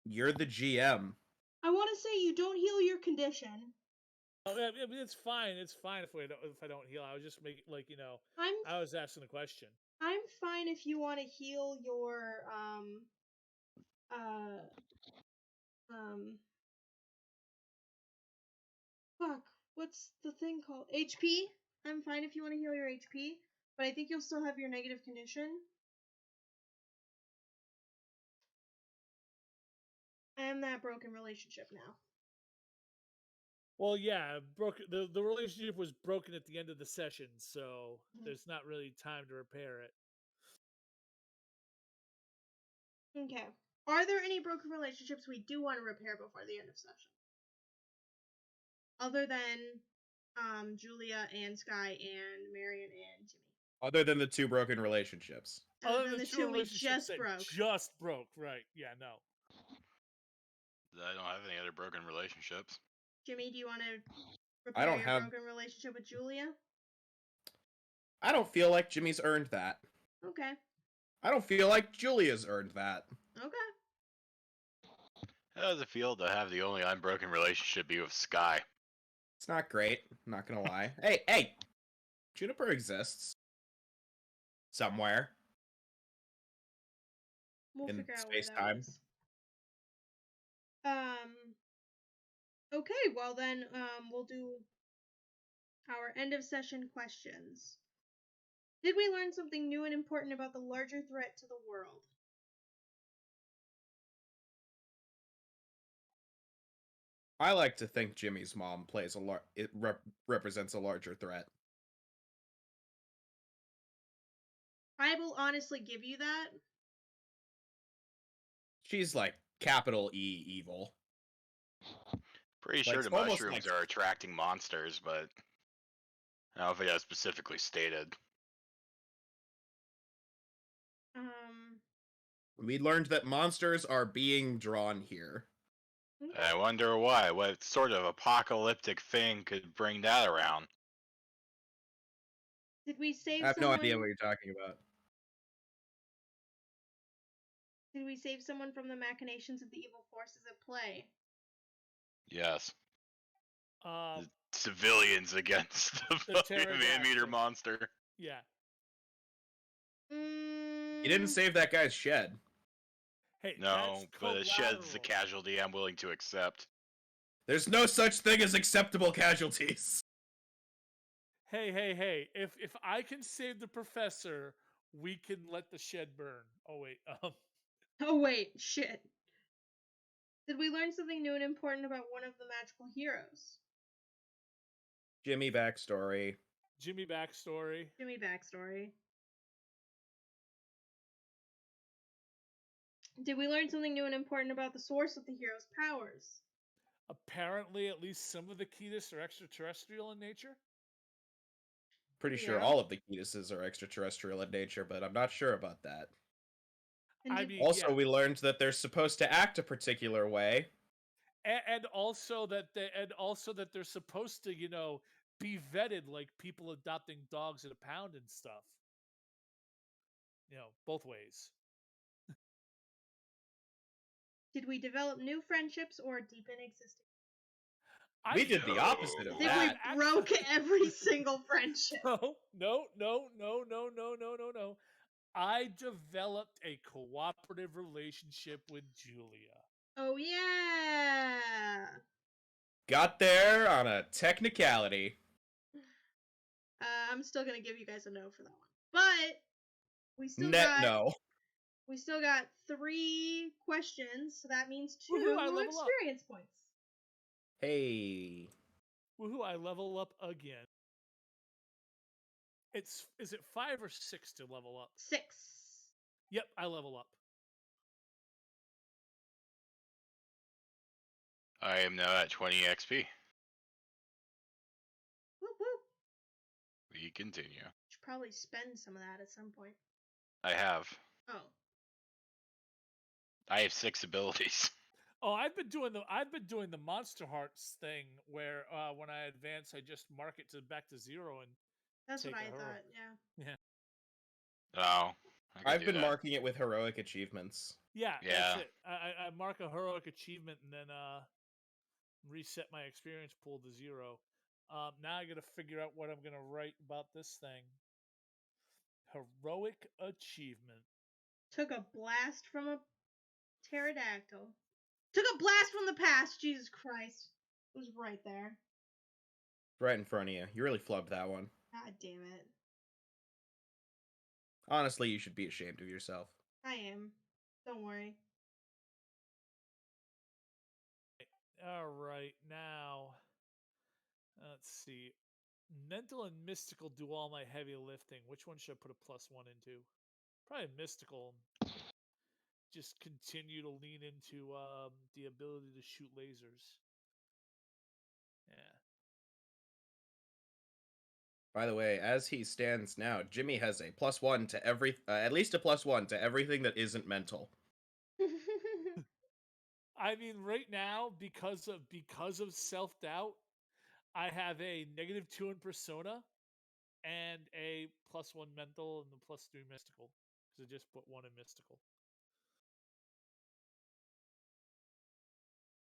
You're the GM. I want to say you don't heal your condition. I mean, it's fine. It's fine if I don't heal. I was just making I was asking the question. I'm fine if you want to heal your fuck, what's the thing called? HP? I'm fine if you want to heal your HP, but I think you'll still have your negative condition. I am that broken relationship now. Well, yeah, the relationship was broken at the end of the session, so there's not really time to repair it. Okay. Are there any broken relationships we do want to repair before the end of session? Other than Julia and Sky and Marion and Jimmy. Other than the 2 broken relationships. Other than the 2 we just broke. Just broke, right. Yeah, no. I don't have any other broken relationships. Jimmy, do you want to repair your broken relationship with Julia? I don't feel like Jimmy's earned that. Okay. I don't feel like Julia's earned that. Okay. How does it feel to have the only unbroken relationship be with Sky? It's not great, I'm not gonna lie. Hey! Juniper exists. Somewhere. We'll in figure out space-time. where that is. Okay, well then, we'll do our end of session questions. Did we learn something new and important about the larger threat to the world? I like to think Jimmy's mom plays represents a larger threat. I will honestly give you that. She's like capital E evil. Pretty sure the mushrooms are attracting monsters, but I don't know if it has specifically stated. We learned that monsters are being drawn here. I wonder why. What sort of apocalyptic thing could bring that around? Did we save I have no idea what you're talking about. Did we save someone from the machinations of the evil forces at play? Yes. The civilians against the fucking man-meter monster. Yeah. You didn't save that guy's shed. Hey, no, but a shed's a casualty I'm willing to accept. There's no such thing as acceptable casualties. Hey! If I can save the professor, we can let the shed burn. Oh wait, Oh wait, shit. Did we learn something new and important about one of the magical heroes? Jimmy backstory. Jimmy backstory. Did we learn something new and important about the source of the hero's powers? Apparently, at least some of the Ketis are extraterrestrial in nature. Pretty sure all of the Ketises are extraterrestrial in nature, but I'm not sure about that. We learned that they're supposed to act a particular way, and also that they're supposed to, be vetted like people adopting dogs at a pound and stuff. Both ways. Did we develop new friendships or deepen existing? We did the opposite of that. We broke every single friendship. No. I developed a cooperative relationship with Julia. Oh, yeah. Got there on a technicality. I'm still going to give you guys a no for that one. But we still We still got 3 questions, so that means 2 more experience points. Hey. Woohoo, I level up again. Is it 5 or 6 to level up? 6. Yep, I level up. I am now at 20 XP. Whoop whoop. We continue. Should probably spend some of that at some point. I have. Oh. I have 6 abilities. Oh, I've been doing the Monster Hearts thing where when I advance, I just mark it back to 0 and. That's what I thought. Yeah. Oh. I've been marking it with heroic achievements. Yeah. That's it. I mark a heroic achievement and then reset my experience pool to 0. Now I got to figure out what I'm going to write about this thing. Heroic achievement. Took a blast from a pterodactyl. Took a blast from the past. Jesus Christ. It was right there. Right in front of you. You really flubbed that one. God damn it. Honestly, you should be ashamed of yourself. I am. Don't worry. All right, now let's see. Mental and mystical do all my heavy lifting. Which one should I put a +1 into? Probably mystical. Just continue to lean into the ability to shoot lasers. Yeah. By the way, as he stands now, Jimmy has a +1 to every, at least a +1 to everything that isn't mental. I mean, right now, because of self-doubt, I have a -2 in persona and a +1 mental and the +3 mystical. Because I just put 1 in mystical.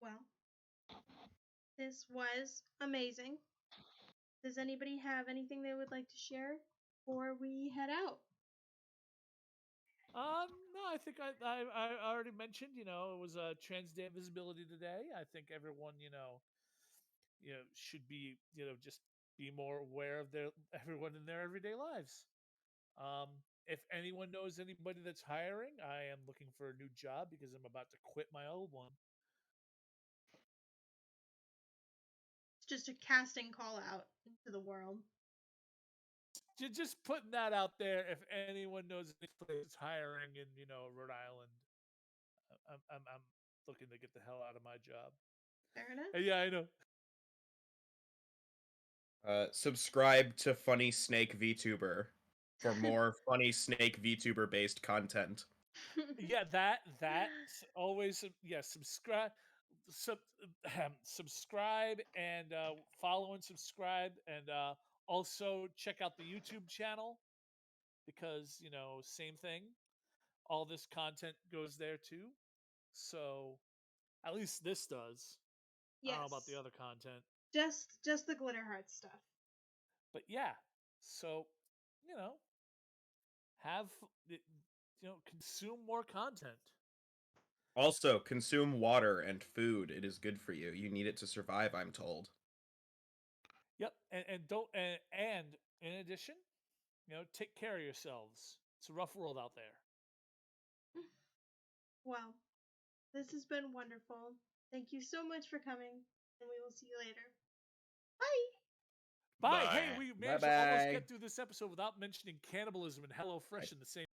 Well, this was amazing. Does anybody have anything they would like to share before we head out? No, I think I already mentioned, it was a Trans Day of Visibility today. I think everyone, should be, just be more aware of everyone in their everyday lives. If anyone knows anybody that's hiring, I am looking for a new job because I'm about to quit my old one. It's just a casting call out into the world. Just putting that out there. If anyone knows any place that's hiring in, Rhode Island, I'm looking to get the hell out of my job. Fair enough. Yeah, I know. Subscribe to Funny Snake VTuber for more Funny Snake VTuber based content. Yeah, that's always subscribe, subscribe and follow and subscribe, and also check out the YouTube channel because same thing. All this content goes there too. So at least this does. Yes. I don't know about the other content. Just the Glitter Heart stuff. But yeah, so have consume more content. Also, consume water and food. It is good for you. You need it to survive, I'm told. Yep, and don't and in addition, take care of yourselves. It's a rough world out there. Well, this has been wonderful. Thank you so much for coming, and we will see you later. Bye! Bye. Hey, we managed to almost Bye-bye. get through this episode without mentioning cannibalism and HelloFresh in the same